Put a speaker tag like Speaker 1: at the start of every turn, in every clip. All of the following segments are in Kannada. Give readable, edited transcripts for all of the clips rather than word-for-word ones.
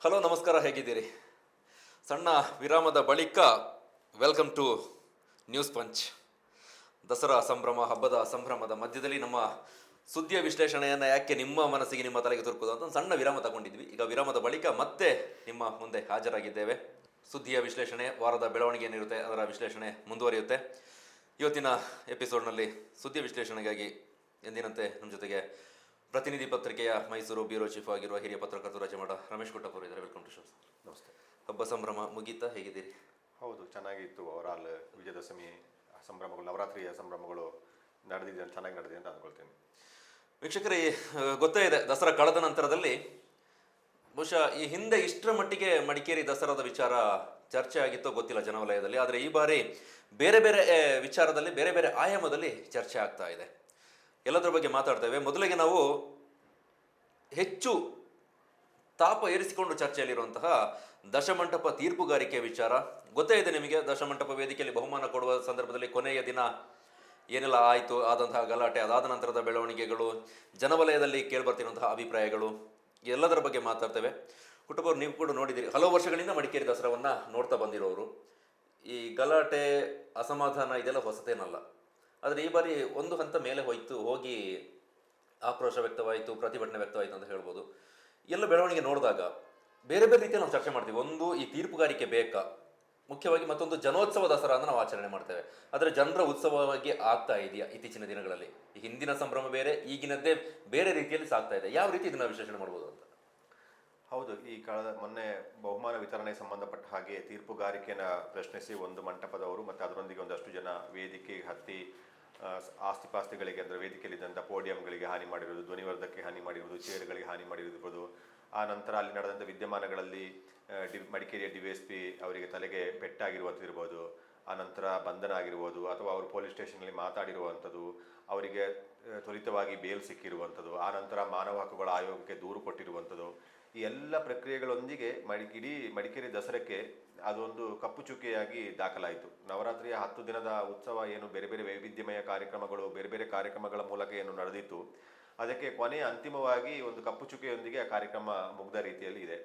Speaker 1: ಹಲೋ ನಮಸ್ಕಾರ, ಹೇಗಿದ್ದೀರಿ? ಸಣ್ಣ ವಿರಾಮದ ಬಳಿಕ welcome to news punch. Dasara ಸಂಭ್ರಮ, ಹಬ್ಬದ ಸಂಭ್ರಮದ ಮಧ್ಯದಲ್ಲಿ ನಮ್ಮ ಸುದ್ದಿಯ ವಿಶ್ಲೇಷಣೆಯನ್ನು ಯಾಕೆ ನಿಮ್ಮ ಮನಸ್ಸಿಗೆ, ನಿಮ್ಮ ತಲೆಗೆ ತುರುಕುದು ಅಂತ ಒಂದು ಸಣ್ಣ ವಿರಾಮ ತಗೊಂಡಿದ್ವಿ. ಈಗ ವಿರಾಮದ ಬಳಿಕ ಮತ್ತೆ ನಿಮ್ಮ ಮುಂದೆ ಹಾಜರಾಗಿದ್ದೇವೆ. ಸುದ್ದಿಯ ವಿಶ್ಲೇಷಣೆ, ವಾರದ ಬೆಳವಣಿಗೆ ಏನಿರುತ್ತೆ ಅದರ ವಿಶ್ಲೇಷಣೆ ಮುಂದುವರಿಯುತ್ತೆ. ಇವತ್ತಿನ ಎಪಿಸೋಡ್ನಲ್ಲಿ ಸುದ್ದಿಯ ವಿಶ್ಲೇಷಣೆಗಾಗಿ ಎಂದಿನಂತೆ ನಮ್ಮ ಜೊತೆಗೆ ಪ್ರತಿನಿಧಿ ಪತ್ರಿಕೆಯ ಮೈಸೂರು ಬ್ಯೂರೋ ಚೀಫ್ ಆಗಿರುವ ಹಿರಿಯ ಪತ್ರಕರ್ತರು ರಚಮಾಡ ರಮೇಶ್ ಕುಟ್ಟಪ್ಪರು ಇದ್ದಾರೆ. Welcome to show.
Speaker 2: ನಮಸ್ತೆ.
Speaker 1: ಹಬ್ಬ ಸಂಭ್ರಮ ಮುಗೀತಾ? ಹೇಗಿದ್ದೀರಿ?
Speaker 2: ಹೌದು, ಚೆನ್ನಾಗಿತ್ತು. ಓವರಾಲ್ ವಿಜಯದಶಮಿ ಸಂಭ್ರಮಗಳು, ನವರಾತ್ರಿಯ ಸಂಭ್ರಮಗಳು ನಡೆದಿದೆ, ಚೆನ್ನಾಗಿ ನಡೆದಿದೆ ಅಂತ ಅಂದ್ಕೊಳ್ತೇನೆ.
Speaker 1: ವೀಕ್ಷಕರೇ, ಗೊತ್ತೇ ಇದೆ, ದಸರಾ ಕಳೆದ ನಂತರದಲ್ಲಿ ಬಹುಶಃ ಈ ಹಿಂದೆ ಇಷ್ಟರ ಮಟ್ಟಿಗೆ ಮಡಿಕೇರಿ ದಸರಾದ ವಿಚಾರ ಚರ್ಚೆ ಆಗಿತ್ತೋ ಗೊತ್ತಿಲ್ಲ ಜನವಲಯದಲ್ಲಿ. ಆದರೆ ಈ ಬಾರಿ ಬೇರೆ ಬೇರೆ ವಿಚಾರದಲ್ಲಿ, ಬೇರೆ ಬೇರೆ ಆಯಾಮದಲ್ಲಿ ಚರ್ಚೆ ಆಗ್ತಾ ಇದೆ. ಎಲ್ಲದರ ಬಗ್ಗೆ ಮಾತಾಡ್ತೇವೆ. ಮೊದಲಿಗೆ ನಾವು ಹೆಚ್ಚು ತಾಪ ಏರಿಸಿಕೊಂಡು ಚರ್ಚೆಯಲ್ಲಿರುವಂತಹ ದಶಮಂಟಪ ತೀರ್ಪುಗಾರಿಕೆ ವಿಚಾರ. ಗೊತ್ತೇ ಇದೆ ನಿಮಗೆ, ದಶಮಂಟಪ ವೇದಿಕೆಯಲ್ಲಿ ಬಹುಮಾನ ಕೊಡುವ ಸಂದರ್ಭದಲ್ಲಿ ಕೊನೆಯ ದಿನ ಏನೆಲ್ಲ ಆಯಿತು, ಆದಂತಹ ಗಲಾಟೆ, ಅದಾದ ನಂತರದ ಬೆಳವಣಿಗೆಗಳು, ಜನವಲಯದಲ್ಲಿ ಕೇಳಿಬರ್ತಿರುವಂತಹ ಅಭಿಪ್ರಾಯಗಳು, ಎಲ್ಲದರ ಬಗ್ಗೆ ಮಾತಾಡ್ತೇವೆ. ಕುಟುಂಬರು ನೀವು ಕೂಡ ನೋಡಿದ್ದೀರಿ, ಹಲವು ವರ್ಷಗಳಿಂದ ಮಡಿಕೇರಿ ದಸರಾವನ್ನು ನೋಡ್ತಾ ಬಂದಿರೋರು. ಈ ಗಲಾಟೆ, ಅಸಮಾಧಾನ ಇದೆಲ್ಲ ಹೊಸತೇನಲ್ಲ. ಆದರೆ ಈ ಬಾರಿ ಒಂದು ಹಂತ ಮೇಲೆ ಹೋಗಿ ಆಕ್ರೋಶ ವ್ಯಕ್ತವಾಯಿತು, ಪ್ರತಿಭಟನೆ ವ್ಯಕ್ತವಾಯಿತು ಅಂತ ಹೇಳ್ಬೋದು. ಎಲ್ಲ ಬೆಳವಣಿಗೆ ನೋಡಿದಾಗ ಬೇರೆ ಬೇರೆ ರೀತಿಯಲ್ಲಿ ನಾವು ಚರ್ಚೆ ಮಾಡ್ತೀವಿ. ಒಂದು, ಈ ತೀರ್ಪುಗಾರಿಕೆ ಬೇಕಾ, ಮುಖ್ಯವಾಗಿ. ಮತ್ತೊಂದು, ಜನೋತ್ಸವ ದಸರಾ ಅಂತ ನಾವು ಆಚರಣೆ ಮಾಡ್ತೇವೆ. ಆದರೆ ಜನರ ಉತ್ಸವವಾಗಿ ಆಗ್ತಾ ಇದೆಯಾ ಇತ್ತೀಚಿನ ದಿನಗಳಲ್ಲಿ? ಈ ಹಿಂದಿನ ಸಂಭ್ರಮ ಬೇರೆ, ಈಗಿನದ್ದೇ ಬೇರೆ ರೀತಿಯಲ್ಲಿ ಸಾಗ್ತಾ ಇದೆ. ಯಾವ ರೀತಿ ಇದನ್ನು ವಿಶ್ಲೇಷಣೆ ಮಾಡ್ಬೋದು ಅಂತ?
Speaker 2: ಹೌದು, ಈ ಮೊನ್ನೆ ಬಹುಮಾನ ವಿತರಣೆ ಸಂಬಂಧಪಟ್ಟ ಹಾಗೆ ತೀರ್ಪುಗಾರಿಕೆಯನ್ನು ಪ್ರಶ್ನಿಸಿ ಒಂದು ಮಂಟಪದವರು ಮತ್ತು ಅದರೊಂದಿಗೆ ಒಂದಷ್ಟು ಜನ ವೇದಿಕೆಗೆ ಹತ್ತಿ ಆಸ್ತಿಪಾಸ್ತಿಗಳಿಗೆ, ಅಂದರೆ ವೇದಿಕೆಯಲ್ಲಿದ್ದಂಥ ಪೋಡಿಯಂಗಳಿಗೆ ಹಾನಿ ಮಾಡಿರೋದು, ಧ್ವನಿವರ್ಧಕ್ಕೆ ಹಾನಿ ಮಾಡಿರೋದು, ಚೇರ್ಗಳಿಗೆ ಹಾನಿ ಮಾಡಿರೋದು. ಆ ನಂತರ ಅಲ್ಲಿ ನಡೆದಂಥ ವಿದ್ಯಮಾನಗಳಲ್ಲಿ ಮಡಿಕೇರಿಯ ಡಿವೈಎಸ್ಪಿ ಅವರಿಗೆ ತಲೆಗೆ ಪೆಟ್ಟಾಗಿರುವಂಥದ್ದಿರ್ಬೋದು, ಆ ನಂತರ ಬಂಧನ ಆಗಿರ್ಬೋದು, ಅಥವಾ ಅವರು ಪೊಲೀಸ್ ಸ್ಟೇಷನ್ನಲ್ಲಿ ಮಾತಾಡಿರುವಂಥದ್ದು, ಅವರಿಗೆ ತ್ವರಿತವಾಗಿ ಬೇಲ್ ಸಿಕ್ಕಿರುವಂಥದ್ದು, ಆ ನಂತರ ಮಾನವ ಹಕ್ಕುಗಳ ಆಯೋಗಕ್ಕೆ ದೂರು ಕೊಟ್ಟಿರುವಂಥದ್ದು. ಈ ಎಲ್ಲ ಪ್ರಕ್ರಿಯೆಗಳೊಂದಿಗೆ ಇಡೀ ಮಡಿಕೇರಿ ದಸರಾಕ್ಕೆ ಅದೊಂದು ಕಪ್ಪು ಚುಕ್ಕೆಯಾಗಿ ದಾಖಲಾಯಿತು. ನವರಾತ್ರಿಯ 10 ದಿನದ ಉತ್ಸವ ಏನು ಬೇರೆ ಬೇರೆ ವೈವಿಧ್ಯಮಯ ಕಾರ್ಯಕ್ರಮಗಳು, ಬೇರೆ ಬೇರೆ ಕಾರ್ಯಕ್ರಮಗಳ ಮೂಲಕ ಏನು ನಡೆದಿತ್ತು, ಅದಕ್ಕೆ ಕೊನೆಯ ಅಂತಿಮವಾಗಿ ಒಂದು ಕಪ್ಪು ಚುಕ್ಕೆಯೊಂದಿಗೆ ಆ ಕಾರ್ಯಕ್ರಮ ಮುಗ್ದ ರೀತಿಯಲ್ಲಿ ಇದೆ.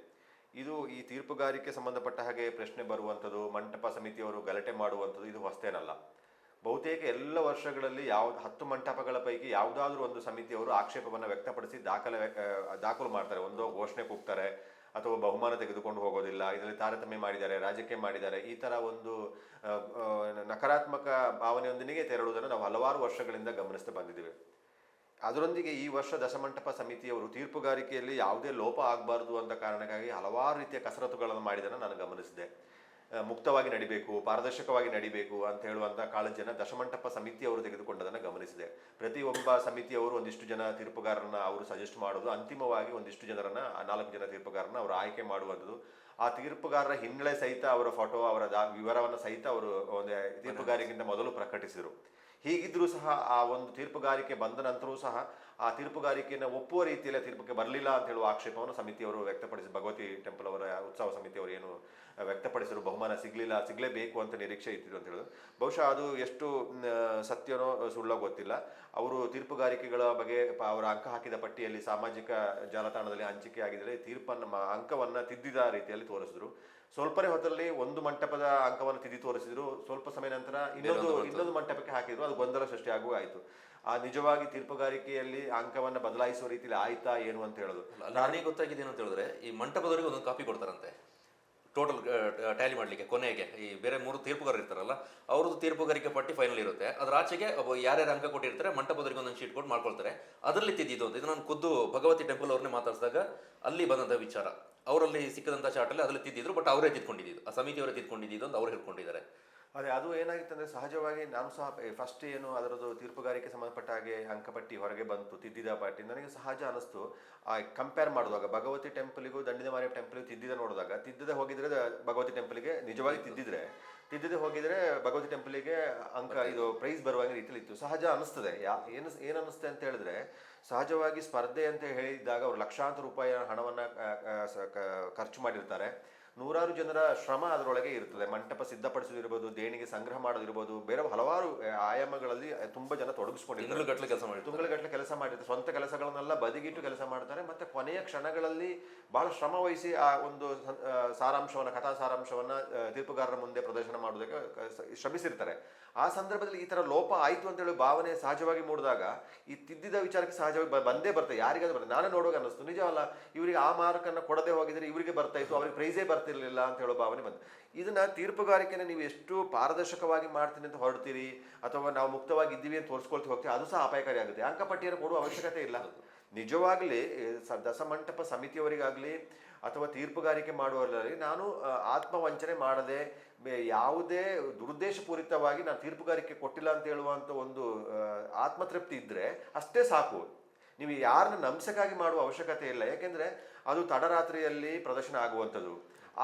Speaker 2: ಇದು ಈ ತೀರ್ಪುಗಾರಿಕೆ ಸಂಬಂಧಪಟ್ಟ ಹಾಗೆ ಪ್ರಶ್ನೆ ಬರುವಂಥದ್ದು, ಮಂಟಪ ಸಮಿತಿಯವರು ಗಲಾಟೆ ಮಾಡುವಂಥದ್ದು, ಇದು ಹೊಸತೇನಲ್ಲ. ಬಹುತೇಕ ಎಲ್ಲ ವರ್ಷಗಳಲ್ಲಿ 10 ಮಂಟಪಗಳ ಪೈಕಿ ಯಾವುದಾದ್ರೂ ಒಂದು ಸಮಿತಿಯವರು ಆಕ್ಷೇಪವನ್ನು ವ್ಯಕ್ತಪಡಿಸಿ ದಾಖಲು ಮಾಡ್ತಾರೆ. ಒಂದು ಘೋಷಣೆ ಕೂಗ್ತಾರೆ, ಅಥವಾ ಬಹುಮಾನ ತೆಗೆದುಕೊಂಡು ಹೋಗೋದಿಲ್ಲ, ಇದರಲ್ಲಿ ತಾರತಮ್ಯ ಮಾಡಿದ್ದಾರೆ, ರಾಜಕೀಯ ಮಾಡಿದ್ದಾರೆ, ಈ ಥರ ಒಂದು ನಕಾರಾತ್ಮಕ ಭಾವನೆಯೊಂದಿಗೆ ತೆರಳುವುದನ್ನು ನಾವು ಹಲವಾರು ವರ್ಷಗಳಿಂದ ಗಮನಿಸ್ತಾ ಬಂದಿದ್ದೇವೆ. ಅದರೊಂದಿಗೆ ಈ ವರ್ಷ ದಶಮಂಟಪ ಸಮಿತಿಯವರು ತೀರ್ಪುಗಾರಿಕೆಯಲ್ಲಿ ಯಾವುದೇ ಲೋಪ ಆಗಬಾರ್ದು ಅಂತ ಕಾರಣಕ್ಕಾಗಿ ಹಲವಾರು ರೀತಿಯ ಕಸರತ್ತುಗಳನ್ನು ಮಾಡಿದ್ದನ್ನು ನಾನು ಗಮನಿಸಿದೆ. ಮುಕ್ತವಾಗಿ ನಡಿಬೇಕು, ಪಾರದರ್ಶಕವಾಗಿ ನಡಿಬೇಕು ಅಂತ ಹೇಳುವಂಥ ಕಾಳಜಿಯನ್ನು ದಶಮಂಟಪ ಸಮಿತಿಯವರು ತೆಗೆದುಕೊಂಡದನ್ನು ಗಮನಿಸಿದೆ. ಪ್ರತಿಯೊಬ್ಬ ಸಮಿತಿಯವರು ಒಂದಿಷ್ಟು ಜನ ತೀರ್ಪುಗಾರರನ್ನ ಅವರು ಸಜೆಸ್ಟ್ ಮಾಡೋದು, ಅಂತಿಮವಾಗಿ ಒಂದಿಷ್ಟು ಜನರನ್ನ, 4 ಜನ ತೀರ್ಪುಗಾರರನ್ನ ಅವರು ಆಯ್ಕೆ ಮಾಡುವಂಥದ್ದು. ಆ ತೀರ್ಪುಗಾರರ ಹಿನ್ನೆಲೆ ಸಹಿತ, ಅವರ ಫೋಟೋ, ಅವರ ವಿವರವನ್ನು ಸಹಿತ ಅವರು ಒಂದು ತೀರ್ಪುಗಾರಿಕೆಗಿಂತ ಮೊದಲು ಪ್ರಕಟಿಸಿದರು. ಹೀಗಿದ್ರೂ ಸಹ ಆ ಒಂದು ತೀರ್ಪುಗಾರಿಕೆ ಬಂದ ನಂತರವೂ ಸಹ ಆ ತೀರ್ಪುಗಾರಿಕೆಯನ್ನು ಒಪ್ಪುವ ರೀತಿಯಲ್ಲಿ ತೀರ್ಪಕ್ಕೆ ಬರಲಿಲ್ಲ ಅಂತ ಹೇಳುವ ಆಕ್ಷೇಪವನ್ನು ಸಮಿತಿಯವರು ವ್ಯಕ್ತಪಡಿಸಿ, ಭಗವತಿ ಟೆಂಪಲ್ ಅವರ ಉತ್ಸವ ಸಮಿತಿಯವರು ಏನು ವ್ಯಕ್ತಪಡಿಸಿದ್ರು, ಬಹುಮಾನ ಸಿಗಲೇಬೇಕು ಅಂತ ನಿರೀಕ್ಷೆ ಇತ್ತಿದ್ರು ಅಂತ ಹೇಳೋದು. ಬಹುಶಃ ಅದು ಎಷ್ಟು ಸತ್ಯನೋ ಸುಳ್ಳೋ ಗೊತ್ತಿಲ್ಲ. ಅವರು ತೀರ್ಪುಗಾರಿಕೆಗಳ ಬಗ್ಗೆ ಅವರ ಅಂಕ ಹಾಕಿದ ಪಟ್ಟಿಯಲ್ಲಿ ಸಾಮಾಜಿಕ ಜಾಲತಾಣದಲ್ಲಿ ಹಂಚಿಕೆ ಆಗಿದ್ದರೆ ಅಂಕವನ್ನು ತಿದ್ದಿದ ರೀತಿಯಲ್ಲಿ ತೋರಿಸಿದ್ರು. ಸ್ವಲ್ಪನೇ ಹೊತ್ತಲ್ಲಿ ಒಂದು ಮಂಟಪದ ಅಂಕವನ್ನು ತಿದ್ದಿ ತೋರಿಸಿದ್ರು, ಸ್ವಲ್ಪ ಸಮಯ ನಂತರ ಇನ್ನೊಂದು ಮಂಟಪಕ್ಕೆ ಹಾಕಿದ್ರು. ಅದು ಗೊಂದಲ ಸೃಷ್ಟಿಯಾಗುವ ಆಯಿತು. ಆ ನಿಜವಾಗಿ ತೀರ್ಪುಗಾರಿಕೆಯಲ್ಲಿ ಅಂಕವನ್ನು ಬದಲಾಯಿಸುವ ರೀತಿಯಲ್ಲಿ ಆಯ್ತಾ ಏನು ಅಂತ ಹೇಳೋದು.
Speaker 1: ನನಗೆ ಗೊತ್ತಾಗಿದೆ ಏನು ಅಂತ ಹೇಳಿದ್ರೆ, ಈ ಮಂಟಪದವರಿಗೆ ಒಂದೊಂದು ಕಾಪಿ ಕೊಡ್ತಾರಂತೆ ಟೋಟಲ್ ಟ್ಯಾಲಿ ಮಾಡಲಿಕ್ಕೆ. ಕೊನೆಗೆ ಈ ಬೇರೆ 3 ತೀರ್ಪುಗಾರರು ಇರ್ತಾರಲ್ಲ, ಅವ್ರದ್ದು ತೀರ್ಪುಗಾರಿಕೆ ಪಟ್ಟಿ ಫೈನಲ್ ಇರುತ್ತೆ. ಅದರ ಆಚೆಗೆ ಯಾರ್ಯಾರು ಅಂಕ ಕೊಟ್ಟಿರ್ತಾರೆ ಮಂಟಪದವರಿಗೆ ಒಂದೊಂದು ಶೀಟ್ ಕೊಟ್ಟು ಮಾಡ್ಕೊಳ್ತಾರೆ. ಅದರಲ್ಲಿ ತಿದ್ದಿದ್ದು ಅಂತ ಇದು ನಾನು ಖುದ್ದು ಭಗವತಿ ಟೆಂಪಲ್ ಅವ್ರನ್ನೇ ಮಾತಾಡಿಸಿದಾಗ ಅಲ್ಲಿ ಬಂದಂಥ ವಿಚಾರ. ಅವರಲ್ಲಿ ಸಿಕ್ಕದಂಥ ಚಾರ್ಟಲ್ಲಿ ಅದರಲ್ಲಿ ತಿದ್ದಿದ್ರು, ಬಟ್ ಅವರೇ ತಿದ್ಕೊಂಡಿದ್ದು, ಆ ಸಮಿತಿಯವರೇ ತಿದ್ಕೊಂಡಿದ್ದು ಅಂತ ಅವ್ರು ಹೇಳ್ಕೊಂಡಿದ್ದಾರೆ.
Speaker 2: ಅದೇ, ಅದು ಏನಾಗಿತ್ತು ಅಂದರೆ, ಸಹಜವಾಗಿ ನಾನು ಸಹ ಫಸ್ಟ್ ಏನು ಅದರದ್ದು ತೀರ್ಪುಗಾರಿಕೆ ಸಂಬಂಧಪಟ್ಟ ಹಾಗೆ ಅಂಕಪಟ್ಟಿ ಹೊರಗೆ ಬಂತು, ತಿದ್ದಿದ ಪಟ್ಟಿ, ನನಗೆ ಸಹಜ ಅನ್ನಿಸ್ತು. ಕಂಪೇರ್ ಮಾಡುವಾಗ ಭಗವತಿ ಟೆಂಪಲಿಗೂ ದಂಡಿನ ಮಾರಿಯ ಟೆಂಪಲಿಗೂ ತಿದ್ದಿದ ನೋಡಿದಾಗ, ತಿದ್ದದೆ ಹೋಗಿದ್ರೆ ಭಗವತಿ ಟೆಂಪಲಿಗೆ ನಿಜವಾಗಿ ತಿದ್ದದೆ ಹೋಗಿದ್ರೆ ಭಗವತಿ ಟೆಂಪಲಿಗೆ ಅಂಕ ಇದು ಪ್ರೈಸ್ ಬರುವ ರೀತಿಯಲ್ಲಿ ಇತ್ತು. ಸಹಜ ಅನ್ನಿಸ್ತದೆ. ಏನು ಅನ್ನಿಸ್ತದೆ ಅಂತ ಹೇಳಿದ್ರೆ, ಸಹಜವಾಗಿ ಸ್ಪರ್ಧೆ ಅಂತ ಹೇಳಿದಾಗ ಅವರು ಲಕ್ಷಾಂತರ ರೂಪಾಯಿ ಹಣವನ್ನು ಖರ್ಚು ಮಾಡಿರ್ತಾರೆ. ನೂರಾರು ಜನರ ಶ್ರಮ ಅದರೊಳಗೆ ಇರ್ತದೆ. ಮಂಟಪ ಸಿದ್ಧಪಡಿಸೋದಿರ್ಬೋದು, ದೇಣಿಗೆ ಸಂಗ್ರಹ ಮಾಡೋದಿರ್ಬೋದು, ಬೇರೆ ಹಲವಾರು ಆಯಾಮಗಳಲ್ಲಿ ತುಂಬ ಜನ ತೊಡಗಿಸ್ಕೊಂಡಿರ್ತಾರೆ.
Speaker 1: ತಿಂಗಳ ಗಟ್ಟಲೆ ಕೆಲಸ
Speaker 2: ಮಾಡಿರ್ತಾರೆ. ಸ್ವಂತ ಕೆಲಸಗಳನ್ನೆಲ್ಲ ಬದಿಗಿಟ್ಟು ಕೆಲಸ ಮಾಡ್ತಾರೆ. ಮತ್ತು ಕೊನೆಯ ಕ್ಷಣಗಳಲ್ಲಿ ಬಹಳ ಶ್ರಮ ವಹಿಸಿ ಆ ಒಂದು ಸಾರಾಂಶವನ್ನ, ಕಥಾ ಸಾರಾಂಶವನ್ನ ತೀರ್ಪುಗಾರರ ಮುಂದೆ ಪ್ರದರ್ಶನ ಮಾಡೋದಕ್ಕೆ ಶ್ರಮಿಸಿರ್ತಾರೆ. ಆ ಸಂದರ್ಭದಲ್ಲಿ ಈ ತರ ಲೋಪ ಆಯ್ತು ಅಂತ ಹೇಳಿ ಭಾವನೆ ಸಹಜವಾಗಿ ಮೂಡಿದಾಗ ಈ ತಿದ್ದಿದ ವಿಚಾರಕ್ಕೆ ಸಹಜವಾಗಿ ಬಂದೇ ಬರ್ತದೆ, ಯಾರಿಗಾದ್ರೂ ಬರ್ತದೆ. ನಾನೇ ನೋಡುವಾಗ ಅನ್ನಿಸ್ತು, ನಿಜವಲ್ಲ ಇವರಿಗೆ ಆ ಮಾರ್ಕನ್ನು ಕೊಡದೆ ಹೋಗಿದ್ರೆ ಇವರಿಗೆ ಬರ್ತಾ ಇತ್ತು, ಅವ್ರಿಗೆ ಪ್ರೈಸೇ ಬರ್ತಿರ್ಲಿಲ್ಲ ಅಂತ ಹೇಳೋ ಭಾವನೆ ಬಂತು. ಇದನ್ನ ತೀರ್ಪುಗಾರಿಕೆನ ನೀವು ಎಷ್ಟು ಪಾರದರ್ಶಕವಾಗಿ ಮಾಡ್ತೀನಿ ಅಂತ ಹೊರಡ್ತೀರಿ ಅಥವಾ ನಾವು ಮುಕ್ತವಾಗಿ ಇದ್ದೀವಿ ಅಂತ ತೋರಿಸ್ಕೊಳ್ತಾ ಹೋಗ್ತೀವಿ, ಅದು ಸಹ ಅಪಾಯಕಾರಿ ಆಗುತ್ತೆ. ಅಂಕಪಟ್ಟಿಯನ್ನು ಕೊಡುವ ಅವಶ್ಯಕತೆ ಇಲ್ಲ. ನಿಜವಾಗ್ಲಿ ದಸಮಂಟಪ ಸಮಿತಿಯವರಿಗಾಗ್ಲಿ ಅಥವಾ ತೀರ್ಪುಗಾರಿಕೆ ಮಾಡುವವರಲ್ಲಿ ನಾನು ಆತ್ಮವಂಚನೆ ಮಾಡದೆ ಯಾವುದೇ ದುರುದ್ದೇಶಪೂರಿತವಾಗಿ ನಾನು ತೀರ್ಪುಗಾರಿಕೆ ಕೊಟ್ಟಿಲ್ಲ ಅಂತ ಹೇಳುವಂಥ ಒಂದು ಆತ್ಮತೃಪ್ತಿ ಇದ್ರೆ ಅಷ್ಟೇ ಸಾಕು. ನೀವು ಯಾರನ್ನ ನಂಬಿಸಕ್ಕಾಗಿ ಮಾಡುವ ಅವಶ್ಯಕತೆ ಇಲ್ಲ. ಯಾಕೆಂದ್ರೆ ಅದು ತಡರಾತ್ರಿಯಲ್ಲಿ ಪ್ರದರ್ಶನ ಆಗುವಂಥದ್ದು.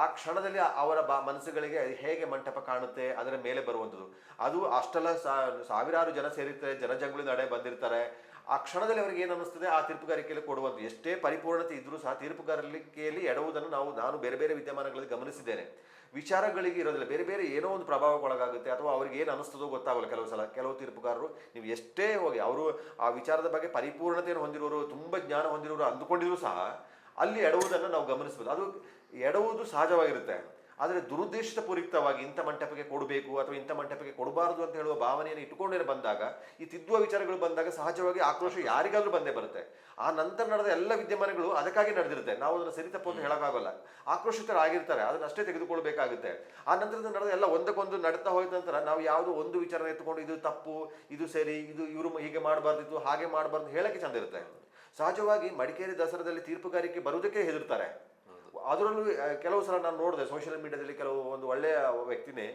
Speaker 2: ಆ ಕ್ಷಣದಲ್ಲಿ ಅವರ ಮನಸ್ಸುಗಳಿಗೆ ಹೇಗೆ ಮಂಟಪ ಕಾಣುತ್ತೆ ಅದರ ಮೇಲೆ ಬರುವಂಥದ್ದು. ಅದು ಅಷ್ಟೆಲ್ಲ ಸಾವಿರಾರು ಜನ ಸೇರಿರ್ತಾರೆ, ಜನಜಂಗುಳಿ ನಡೆ ಬಂದಿರ್ತಾರೆ. ಆ ಕ್ಷಣದಲ್ಲಿ ಅವರಿಗೆ ಏನು ಅನ್ನಿಸ್ತದೆ ಆ ತೀರ್ಪುಗಾರಿಕೆಯಲ್ಲಿ ಕೊಡುವಂಥ ಎಷ್ಟೇ ಪರಿಪೂರ್ಣತೆ ಇದ್ರೂ ಸಹ ತೀರ್ಪುಗಾರಿಕೆಯಲ್ಲಿ ಎಡವುವುದನ್ನು ನಾನು ಬೇರೆ ಬೇರೆ ವಿದ್ಯಮಾನಗಳಲ್ಲಿ ಗಮನಿಸಿದ್ದೇನೆ. ವಿಚಾರಗಳಿಗೆ ಇರೋದಿಲ್ಲ, ಬೇರೆ ಬೇರೆ ಏನೋ ಒಂದು ಪ್ರಭಾವಕ್ಕೊಳಗಾಗುತ್ತೆ ಅಥವಾ ಅವ್ರಿಗೆ ಏನು ಅನಿಸ್ತದೋ ಗೊತ್ತಾಗಲ್ಲ. ಕೆಲವು ಸಲ ಕೆಲವು ತೀರ್ಪುಗಾರರು ನೀವು ಎಷ್ಟೇ ಹೋಗಿ ಅವರು ಆ ವಿಚಾರದ ಬಗ್ಗೆ ಪರಿಪೂರ್ಣತೆಯನ್ನು ಹೊಂದಿರೋರು, ತುಂಬ ಜ್ಞಾನ ಹೊಂದಿರೋರು ಅಂದುಕೊಂಡಿದ್ರು ಸಹ ಅಲ್ಲಿ ಎಡವುವುದನ್ನು ನಾವು ಗಮನಿಸ್ಬೋದು. ಅದು ಎಡವುದು ಸಹಜವಾಗಿರುತ್ತೆ. ಆದರೆ ದುರುದ್ದೇಶಿತ ಪೂರಿತವಾಗಿ ಇಂಥ ಮಂಟಪಕ್ಕೆ ಕೊಡಬೇಕು ಅಥವಾ ಇಂಥ ಮಂಟಪಕ್ಕೆ ಕೊಡಬಾರದು ಅಂತ ಹೇಳುವ ಭಾವನೆಯನ್ನು ಇಟ್ಟುಕೊಂಡೇ ಬಂದಾಗ, ಈ ತಿದ್ದುವ ವಿಚಾರಗಳು ಬಂದಾಗ ಸಹಜವಾಗಿ ಆಕ್ರೋಶ ಯಾರಿಗಾದ್ರೂ ಬಂದೇ ಬರುತ್ತೆ. ಆ ನಂತರ ನಡೆದ ಎಲ್ಲ ವಿದ್ಯಮಾನಗಳು ಅದಕ್ಕಾಗಿ ನಡೆದಿರುತ್ತೆ. ನಾವು ಅದನ್ನು ಸರಿ ತಪ್ಪು ಅಂತ ಹೇಳೋಕ್ಕಾಗಲ್ಲ. ಆಕ್ರೋಶಿತರಾಗಿರ್ತಾರೆ, ಅದನ್ನ ಅಷ್ಟೇ ತೆಗೆದುಕೊಳ್ಬೇಕಾಗುತ್ತೆ. ಆ ನಂತರದ ನಡೆದ ಎಲ್ಲ ಒಂದಕ್ಕೊಂದು ನಡ್ತಾ ಹೋದ ನಂತರ ನಾವು ಯಾವುದೋ ಒಂದು ವಿಚಾರ ಎತ್ತುಕೊಂಡು ಇದು ತಪ್ಪು, ಇದು ಸರಿ, ಇದು ಇವರು ಹೀಗೆ ಮಾಡಬಾರ್ದಿತ್ತು, ಹಾಗೆ ಮಾಡಬಾರ್ದು ಹೇಳಕ್ಕೆ ಚಂದ ಇರುತ್ತೆ. ಸಹಜವಾಗಿ ಮಡಿಕೇರಿ ದಸರಾದಲ್ಲಿ ತೀರ್ಪುಗಾರಿಕೆ ಬರುವುದಕ್ಕೆ ಹೆದರ್ತಾರೆ. ಅದರಲ್ಲೂ ಕೆಲವು ಸಲ ನಾನು ನೋಡಿದೆ ಸೋಷಿಯಲ್ ಮೀಡಿಯಾದಲ್ಲಿ ಕೆಲವು ಒಂದು ಒಳ್ಳೆಯ ವ್ಯಕ್ತಿನೇ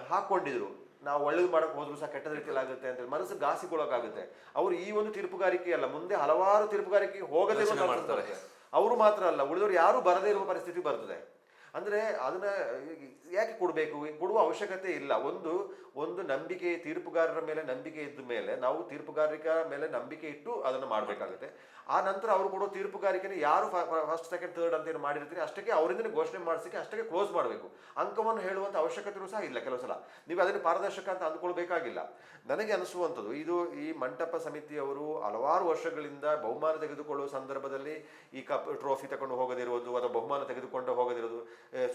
Speaker 2: ಹಾಕೊಂಡಿದ್ರು, ನಾವು ಒಳ್ಳೇದು ಮಾಡಕ್ಕೆ ಹೋದ್ರು ಸಹ ಕೆಟ್ಟದ ರೀತಿಯಲ್ಲಿ ಆಗುತ್ತೆ ಅಂತೇಳಿ ಮನಸ್ಸು ಘಾಸಿಗೊಳಗಾಗುತ್ತೆ. ಅವರು ಈ ಒಂದು ತೀರ್ಪುಗಾರಿಕೆ ಅಲ್ಲ, ಮುಂದೆ ಹಲವಾರು ತೀರ್ಪುಗಾರಿಕೆಗೆ ಹೋಗದೇ ಮಾಡ್ತಾರೆ. ಅವರು ಮಾತ್ರ ಅಲ್ಲ, ಉಳಿದವರು ಯಾರು ಬರದೇ ಇರುವ ಪರಿಸ್ಥಿತಿ ಬರ್ತದೆ. ಅಂದ್ರೆ ಅದನ್ನ ಯಾಕೆ ಕೊಡಬೇಕು, ಕೊಡುವ ಅವಶ್ಯಕತೆ ಇಲ್ಲ. ಒಂದು ನಂಬಿಕೆ, ತೀರ್ಪುಗಾರರ ಮೇಲೆ ನಂಬಿಕೆ ಇದ್ದ ಮೇಲೆ ನಾವು ತೀರ್ಪುಗಾರಿಕೆ ಮೇಲೆ ನಂಬಿಕೆ ಇಟ್ಟು ಅದನ್ನು ಮಾಡಬೇಕಾಗುತ್ತೆ. ಆ ನಂತರ ಅವರು ಕೊಡೋ ತೀರ್ಪುಗಾರಿಕೆನ ಯಾರು ಫಸ್ಟ್ ಸೆಕೆಂಡ್ ಥರ್ಡ್ ಅಂತ ಏನು ಮಾಡಿರ್ತೀರಿ ಅಷ್ಟಕ್ಕೆ ಅವರಿಂದ ಘೋಷಣೆ ಮಾಡಿಸಿಕೆ ಅಷ್ಟಕ್ಕೆ ಕ್ಲೋಸ್ ಮಾಡಬೇಕು. ಅಂಕವನ್ನು ಹೇಳುವಂಥ ಅವಶ್ಯಕತೆಯೂ ಸಹ ಇಲ್ಲ. ಕೆಲವು ಸಲ ನೀವು ಅದನ್ನು ಪಾರದರ್ಶಕ ಅಂತ ಅಂದ್ಕೊಳ್ಬೇಕಾಗಿಲ್ಲ. ನನಗೆ ಅನಿಸುವಂಥದ್ದು ಇದು, ಈ ಮಂಟಪ ಸಮಿತಿಯವರು ಹಲವಾರು ವರ್ಷಗಳಿಂದ ಬಹುಮಾನ ತೆಗೆದುಕೊಳ್ಳುವ ಸಂದರ್ಭದಲ್ಲಿ ಈ ಟ್ರೋಫಿ ತಗೊಂಡು ಹೋಗದಿರುವುದು ಅಥವಾ ಬಹುಮಾನ ತೆಗೆದುಕೊಂಡು ಹೋಗದಿರೋದು,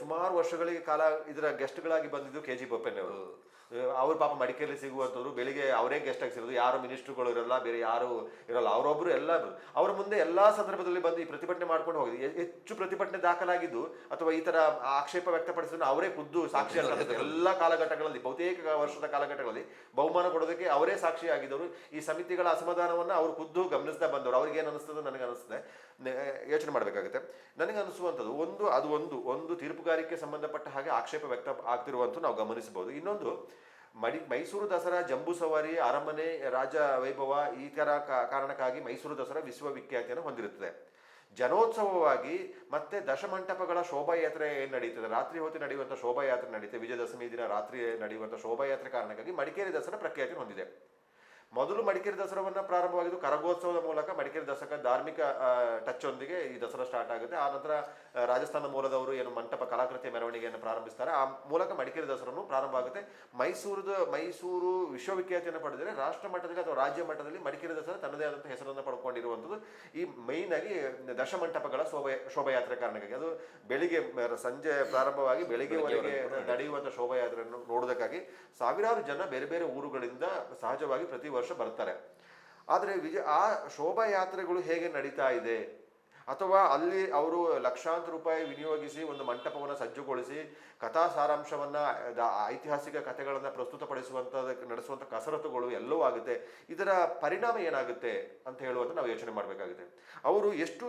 Speaker 2: ಸುಮಾರು ವರ್ಷಗಳಿಗೆ ಕಾಲ ಇದರ ಗೆಸ್ಟ್ಗಳಾಗಿ ಬಂದಿದ್ದು KG ಬೋಪಣ್ಣವರು. ಅವ್ರ ಪಾಪ ಮಡಿಕೇರಿಯಲ್ಲಿ ಸಿಗುವಂಥವ್ರು, ಬೆಳಿಗ್ಗೆ ಅವರೇ ಗೆಸ್ಟ್ ಆಗಿ ಸಿಗೋದು, ಯಾರು ಮಿನಿಸ್ಟ್ರುಗಳು ಇರಲ್ಲ, ಬೇರೆ ಯಾರು ಇರಲ್ಲ, ಅವರೊಬ್ಬರು ಎಲ್ಲ ಅವರ ಮುಂದೆ ಎಲ್ಲಾ ಸಂದರ್ಭದಲ್ಲಿ ಬಂದು ಈ ಪ್ರತಿಭಟನೆ ಮಾಡ್ಕೊಂಡು ಹೋಗಿದೆ. ಹೆಚ್ಚು ಪ್ರತಿಭಟನೆ ದಾಖಲಾಗಿದ್ದು ಅಥವಾ ಈ ತರ ಆಕ್ಷೇಪ ವ್ಯಕ್ತಪಡಿಸಿದ್ರು ಅವರೇ ಖುದ್ದು ಸಾಕ್ಷಿಯಾಗಿದ್ದಾರೆ. ಎಲ್ಲ ಕಾಲಘಟ್ಟಗಳಲ್ಲಿ, ಬಹುತೇಕ ವರ್ಷದ ಕಾಲಘಟ್ಟಗಳಲ್ಲಿ ಬಹುಮಾನ ಕೊಡೋದಕ್ಕೆ ಅವರೇ ಸಾಕ್ಷಿಯಾಗಿದ್ದವರು. ಈ ಸಮಿತಿಗಳ ಅಸಮಾಧಾನವನ್ನ ಅವರು ಖುದ್ದು ಗಮನಿಸ್ತಾ ಬಂದವರು. ಅವ್ರಿಗೆ ಏನು ಅನಿಸ್ತದೆ ನನಗೆ ಅನಿಸ್ತದೆ, ಯೋಚನೆ ಮಾಡಬೇಕಾಗುತ್ತೆ. ನನಗೆ ಅನಿಸುವಂಥದ್ದು ಒಂದು ತೀರ್ಪುಗಾರಿಕೆ ಸಂಬಂಧಪಟ್ಟ ಹಾಗೆ ಆಕ್ಷೇಪ ವ್ಯಕ್ತ ಆಗ್ತಿರುವಂತೂ ನಾವು ಗಮನಿಸಬಹುದು. ಇನ್ನೊಂದು, ಮೈಸೂರು ದಸರಾ, ಜಂಬೂ ಸವಾರಿ, ಅರಮನೆ, ರಾಜ ವೈಭವ ಈ ತರ ಕಾರಣಕ್ಕಾಗಿ ಮೈಸೂರು ದಸರಾ ವಿಶ್ವವಿಖ್ಯಾತಿಯನ್ನು ಹೊಂದಿರುತ್ತದೆ. ಜನೋತ್ಸವವಾಗಿ ಮತ್ತೆ ದಶಮಂಟಪಗಳ ಶೋಭಾಯಾತ್ರೆ ಏನು ನಡೀತದೆ, ರಾತ್ರಿ ಹೊತ್ತು ನಡೆಯುವಂಥ ಶೋಭಾಯಾತ್ರೆ ನಡೀತದೆ, ವಿಜಯದಶಮಿ ದಿನ ರಾತ್ರಿ ನಡೆಯುವಂಥ ಶೋಭಾಯಾತ್ರೆ ಕಾರಣಕ್ಕಾಗಿ ಮಡಿಕೇರಿ ದಸರಾ ಪ್ರಖ್ಯಾತಿ ಹೊಂದಿದೆ. ಮೊದಲು ಮಡಿಕೇರಿ ದಸರಾವನ್ನ ಪ್ರಾರಂಭವಾಗಿದ್ದು ಕರಗೋತ್ಸವದ ಮೂಲಕ. ಮಡಿಕೇರಿ ದಸರಾ ಧಾರ್ಮಿಕ ಟಚ್ ಒಂದಿಗೆ ಈ ದಸರಾ ಸ್ಟಾರ್ಟ್ ಆಗುತ್ತೆ. ಆ ನಂತರ ರಾಜಸ್ಥಾನ ಮೂಲದವರು ಏನು ಮಂಟಪ ಕಲಾಕೃತಿಯ ಮೆರವಣಿಗೆಯನ್ನು ಪ್ರಾರಂಭಿಸ್ತಾರೆ. ಆ ಮೂಲಕ ಮಡಿಕೇರಿ ದಸರಾನು ಪ್ರಾರಂಭ ಆಗುತ್ತೆ. ಮೈಸೂರು ವಿಶ್ವವಿಖ್ಯಾತಿಯನ್ನು ಪಡೆದರೆ ರಾಷ್ಟ್ರ ಮಟ್ಟದಲ್ಲಿ ಅಥವಾ ರಾಜ್ಯ ಮಟ್ಟದಲ್ಲಿ ಮಡಿಕೇರಿ ದಸರಾ ತನ್ನದೇ ಆದಂಥ ಹೆಸರನ್ನು ಪಡ್ಕೊಂಡಿರುವಂಥದ್ದು ಈ ಮೈನ್ ಆಗಿ ದಶಮಂಟಪಗಳ ಶೋಭಾಯಾತ್ರೆ ಕಾರಣಕ್ಕಾಗಿ. ಅದು ಬೆಳಿಗ್ಗೆ ಸಂಜೆ ಪ್ರಾರಂಭವಾಗಿ ಬೆಳಿಗ್ಗೆವರೆಗೆ ನಡೆಯುವಂಥ ಶೋಭಾಯಾತ್ರೆಯನ್ನು ನೋಡೋದಕ್ಕಾಗಿ ಸಾವಿರಾರು ಜನ ಬೇರೆ ಬೇರೆ ಊರುಗಳಿಂದ ಸಹಜವಾಗಿ ಪ್ರತಿ ವರ್ಷ ಬರ್ತಾರೆ. ಆದರೆ ಆ ಶೋಭಾಯಾತ್ರೆಗಳು ಹೇಗೆ ನಡೀತಾ ಇದೆ, ಅಥವಾ ಅಲ್ಲಿ ಅವರು ಲಕ್ಷಾಂತರ ರೂಪಾಯಿ ವಿನಿಯೋಗಿಸಿ ಒಂದು ಮಂಟಪವನ್ನು ಸಜ್ಜುಗೊಳಿಸಿ ಕಥಾ ಸಾರಾಂಶವನ್ನ, ಐತಿಹಾಸಿಕ ಕಥೆಗಳನ್ನ ನಡೆಸುವಂಥ ಕಸರತ್ತುಗಳು ಎಲ್ಲವೂ ಆಗುತ್ತೆ. ಇದರ ಪರಿಣಾಮ ಏನಾಗುತ್ತೆ ಅಂತ ಹೇಳುವಂತ ನಾವು ಯೋಚನೆ ಮಾಡಬೇಕಾಗುತ್ತೆ. ಅವರು ಎಷ್ಟು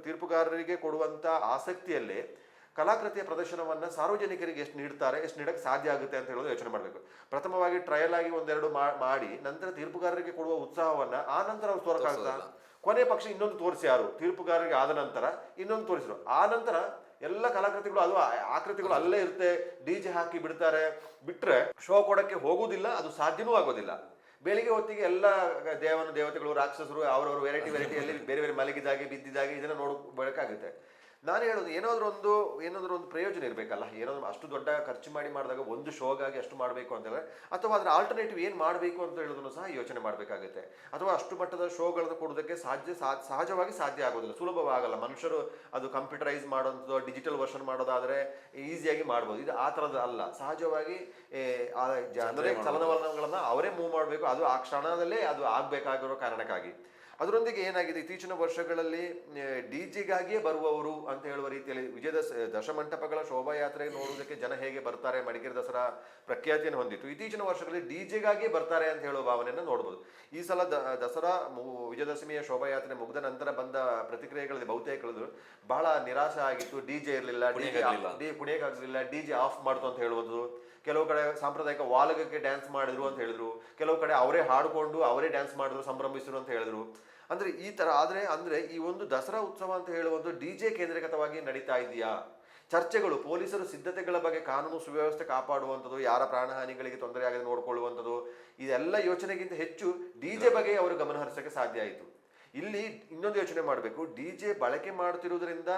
Speaker 2: ತೀರ್ಪುಗಾರರಿಗೆ ಕೊಡುವಂತ ಆಸಕ್ತಿಯಲ್ಲೇ ಕಲಾಕೃತಿಯ ಪ್ರದರ್ಶನವನ್ನ ಸಾರ್ವಜನಿಕರಿಗೆ ಎಷ್ಟು ನೀಡಕ್ಕೆ ಸಾಧ್ಯ ಆಗುತ್ತೆ ಅಂತ ಹೇಳೋದು ಯೋಚನೆ ಮಾಡಬೇಕು. ಪ್ರಥಮವಾಗಿ ಟ್ರಯಲ್ ಆಗಿ ಒಂದೆರಡು ಮಾಡಿ ನಂತರ ತೀರ್ಪುಗಾರರಿಗೆ ಕೊಡುವ ಉತ್ಸಾಹವನ್ನ ಆ ನಂತರ ಅವ್ರು ತೋರಕ್ಕಾಗ್ತಾ, ಕೊನೆ ಪಕ್ಷ ಇನ್ನೊಂದು ತೋರಿಸಿ, ಯಾರು ತೀರ್ಪುಗಾರರಿಗೆ ಆದ ನಂತರ ಇನ್ನೊಂದು ತೋರಿಸಿದ್ರು. ಆ ನಂತರ ಎಲ್ಲ ಕಲಾಕೃತಿಗಳು, ಅದು ಆಕೃತಿಗಳು ಅಲ್ಲೇ ಇರುತ್ತೆ, DJ ಹಾಕಿ ಬಿಟ್ರೆ ಶೋ ಕೊಡಕ್ಕೆ ಹೋಗುವುದಿಲ್ಲ, ಅದು ಸಾಧ್ಯನೂ ಆಗೋದಿಲ್ಲ. ಬೆಳಿಗ್ಗೆ ಹೊತ್ತಿಗೆ ಎಲ್ಲ ದೇವತೆಗಳು, ರಾಕ್ಷಸರು ಅವರವರು ವೆರೈಟಿಯಲ್ಲಿ ಬೇರೆ ಬೇರೆ ಮಲಗಿದಾಗೆ ಬಿದ್ದಿದ್ದಾಗೆ ಇದನ್ನ ನೋಡಬೇಕಾಗುತ್ತೆ. ನಾನು ಹೇಳೋದು ಏನಾದರೂ ಒಂದು ಪ್ರಯೋಜನ ಇರಬೇಕಲ್ಲ. ಏನಾದ್ರು ಅಷ್ಟು ದೊಡ್ಡ ಖರ್ಚು ಮಾಡಿದಾಗ ಒಂದು ಶೋಗಾಗಿ ಅಷ್ಟು ಮಾಡಬೇಕು ಅಂತ ಹೇಳಿದ್ರೆ, ಅಥವಾ ಅದರ ಆಲ್ಟರ್ನೇಟಿವ್ ಏನು ಮಾಡಬೇಕು ಅಂತ ಹೇಳೋದನ್ನು ಸಹ ಯೋಚನೆ ಮಾಡಬೇಕಾಗುತ್ತೆ. ಅಥವಾ ಅಷ್ಟು ಮಟ್ಟದ ಶೋಗಳನ್ನು ಕೊಡೋದಕ್ಕೆ ಸಹಜವಾಗಿ ಸಾಧ್ಯ ಆಗೋದಿಲ್ಲ, ಸುಲಭವಾಗಲ್ಲ. ಮನುಷ್ಯರು ಅದು ಕಂಪ್ಯೂಟರೈಸ್ ಮಾಡೋದು, ಡಿಜಿಟಲ್ ವರ್ಷನ್ ಮಾಡೋದಾದ್ರೆ ಈಸಿಯಾಗಿ ಮಾಡ್ಬೋದು. ಇದು ಆ ಥರದ್ದು ಅಲ್ಲ. ಸಹಜವಾಗಿ ಜನರೇ ಚಲನವಲನಗಳನ್ನ ಅವರೇ ಮೂವ್ ಮಾಡಬೇಕು. ಅದು ಆ ಕ್ಷಣದಲ್ಲೇ ಅದು ಆಗಬೇಕಾಗಿರೋ ಕಾರಣಕ್ಕಾಗಿ. ಅದರೊಂದಿಗೆ ಏನಾಗಿದೆ, ಇತ್ತೀಚಿನ ವರ್ಷಗಳಲ್ಲಿ ಡಿಜೆಗಾಗಿಯೇ ಬರುವವರು ಅಂತ ಹೇಳುವ ರೀತಿಯಲ್ಲಿ ದಶಮಂಟಪಗಳ ಶೋಭಾಯಾತ್ರೆ ನೋಡುವುದಕ್ಕೆ ಜನ ಹೇಗೆ ಬರ್ತಾರೆ, ಮಡಿಕೇರಿ ದಸರಾ ಪ್ರಖ್ಯಾತಿಯನ್ನು ಹೊಂದಿತ್ತು. ಇತ್ತೀಚಿನ ವರ್ಷಗಳಲ್ಲಿ ಡಿಜೆಗಾಗಿಯೇ ಬರ್ತಾರೆ ಅಂತ ಹೇಳುವ ಭಾವನೆಯನ್ನು ನೋಡ್ಬೋದು. ಈ ಸಲ ದಸರಾ ವಿಜಯದಶಮಿಯ ಶೋಭಾಯಾತ್ರೆ ಮುಗಿದ ನಂತರ ಬಂದ ಪ್ರತಿಕ್ರಿಯೆಗಳಲ್ಲಿ ಬಹುತೇಕಗಳು ಬಹಳ ನಿರಾಶೆ ಆಗಿತ್ತು. ಡಿಜೆ ಇರಲಿಲ್ಲ, ಕುಣಿಯಕ್ಕಾಗಲಿಲ್ಲ, ಡಿಜೆ ಆಫ್ ಮಾಡ್ತು ಅಂತ ಹೇಳುವುದು. ಕೆಲವು ಕಡೆ ಸಾಂಪ್ರದಾಯಿಕ ವಾಲಗಕ್ಕೆ ಡ್ಯಾನ್ಸ್ ಮಾಡಿದ್ರು ಅಂತ ಹೇಳಿದ್ರು. ಕೆಲವು ಕಡೆ ಅವರೇ ಹಾಡಿಕೊಂಡು ಅವರೇ ಡ್ಯಾನ್ಸ್ ಮಾಡಿದ್ರು, ಸಂಭ್ರಮಿಸಿದ್ರು ಅಂತ ಹೇಳಿದ್ರು. ಅಂದ್ರೆ ಈ ತರ ಅಂದ್ರೆ ಈ ಒಂದು ದಸರಾ ಉತ್ಸವ ಅಂತ ಹೇಳುವುದು ಡಿಜೆ ಕೇಂದ್ರೀಕೃತವಾಗಿ ನಡೀತಾ ಇದೆಯಾ? ಚರ್ಚೆಗಳು, ಪೊಲೀಸರು ಸಿದ್ಧತೆಗಳ ಬಗ್ಗೆ ಕಾನೂನು ಸುವ್ಯವಸ್ಥೆ ಕಾಪಾಡುವಂಥದ್ದು, ಯಾರ ಪ್ರಾಣಹಾನಿಗಳಿಗೆ ತೊಂದರೆ ಆಗದೆ ನೋಡ್ಕೊಳ್ಳುವಂಥದ್ದು, ಇದೆಲ್ಲ ಯೋಚನೆಗಿಂತ ಹೆಚ್ಚು ಡಿಜೆ ಬಗ್ಗೆ ಅವರು ಗಮನ ಹರಿಸಕ್ಕೆ ಸಾಧ್ಯ ಆಯಿತು. ಇಲ್ಲಿ ಇನ್ನೊಂದು ಯೋಚನೆ ಮಾಡಬೇಕು. ಡಿಜೆ ಬಳಕೆ ಮಾಡುತ್ತಿರುವುದರಿಂದ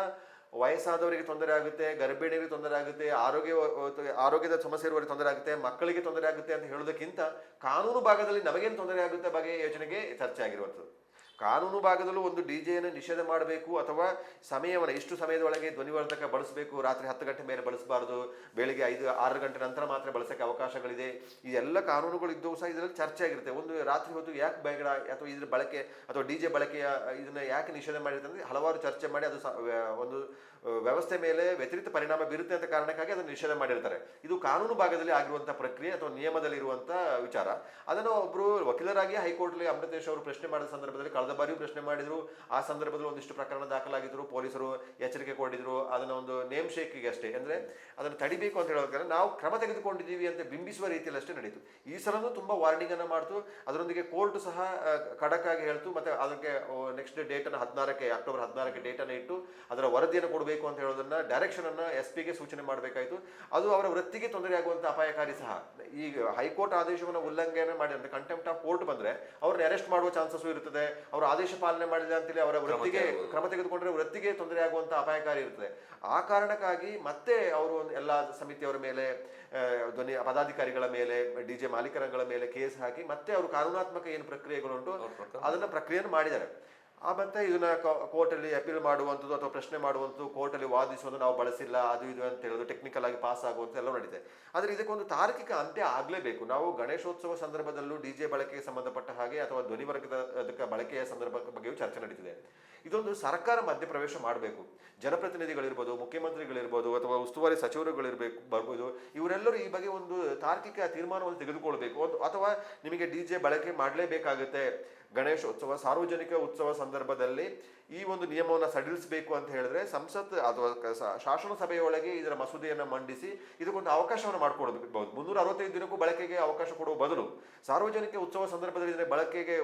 Speaker 2: ವಯಸ್ಸಾದವರಿಗೆ ತೊಂದರೆ ಆಗುತ್ತೆ, ಗರ್ಭಿಣಿಯರಿಗೆ ತೊಂದರೆ ಆಗುತ್ತೆ, ಆರೋಗ್ಯದ ಸಮಸ್ಯೆ ಇರುವವರಿಗೆ ತೊಂದರೆ ಆಗುತ್ತೆ, ಮಕ್ಕಳಿಗೆ ತೊಂದರೆ ಆಗುತ್ತೆ ಅಂತ ಹೇಳೋದಕ್ಕಿಂತ ಕಾನೂನು ಭಾಗದಲ್ಲಿ ನಮಗೇನು ತೊಂದರೆ ಆಗುತ್ತೆ ಬಗ್ಗೆ ಯೋಚನೆಗೆ ಚರ್ಚೆ ಆಗಿರುವಂಥದ್ದು. ಕಾನೂನು ಭಾಗದಲ್ಲೂ ಒಂದು ಡಿಜೆಯನ್ನು ನಿಷೇಧ ಮಾಡಬೇಕು, ಅಥವಾ ಸಮಯವನ್ನು ಇಷ್ಟು ಸಮಯದೊಳಗೆ ಧ್ವನಿವರ್ಧಕ ಬಳಸಬೇಕು, ರಾತ್ರಿ 10 ಗಂಟೆ ಮೇಲೆ ಬಳಸಬಾರದು, ಬೆಳಿಗ್ಗೆ 5-6 ಗಂಟೆ ನಂತರ ಮಾತ್ರ ಬಳಸೋಕ್ಕೆ ಅವಕಾಶಗಳಿದೆ. ಇದೆಲ್ಲ ಕಾನೂನುಗಳು ಇದ್ದವು ಸಹ ಇದರಲ್ಲಿ ಚರ್ಚೆ ಆಗಿರುತ್ತೆ. ಒಂದು ರಾತ್ರಿ ಹೊತ್ತು ಯಾಕೆ ಬೇಡ, ಅಥವಾ ಇದ್ರ ಬಳಕೆ ಅಥವಾ ಡಿಜೆ ಬಳಕೆಯ ಇದನ್ನ ಯಾಕೆ ನಿಷೇಧ ಮಾಡಿರುತ್ತೆ ಅಂದರೆ ಹಲವಾರು ಚರ್ಚೆ ಮಾಡಿ ಅದು ಒಂದು ವ್ಯವಸ್ಥೆ ಮೇಲೆ ವ್ಯತಿರಿಕ್ತ ಪರಿಣಾಮ ಬೀರುತ್ತೆ ಅಂತ ಕಾರಣಕ್ಕಾಗಿ ಅದನ್ನು ನಿಷೇಧ ಮಾಡಿರ್ತಾರೆ. ಇದು ಕಾನೂನು ಭಾಗದಲ್ಲಿ ಆಗಿರುವಂತಹ ಪ್ರಕ್ರಿಯೆ ಅಥವಾ ನಿಯಮದಲ್ಲಿ ಇರುವಂತಹ ವಿಚಾರ. ಅದನ್ನು ಒಬ್ಬರು ವಕೀಲರಾಗಿ ಹೈಕೋರ್ಟ್ಲಿ ಅಮೃತೇಶ್ ಅವರು ಪ್ರಶ್ನೆ ಮಾಡಿದ ಸಂದರ್ಭದಲ್ಲಿ ಕಳೆದ ಬಾರಿಯೂ ಪ್ರಶ್ನೆ ಮಾಡಿದ್ರು. ಆ ಸಂದರ್ಭದಲ್ಲಿ ಒಂದಿಷ್ಟು ಪ್ರಕರಣ ದಾಖಲಾಗಿದ್ರು, ಪೊಲೀಸರು ಎಚ್ಚರಿಕೆ ಕೊಟ್ಟಿದ್ರು. ಅದನ್ನ ಒಂದು ನೇಮ್ ಶೇಕಿಗೆ ಅಷ್ಟೇ, ಅಂದ್ರೆ ಅದನ್ನು ತಡಿಬೇಕು ಅಂತ ಹೇಳೋದಕ್ಕೆ ನಾವು ಕ್ರಮ ತೆಗೆದುಕೊಂಡಿದ್ದೀವಿ ಅಂತ ಬಿಂಬಿಸುವ ರೀತಿಯಲ್ಲಿ ಅಷ್ಟೇ ನಡೀತು. ಈ ಸಲನೂ ತುಂಬಾ ವಾರ್ನಿಂಗ್ ಅನ್ನು ಮಾಡ್ತು. ಅದರೊಂದಿಗೆ ಕೋರ್ಟ್ ಸಹ ಖಡಕ್ ಆಗಿ ಹೇಳ್ತು. ಮತ್ತೆ ಅದಕ್ಕೆ ನೆಕ್ಸ್ಟ್ ಡೇಟ್ ಅನ್ನು ಅಕ್ಟೋಬರ್ 16ಕ್ಕೆ ಡೇಟ್ ಅನ್ನು ಇಟ್ಟು ಅದರ ವರದಿಯನ್ನು ಕೊಡಬೇಕು ಅಂತ ಹೇಳೋದನ್ನ ಡೈರೆಕ್ಷನ್ ಅನ್ನ SP ಗೆ ಸೂಚನೆ ಮಾಡಬೇಕಾಯಿತು. ಅದು ಅವರ ವೃತ್ತಿಗೆ ತೊಂದರೆ ಆಗುವಂತ ಅಪಾಯಕಾರಿ ಸಹ. ಈಗ ಹೈಕೋರ್ಟ್ ಆದೇಶವನ್ನು ಉಲ್ಲಂಘನೆ ಮಾಡಿ ಅಂದ್ರೆ ಕಂಟೆಂಪ್ಟ್ ಆಫ್ ಕೋರ್ಟ್ ಬಂದ್ರೆ ಅವ್ರನ್ನ ಅರೆಸ್ಟ್ ಮಾಡುವ ಚಾನ್ಸಸ್ ಇರುತ್ತದೆ. ಅವರು ಆದೇಶ ಪಾಲನೆ ಮಾಡಿದೆ ಅಂತೇಳಿ ಅವರ ವೃತ್ತಿಗೆ ಕ್ರಮ ತೆಗೆದುಕೊಂಡ್ರೆ ವೃತ್ತಿಗೆ ತೊಂದರೆ ಆಗುವಂತ ಅಪಾಯಕಾರಿ ಇರುತ್ತದೆ. ಆ ಕಾರಣಕ್ಕಾಗಿ ಮತ್ತೆ ಅವರು ಎಲ್ಲಾ ಸಮಿತಿಯವರ ಮೇಲೆ, ಪದಾಧಿಕಾರಿಗಳ ಮೇಲೆ, ಡಿಜೆ ಮಾಲೀಕರುಗಳ ಮೇಲೆ ಕೇಸ್ ಹಾಕಿ ಮತ್ತೆ ಅವರು ಕಾನೂನಾತ್ಮಕ ಏನು ಪ್ರಕ್ರಿಯೆಗಳುಂಟು ಅದನ್ನ ಪ್ರಕ್ರಿಯೆಯನ್ನು ಮಾಡಿದ್ದಾರೆ. ಮತ್ತೆ ಇದನ್ನ ಕೋರ್ಟಲ್ಲಿ ಅಪೀಲ್ ಮಾಡುವಂಥದ್ದು ಅಥವಾ ಪ್ರಶ್ನೆ ಮಾಡುವಂಥದ್ದು, ಕೋರ್ಟಲ್ಲಿ ವಾದಿಸುವುದು, ನಾವು ಬಳಸಿಲ್ಲ ಅದು ಇದು ಅಂತ ಹೇಳೋದು, ಟೆಕ್ನಿಕಲ್ ಆಗಿ ಪಾಸ್ ಆಗುವಂಥ ಎಲ್ಲ ನಡೀತೆ. ಆದರೆ ಇದಕ್ಕೊಂದು ತಾರ್ಕಿಕ ಅಂತ್ಯ ಆಗಲೇಬೇಕು. ನಾವು ಗಣೇಶೋತ್ಸವ ಸಂದರ್ಭದಲ್ಲೂ ಡಿಜೆ ಬಳಕೆಗೆ ಸಂಬಂಧಪಟ್ಟ ಹಾಗೆ ಅಥವಾ ಧ್ವನಿವರ್ಗದ ಅದಕ್ಕೆ ಬಳಕೆಯ ಸಂದರ್ಭದ ಬಗ್ಗೆಯೂ ಚರ್ಚೆ ನಡೀತಿದೆ. ಇದೊಂದು ಸರ್ಕಾರ ಮಧ್ಯಪ್ರವೇಶ ಮಾಡಬೇಕು. ಜನಪ್ರತಿನಿಧಿಗಳಿರ್ಬೋದು, ಮುಖ್ಯಮಂತ್ರಿಗಳಿರ್ಬೋದು, ಅಥವಾ ಉಸ್ತುವಾರಿ ಬರ್ಬೋದು, ಇವರೆಲ್ಲರೂ ಈ ಬಗ್ಗೆ ಒಂದು ತಾರ್ಕಿಕ ತೀರ್ಮಾನವನ್ನು ತೆಗೆದುಕೊಳ್ಬೇಕು. ಅಥವಾ ನಿಮಗೆ ಡಿಜೆ ಬಳಕೆ ಮಾಡಲೇಬೇಕಾಗುತ್ತೆ, ಗಣೇಶೋತ್ಸವ ಸಾರ್ವಜನಿಕ ಉತ್ಸವ ಸಂದರ್ಭದಲ್ಲಿ ಈ ಒಂದು ನಿಯಮವನ್ನು ಸಡಿಲಿಸಬೇಕು ಅಂತ ಹೇಳಿದ್ರೆ ಸಂಸತ್ ಅಥವಾ ಶಾಸನ ಸಭೆಯೊಳಗೆ ಇದರ ಮಸೂದೆಯನ್ನು ಮಂಡಿಸಿ ಇದಕ್ಕೊಂದು ಅವಕಾಶವನ್ನು ಮಾಡಿಕೊಡಬಹುದು. 365 ದಿನಕ್ಕೂ ಬಳಕೆಗೆ ಅವಕಾಶ ಕೊಡುವ ಬದಲು ಸಾರ್ವಜನಿಕ ಉತ್ಸವ ಸಂದರ್ಭದಲ್ಲಿ ಇದರ ಬಳಕೆಗೆ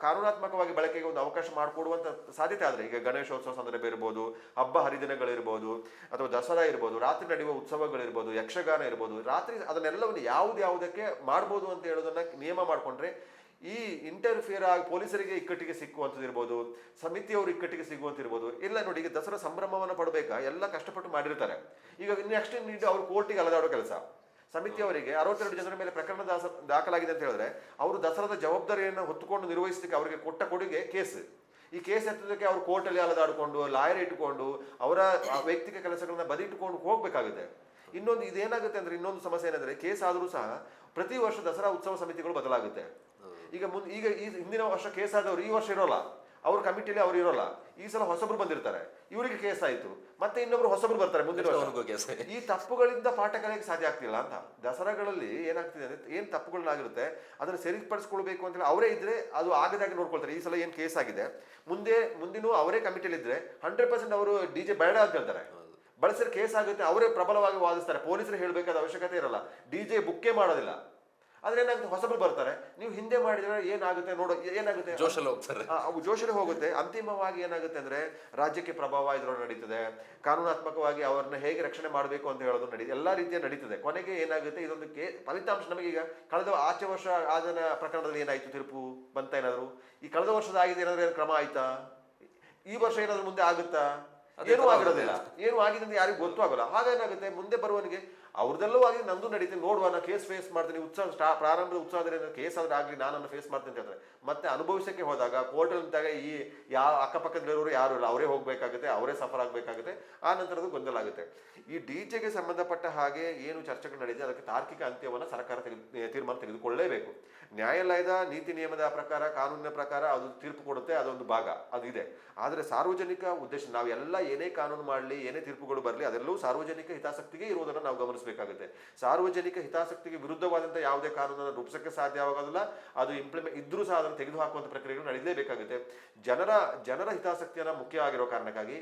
Speaker 2: ಕಾನೂನಾತ್ಮಕವಾಗಿ ಬಳಕೆಗೆ ಒಂದು ಅವಕಾಶ ಮಾಡಿಕೊಡುವಂತ ಸಾಧ್ಯತೆ ಆದ್ರೆ, ಈಗ ಗಣೇಶೋತ್ಸವ ಸಂದರ್ಭ ಇರ್ಬೋದು, ಹಬ್ಬ ಹರಿದಿನಗಳಿರ್ಬೋದು, ಅಥವಾ ದಸರಾ ಇರ್ಬೋದು, ರಾತ್ರಿ ನಡೆಯುವ ಉತ್ಸವಗಳಿರ್ಬೋದು, ಯಕ್ಷಗಾನ ಇರ್ಬೋದು, ರಾತ್ರಿ ಅದನ್ನೆಲ್ಲವನ್ನು ಯಾವುದಕ್ಕೆ ಮಾಡ್ಬೋದು ಅಂತ ಹೇಳೋದನ್ನ ನಿಯಮ ಮಾಡಿಕೊಂಡ್ರೆ ಈ ಇಂಟರ್ಫಿಯರ್ ಆಗಿ ಪೊಲೀಸರಿಗೆ ಇಕ್ಕಟ್ಟಿಗೆ ಸಿಕ್ಕುವಂಥದ್ದು ಇರ್ಬೋದು, ಸಮಿತಿಯವರು ಇಕ್ಕಟ್ಟಿಗೆ ಸಿಗುವಂತಿರ್ಬೋದು. ಇಲ್ಲ ನೋಡಿ, ಈಗ ದಸರಾ ಸಂಭ್ರಮವನ್ನು ಪಡಬೇಕಾ, ಎಲ್ಲ ಕಷ್ಟಪಟ್ಟು ಮಾಡಿರ್ತಾರೆ. ಈಗ ನೆಕ್ಸ್ಟ್ ನೀಡಿ ಅವರು ಕೋರ್ಟಿಗೆ ಅಲದಾಡೋ ಕೆಲಸ. ಸಮಿತಿಯವರಿಗೆ 62 ಜನರ ಮೇಲೆ ಪ್ರಕರಣ ದಾಖಲಾಗಿದೆ ಅಂತ ಹೇಳಿದ್ರೆ ಅವರು ದಸರಾದ ಜವಾಬ್ದಾರಿಯನ್ನು ಹೊತ್ತುಕೊಂಡು ನಿರ್ವಹಿಸಲಿಕ್ಕೆ ಅವರಿಗೆ ಕೊಟ್ಟ ಕೊಡುಗೆ ಕೇಸ್. ಈ ಕೇಸ್ ಎತ್ತೋದಕ್ಕೆ ಅವರು ಕೋರ್ಟಲ್ಲಿ ಅಲದಾಡಿಕೊಂಡು ಲಾಯರ್ ಇಟ್ಟುಕೊಂಡು ಅವರ ವೈಯಕ್ತಿಕ ಕೆಲಸಗಳನ್ನ ಬದಿಟ್ಟುಕೊಂಡು ಹೋಗ್ಬೇಕಾಗುತ್ತೆ. ಇನ್ನೊಂದು ಇದೇನಾಗುತ್ತೆ ಅಂದ್ರೆ, ಇನ್ನೊಂದು ಸಮಸ್ಯೆ ಏನಂದ್ರೆ, ಕೇಸ್ ಆದರೂ ಸಹ ಪ್ರತಿ ವರ್ಷ ದಸರಾ ಉತ್ಸವ ಸಮಿತಿಗಳು ಬದಲಾಗುತ್ತೆ. ಈಗ ಈ ಹಿಂದಿನ ವರ್ಷ ಕೇಸ್ ಆದವರು ಈ ವರ್ಷ ಇರೋಲ್ಲ, ಅವ್ರ ಕಮಿಟಿಲಿ ಅವ್ರು ಇರೋಲ್ಲ. ಈ ಸಲ ಹೊಸಬ್ರು ಬಂದಿರ್ತಾರೆ, ಇವರಿಗೆ ಕೇಸ್ ಆಯ್ತು, ಮತ್ತೆ ಇನ್ನೊಬ್ರು ಹೊಸಬ್ರು ಬರ್ತಾರೆ ಮುಂದಿನ ವರ್ಷ. ಈ ತಪ್ಪುಗಳಿಂದ ಪಾಠ ಕಲಿಯಕ್ಕೆ ಸಾಧ್ಯ ಆಗ್ತಿಲ್ಲ ಅಂತ. ದಸರಾಗಳಲ್ಲಿ ಏನಾಗ್ತಿದೆ ಅಂದ್ರೆ, ಏನ್ ತಪ್ಪುಗಳನ್ನಾಗಿರುತ್ತೆ ಅದನ್ನು ಸರಿಪಡಿಸ್ಕೊಳ್ಬೇಕು ಅಂತ ಹೇಳಿ ಅವರೇ ಇದ್ರೆ ಅದು ಆಗದಾಗಿ ನೋಡ್ಕೊಳ್ತಾರೆ. ಈ ಸಲ ಏನ್ ಕೇಸ್ ಆಗಿದೆ, ಮುಂದಿನ ಅವರೇ ಕಮಿಟಿಲಿ ಇದ್ರೆ 100% ಅವರು ಡಿಜೆ ಬೇಡ ಅಂತ ಹೇಳ್ತಾರೆ. ಬಳಸಿದ್ರೆ ಕೇಸ್ ಆಗುತ್ತೆ, ಅವರೇ ಪ್ರಬಲವಾಗಿ ವಾದಿಸ್ತಾರೆ. ಪೊಲೀಸರು ಹೇಳ್ಬೇಕಾದ ಅವಶ್ಯಕತೆ ಇರಲ್ಲ, ಡಿಜೆ ಬುಕ್ಕೇ ಮಾಡೋದಿಲ್ಲ. ಆದ್ರೆ ಏನಾಗುತ್ತೆ, ಹೊಸಬ್ರು ಬರ್ತಾರೆ, ನೀವು ಹಿಂದೆ ಮಾಡಿದ್ರೆ ಏನಾಗುತ್ತೆ ನೋಡೋ, ಏನಾಗುತ್ತೆ ಜೋಶಲ್ಲಿ ಹೋಗುತ್ತೆ. ಅಂತಿಮವಾಗಿ ಏನಾಗುತ್ತೆ ಅಂದ್ರೆ, ರಾಜ್ಯಕ್ಕೆ ಪ್ರಭಾವ ಇದ್ರೊಳಗೆ ನಡೀತದೆ. ಕಾನೂನಾತ್ಮಕವಾಗಿ ಅವ್ರನ್ನ ಹೇಗೆ ರಕ್ಷಣೆ ಮಾಡಬೇಕು ಅಂತ ಹೇಳೋದು ಎಲ್ಲಾ ರೀತಿಯ ನಡೀತದೆ. ಕೊನೆಗೆ ಏನಾಗುತ್ತೆ, ಇದೊಂದು ಫಲಿತಾಂಶ ನಮಗೆ ಈಗ ಆಚೆ ವರ್ಷ ಆದ ಪ್ರಕರಣದಲ್ಲಿ ಏನಾಯ್ತು, ತೀರ್ಪು ಬಂತ ಏನಾದ್ರು? ಈ ಕಳೆದ ವರ್ಷದ ಆಗಿದೆ ಏನಾದ್ರು ಕ್ರಮ ಆಯ್ತಾ? ಈ ವರ್ಷ ಏನಾದ್ರು ಮುಂದೆ ಆಗುತ್ತಾ? ಏನೂ ಆಗಿರೋದಿಲ್ಲ, ಏನು ಆಗಿದೆ ಅಂತ ಯಾರಿಗೂ ಗೊತ್ತೂ ಆಗೋಲ್ಲ. ಹಾಗೇನಾಗುತ್ತೆ, ಮುಂದೆ ಬರುವವನಿಗೆ ಅವ್ರದ್ದೆಲ್ಲವೂ ಆಗಿ ನಂದು ನಡೀತೀನಿ ನೋಡುವ, ನಾನು ಕೇಸ್ ಫೇಸ್ ಮಾಡ್ತೀನಿ, ಪ್ರಾರಂಭದ ಉತ್ಸಾಹದಲ್ಲಿ ಕೇಸ್ ಆದ್ರೆ ಆಗಲಿ, ನಾನನ್ನು ಫೇಸ್ ಮಾಡ್ತೀನಿ ಅಂತ ಹೇಳ್ತಾರೆ. ಮತ್ತೆ ಅನುಭವಿಸಕ್ಕೆ ಹೋದಾಗ ಕೋರ್ಟ್ ಅಂತಾಗ ಈ ಅಕ್ಕಪಕ್ಕದಲ್ಲಿರೋರು ಯಾರು ಇಲ್ಲ, ಅವರೇ ಹೋಗ್ಬೇಕಾಗುತ್ತೆ, ಅವರೇ ಸಫರ್ ಆಗಬೇಕಾಗುತ್ತೆ. ಆ ನಂತರದ್ದು ಗೊಂದಲ ಆಗುತ್ತೆ. ಈ ಡಿಜೆಗೆ ಸಂಬಂಧಪಟ್ಟ ಹಾಗೆ ಏನು ಚರ್ಚೆಗಳು ನಡೆದಿದೆ ಅದಕ್ಕೆ ತಾರ್ಕಿಕ ಅಂತ್ಯವನ್ನು ಸರ್ಕಾರ ತೀರ್ಮಾನ ತೆಗೆದುಕೊಳ್ಳಲೇಬೇಕು. ನ್ಯಾಯಾಲಯದ ನೀತಿ ನಿಯಮದ ಪ್ರಕಾರ, ಕಾನೂನಿನ ಪ್ರಕಾರ ಅದು ತೀರ್ಪು ಕೊಡುತ್ತೆ, ಅದೊಂದು ಭಾಗ ಅದು ಇದೆ. ಆದರೆ ಸಾರ್ವಜನಿಕ ಉದ್ದೇಶ, ನಾವೆಲ್ಲ ಏನೇ ಕಾನೂನು ಮಾಡಲಿ, ಏನೇ ತೀರ್ಪುಗಳು ಬರಲಿ, ಅದೆಲ್ಲವೂ ಸಾರ್ವಜನಿಕ ಹಿತಾಸಕ್ತಿಗೆ ಇರುವುದನ್ನು ನಾವು ಗಮನಿಸಬೇಕಾಗುತ್ತೆ. ಸಾರ್ವಜನಿಕ ಹಿತಾಸಕ್ತಿಗೆ ವಿರುದ್ಧವಾದಂಥ ಯಾವುದೇ ಕಾನೂನನ್ನು ರೂಪಿಸಕ್ಕೆ ಸಾಧ್ಯವಾಗೋದಿಲ್ಲ. ಅದು ಇದ್ರೂ ಸಹ ಅದನ್ನು ತೆಗೆದುಹಾಕುವಂಥ ಪ್ರಕ್ರಿಯೆಗಳು ನಡೆಯಲೇಬೇಕಾಗುತ್ತೆ. ಜನರ ಹಿತಾಸಕ್ತಿಯನ್ನು ಮುಖ್ಯ ಆಗಿರೋ ಕಾರಣಕ್ಕಾಗಿ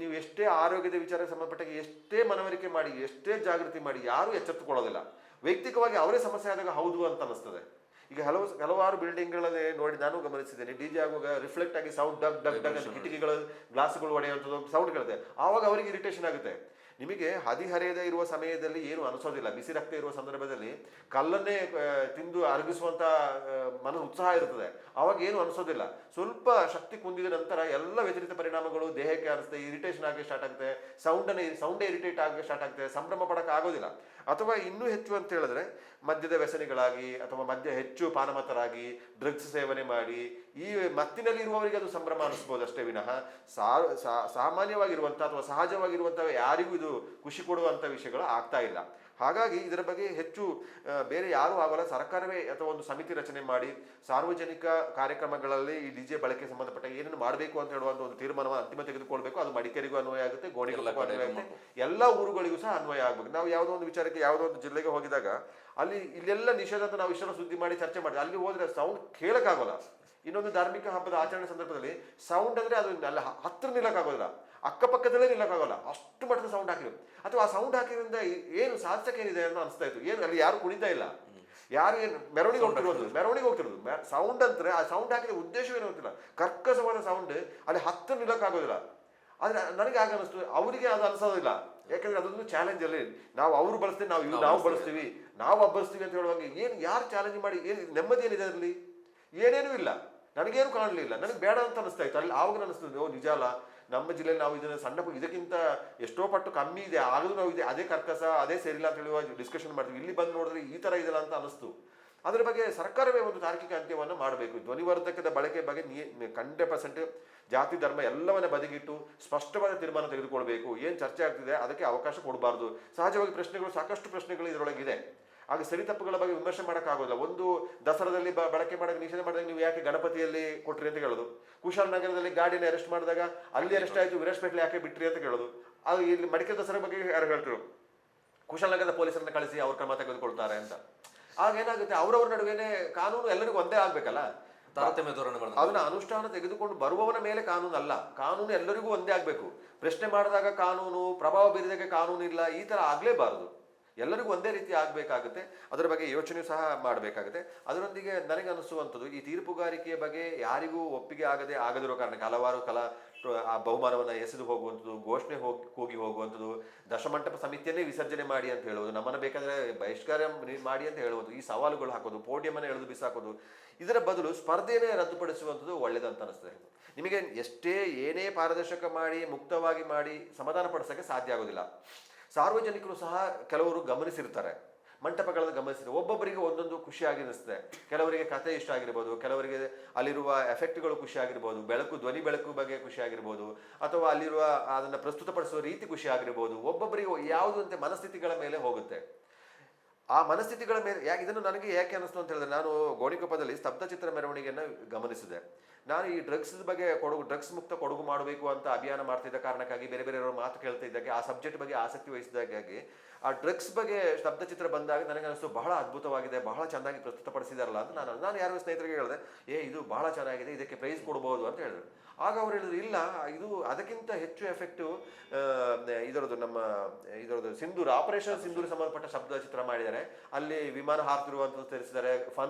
Speaker 2: ನೀವು ಎಷ್ಟೇ ಆರೋಗ್ಯದ ವಿಚಾರಕ್ಕೆ ಸಂಬಂಧಪಟ್ಟಾಗ ಎಷ್ಟೇ ಮನವರಿಕೆ ಮಾಡಿ, ಎಷ್ಟೇ ಜಾಗೃತಿ ಮಾಡಿ, ಯಾರೂ ಎಚ್ಚೆತ್ತುಕೊಳ್ಳೋದಿಲ್ಲ. ವೈಯಕ್ತಿಕವಾಗಿ ಅವರೇ ಸಮಸ್ಯೆ ಆದಾಗ ಹೌದು ಅಂತ ಅನಿಸ್ತದೆ. ಈಗ ಹಲವಾರು ಬಿಲ್ಡಿಂಗ್ಗಳಲ್ಲಿ ನೋಡಿ ನಾನು ಗಮನಿಸಿದ್ದೇನೆ, ಡಿಜೆ ಆಗುವಾಗ ರಿಫ್ಲೆಕ್ಟ್ ಆಗಿ ಸೌಂಡ್ ಡಗ್ ಡಗ್ ಡಗ್ ಅಂತ ಕಿಟಕಿಗಳ ಗ್ಲಾಸ್ಗಳು ಹೊಡೆಯುವಂಥದ್ದು ಸೌಂಡ್ ಕೇಳುತ್ತೆ. ಆವಾಗ ಅವರಿಗೆ ಇರಿಟೇಷನ್ ಆಗುತ್ತೆ. ನಿಮಗೆ ಹದಿಹರೆಯದೇ ಇರುವ ಸಮಯದಲ್ಲಿ ಏನು ಅನಿಸೋದಿಲ್ಲ, ಬಿಸಿ ರಕ್ತ ಇರುವ ಸಂದರ್ಭದಲ್ಲಿ ಕಲ್ಲನ್ನೇ ತಿಂದು ಅರಗಿಸುವಂತ ಉತ್ಸಾಹ ಇರ್ತದೆ, ಅವಾಗ ಏನು ಅನಿಸೋದಿಲ್ಲ. ಸ್ವಲ್ಪ ಶಕ್ತಿ ಕುಂದಿದ ನಂತರ ಎಲ್ಲ ವ್ಯತಿರಿಕ್ತ ಪರಿಣಾಮಗಳು ದೇಹಕ್ಕೆ ಅನಿಸ್ತದೆ, ಇರಿಟೇಷನ್ ಆಗಿ ಸ್ಟಾರ್ಟ್ ಆಗುತ್ತೆ, ಸೌಂಡೇ ಇರಿಟೇಟ್ ಆಗಿ ಸ್ಟಾರ್ಟ್ ಆಗುತ್ತೆ, ಸಂಭ್ರಮ ಪಡಕ್ಕೆ ಆಗೋದಿಲ್ಲ. ಅಥವಾ ಇನ್ನೂ ಹೆಚ್ಚು ಅಂತ ಹೇಳಿದ್ರೆ ಮದ್ಯದ ವ್ಯಸನಿಗಳಾಗಿ ಅಥವಾ ಮದ್ಯ ಹೆಚ್ಚು ಪಾನಮತರಾಗಿ ಡ್ರಗ್ಸ್ ಸೇವನೆ ಮಾಡಿ ಈ ಮತ್ತಿನಲ್ಲಿ ಇರುವವರಿಗೆ ಅದು ಸಂಭ್ರಮ ಅನಿಸ್ಬೋದು ಅಷ್ಟೇ ವಿನಃ ಸಾಮಾನ್ಯವಾಗಿರುವಂಥ ಅಥವಾ ಸಹಜವಾಗಿರುವಂಥ ಯಾರಿಗೂ ಇದು ಖುಷಿ ಕೊಡುವಂಥ ವಿಷಯಗಳು ಆಗ್ತಾ ಇಲ್ಲ. ಹಾಗಾಗಿ ಇದರ ಬಗ್ಗೆ ಹೆಚ್ಚು ಬೇರೆ ಯಾರೂ ಆಗೋಲ್ಲ. ಸರ್ಕಾರವೇ ಅಥವಾ ಒಂದು ಸಮಿತಿ ರಚನೆ ಮಾಡಿ ಸಾರ್ವಜನಿಕ ಕಾರ್ಯಕ್ರಮಗಳಲ್ಲಿ ಈ ಡಿಜೆ ಬಳಕೆ ಸಂಬಂಧಪಟ್ಟ ಏನೇನು ಮಾಡಬೇಕು ಅಂತ ಹೇಳುವಂಥ ಒಂದು ತೀರ್ಮಾನವನ್ನು ಅಂತಿಮ ತೆಗೆದುಕೊಳ್ಬೇಕು. ಅದು ಮಡಿಕೇರಿಗೂ ಅನ್ವಯ ಆಗುತ್ತೆ, ಗೋಣಿಗೊಪ್ಪಗೂ ಅನ್ವಯ ಆಗುತ್ತೆ, ಎಲ್ಲ ಊರುಗಳಿಗೂ ಸಹ ಅನ್ವಯ ಆಗಬೇಕು. ನಾವು ಯಾವುದೋ ಒಂದು ವಿಚಾರಕ್ಕೆ ಯಾವುದೋ ಒಂದು ಜಿಲ್ಲೆಗೆ ಹೋಗಿದಾಗ ಇಲ್ಲೆಲ್ಲ ನಿಷೇಧ ಅಂತ ನಾವು ಇಷ್ಟೆಲ್ಲ ಸುದ್ದಿ ಮಾಡಿ ಚರ್ಚೆ ಮಾಡಿದ್ರೆ ಅಲ್ಲಿ ಹೋದ್ರೆ ಸೌಂಡ್ ಕೇಳಕ್ಕಾಗೋಲ್ಲ. ಇನ್ನೊಂದು ಧಾರ್ಮಿಕ ಹಬ್ಬದ ಆಚರಣೆ ಸಂದರ್ಭದಲ್ಲಿ ಸೌಂಡ್ ಅಂದ್ರೆ ಅದು ಅಲ್ಲಿ ಹತ್ರ ನಿಲ್ಲಕ್ಕಾಗೋದಿಲ್ಲ, ಅಕ್ಕಪಕ್ಕದಲ್ಲೇ ನಿಲ್ಲಕ್ಕಾಗೋಲ್ಲ, ಅಷ್ಟು ಮಟ್ಟದ ಸೌಂಡ್ ಹಾಕಿದ್ರು. ಅಥವಾ ಆ ಸೌಂಡ್ ಹಾಕಿದ್ರಿಂದ ಏನು ಸಾಧಿಸಕ್ಕೆ ಏನಿದೆ ಅಂತ ಅನಿಸ್ತಾ ಇತ್ತು. ಏನು ಅಲ್ಲಿ ಯಾರು ಕುಣಿತಾ ಇಲ್ಲ, ಯಾರು ಏನು ಮೆರವಣಿಗೆ ಹೋಗ್ತಿರೋದು ಸೌಂಡ್ ಅಂತಾರೆ. ಆ ಸೌಂಡ್ ಹಾಕಿದ ಉದ್ದೇಶವೇನು ಗೊತ್ತಿಲ್ಲ, ಕರ್ಕಶವಾದ ಸೌಂಡ್ ಅಲ್ಲಿ ಹತ್ರ ನಿಲ್ಲಕ್ಕಾಗೋದಿಲ್ಲ. ಆದ್ರೆ ನನಗೆ ಆಗ ಅನಿಸ್ತು, ಅವರಿಗೆ ಅದು ಅನಿಸೋದಿಲ್ಲ. ಯಾಕಂದ್ರೆ ಅದೊಂದು ಚಾಲೆಂಜ್ ಅಲ್ಲಿ ಅವರು ಬಳಸ್ತೀವಿ, ನಾವು ಬಳಸ್ತೀವಿ, ನಾವು ಅಬ್ಬರಿಸ್ತೀವಿ ಅಂತ ಹೇಳುವಾಗ ಏನು ಯಾರು ಚಾಲೆಂಜ್ ಮಾಡಿ ಏನು ನೆಮ್ಮದಿ ಏನಿದೆ ಅದರಲ್ಲಿ? ಏನೇನೂ ಇಲ್ಲ, ನನಗೇನು ಕಾಣಲಿಲ್ಲ, ನನಗೆ ಬೇಡ ಅಂತ ಅನಿಸ್ತಾ ಇತ್ತು. ಅಲ್ಲಿ ಆವಾಗ ಅನಿಸ್ತದೆ, ನಿಜ ಅಲ್ಲ, ನಮ್ಮ ಜಿಲ್ಲೆಯಲ್ಲಿ ನಾವು ಇದನ್ನು ಸಣ್ಣ ಇದಕ್ಕಿಂತ ಎಷ್ಟೋ ಪಟ್ಟು ಕಮ್ಮಿ ಇದೆ, ಆದರೂ ನಾವು ಇದೆ ಅದೇ ಕರ್ಕಸ ಅದೇ ಸೇರಿಲ್ಲ ಅಂತ ಹೇಳುವ ಡಿಸ್ಕಷನ್ ಮಾಡ್ತೀವಿ. ಇಲ್ಲಿ ಬಂದು ನೋಡಿದ್ರೆ ಈ ಥರ ಇದೆಲ್ಲ ಅಂತ ಅನಿಸ್ತು. ಅದರ ಬಗ್ಗೆ ಸರ್ಕಾರವೇ ಒಂದು ತಾರ್ಕಿಕ ಅಂತ್ಯವನ್ನು ಮಾಡಬೇಕು. ಧ್ವನಿವರ್ಧಕದ ಬಳಕೆ ಬಗ್ಗೆ 100% ಜಾತಿ ಧರ್ಮ ಎಲ್ಲವನ್ನ ಬದಿಗಿಟ್ಟು ಸ್ಪಷ್ಟವಾದ ತೀರ್ಮಾನ ತೆಗೆದುಕೊಳ್ಬೇಕು. ಏನು ಚರ್ಚೆ ಆಗ್ತಿದೆ ಅದಕ್ಕೆ ಅವಕಾಶ ಕೊಡಬಾರ್ದು. ಸಹಜವಾಗಿ ಸಾಕಷ್ಟು ಪ್ರಶ್ನೆಗಳು ಇದರೊಳಗಿದೆ. ಆಗ ಸರಿ ತಪ್ಪುಗಳ ಬಗ್ಗೆ ವಿಮರ್ಶೆ ಮಾಡೋಕ್ಕಾಗೋದಿಲ್ಲ. ಒಂದು ದಸರಾದಲ್ಲಿ ಬಳಕೆ ಮಾಡೋಕೆ ನಿಷೇಧ ಮಾಡಿದಾಗ ನೀವು ಯಾಕೆ ಗಣಪತಿಯಲ್ಲಿ ಕೊಟ್ರಿ ಅಂತ ಕೇಳೋದು, ಕುಶಾಲನಗರದಲ್ಲಿ ಗಾಡಿನ ಅರೆಸ್ಟ್ ಮಾಡಿದಾಗ ಅಲ್ಲಿ ಅರೆಸ್ಟ್ ಆಯಿತು, ವಿರಾಜಪೇಟೆ ಯಾಕೆ ಬಿಟ್ರಿ ಅಂತ ಕೇಳೋದು. ಅದು ಇಲ್ಲಿ ಮಡಿಕೇರಿ ದಸರಾ ಬಗ್ಗೆ ಯಾರು ಹೇಳ್ತಿರು, ಕುಶಾಲನಗರದ ಪೊಲೀಸರನ್ನ ಕಳಿಸಿ ಅವ್ರ ಕ್ರಮ ತೆಗೆದುಕೊಳ್ತಾರೆ ಅಂತ. ಆಗ ಏನಾಗುತ್ತೆ, ಅವರವ್ರ ನಡುವೆನೆ ಕಾನೂನು ಎಲ್ಲರಿಗೂ ಒಂದೇ ಆಗ್ಬೇಕಲ್ಲ,
Speaker 1: ತಾರತಮ್ಯ ಧೋರಣೆ
Speaker 2: ಅದನ್ನ ಅನುಷ್ಠಾನ ತೆಗೆದುಕೊಂಡು ಬರುವವನ ಮೇಲೆ ಕಾನೂನು ಅಲ್ಲ, ಕಾನೂನು ಎಲ್ಲರಿಗೂ ಒಂದೇ ಆಗ್ಬೇಕು. ಪ್ರಶ್ನೆ ಮಾಡಿದಾಗ ಕಾನೂನು, ಪ್ರಭಾವ ಬೀರಿದಾಗ ಕಾನೂನು ಇಲ್ಲ, ಈ ತರ ಆಗ್ಲೇಬಾರದು. ಎಲ್ಲರಿಗೂ ಒಂದೇ ರೀತಿ ಆಗಬೇಕಾಗುತ್ತೆ. ಅದರ ಬಗ್ಗೆ ಯೋಚನೆ ಸಹ ಮಾಡಬೇಕಾಗುತ್ತೆ. ಅದರೊಂದಿಗೆ ನನಗೆ ಅನಿಸುವಂಥದ್ದು, ಈ ತೀರ್ಪುಗಾರಿಕೆಯ ಬಗ್ಗೆ ಯಾರಿಗೂ ಒಪ್ಪಿಗೆ ಆಗದಿರೋ ಕಾರಣಕ್ಕೆ ಹಲವಾರು ಆ ಬಹುಮಾನವನ್ನು ಎಸೆದು ಹೋಗುವಂಥದ್ದು, ಘೋಷಣೆ ಹೋಗಿ ಹೋಗುವಂಥದ್ದು, ದಶಮಂಟಪ ಸಮಿತಿಯನ್ನೇ ವಿಸರ್ಜನೆ ಮಾಡಿ ಅಂತ ಹೇಳುವುದು, ನಮ್ಮನ್ನು ಬೇಕಾದರೆ ಬಹಿಷ್ಕಾರ ಮಾಡಿ ಅಂತ ಹೇಳುವುದು, ಈ ಸವಾಲುಗಳು ಹಾಕೋದು, ಪೋಡಿಯಮನ್ನು ಎಳೆದು ಬಿಸಾಕೋದು, ಇದರ ಬದಲು ಸ್ಪರ್ಧೆಯನ್ನೇ ರದ್ದುಪಡಿಸುವಂಥದ್ದು ಒಳ್ಳೆಯದಂತ ಅನಿಸ್ತದೆ. ನಿಮಗೆ ಎಷ್ಟೇ ಏನೇ ಪಾರದರ್ಶಕ ಮಾಡಿ ಮುಕ್ತವಾಗಿ ಮಾಡಿ ಸಮಾಧಾನ ಪಡಿಸೋಕ್ಕೆ ಸಾಧ್ಯ ಆಗೋದಿಲ್ಲ. ಸಾರ್ವಜನಿಕರು ಸಹ ಕೆಲವರು ಗಮನಿಸಿರ್ತಾರೆ, ಮಂಟಪಗಳನ್ನು ಗಮನಿಸಿದ್ರೆ ಒಬ್ಬೊಬ್ಬರಿಗೆ ಒಂದೊಂದು ಖುಷಿಯಾಗಿ ಅನಿಸ್ತದೆ. ಕೆಲವರಿಗೆ ಕಥೆ ಇಷ್ಟ ಆಗಿರ್ಬೋದು, ಕೆಲವರಿಗೆ ಅಲ್ಲಿರುವ ಎಫೆಕ್ಟ್ಗಳು ಖುಷಿ ಆಗಿರ್ಬೋದು, ಧ್ವನಿ ಬೆಳಕು ಬಗ್ಗೆ ಖುಷಿ ಆಗಿರ್ಬೋದು, ಅಥವಾ ಅಲ್ಲಿರುವ ಅದನ್ನು ಪ್ರಸ್ತುತಪಡಿಸುವ ರೀತಿ ಖುಷಿ ಆಗಿರ್ಬೋದು. ಒಬ್ಬೊಬ್ಬರಿಗೆ ಯಾವುದು ಅಂತ ಮನಸ್ಥಿತಿಗಳ ಮೇಲೆ ಹೋಗುತ್ತೆ. ಆ ಮನಸ್ಥಿತಿಗಳ ಮೇಲೆ ಇದನ್ನು ನನಗೆ ಯಾಕೆ ಅನಿಸ್ತು ಅಂತ ಹೇಳಿದ್ರೆ, ನಾನು ಗೋಣಿಕೊಪ್ಪದಲ್ಲಿ ಸ್ತಬ್ಧಚಿತ್ರ ಮೆರವಣಿಗೆಯನ್ನು ಗಮನಿಸಿದೆ. ನಾನು ಈ ಡ್ರಗ್ಸ್ ಬಗ್ಗೆ ಡ್ರಗ್ಸ್ ಮುಕ್ತ ಕೊಡಗು ಮಾಡಬೇಕು ಅಂತ ಅಭಿಯಾನ ಮಾಡ್ತಿದ್ದ ಕಾರಣಕ್ಕಾಗಿ ಬೇರೆ ಬೇರೆಯವರು ಮಾತು ಕೇಳ್ತಾ ಇದ್ದಾಗೆ, ಆ ಸಬ್ಜೆಕ್ಟ್ ಬಗ್ಗೆ ಆಸಕ್ತಿ ವಹಿಸಿದಾಗಿ ಆ ಡ್ರಗ್ಸ್ ಬಗ್ಗೆ ಸ್ತಬ್ಧಚಿತ್ರ ಬಂದಾಗ ನನಗೆ ಅನಿಸ್ತು, ಬಹಳ ಅದ್ಭುತವಾಗಿದೆ, ಬಹಳ ಚೆನ್ನಾಗಿ ಪ್ರಸ್ತುತಪಡಿಸಿದಾರಲ್ಲ ಅಂತ ನಾನು ಯಾರೋ ಸ್ನೇಹಿತರಿಗೆ ಹೇಳಿದೆ, ಇದು ಬಹಳ ಚೆನ್ನಾಗಿದೆ, ಇದಕ್ಕೆ ಪ್ರೈಸ್ ಕೊಡ್ಬೋದು ಅಂತ ಹೇಳಿದ್ರು. ಆಗ ಅವ್ರು ಹೇಳಿದ್ರು, ಇಲ್ಲ, ಇದು ಅದಕ್ಕಿಂತ ಹೆಚ್ಚು ಎಫೆಕ್ಟಿವ್ ಇದರದ್ದು ಸಿಂಧೂರ್, ಆಪರೇಷನ್ ಸಿಂಧೂರ್ ಸಂಬಂಧಪಟ್ಟ ಶಬ್ದ ಚಿತ್ರ ಮಾಡಿದ್ದಾರೆ. ಅಲ್ಲಿ ವಿಮಾನ ಹಾರ್ತಿರುವಂಥದ್ದು ತೋರಿಸಿದ್ದಾರೆ,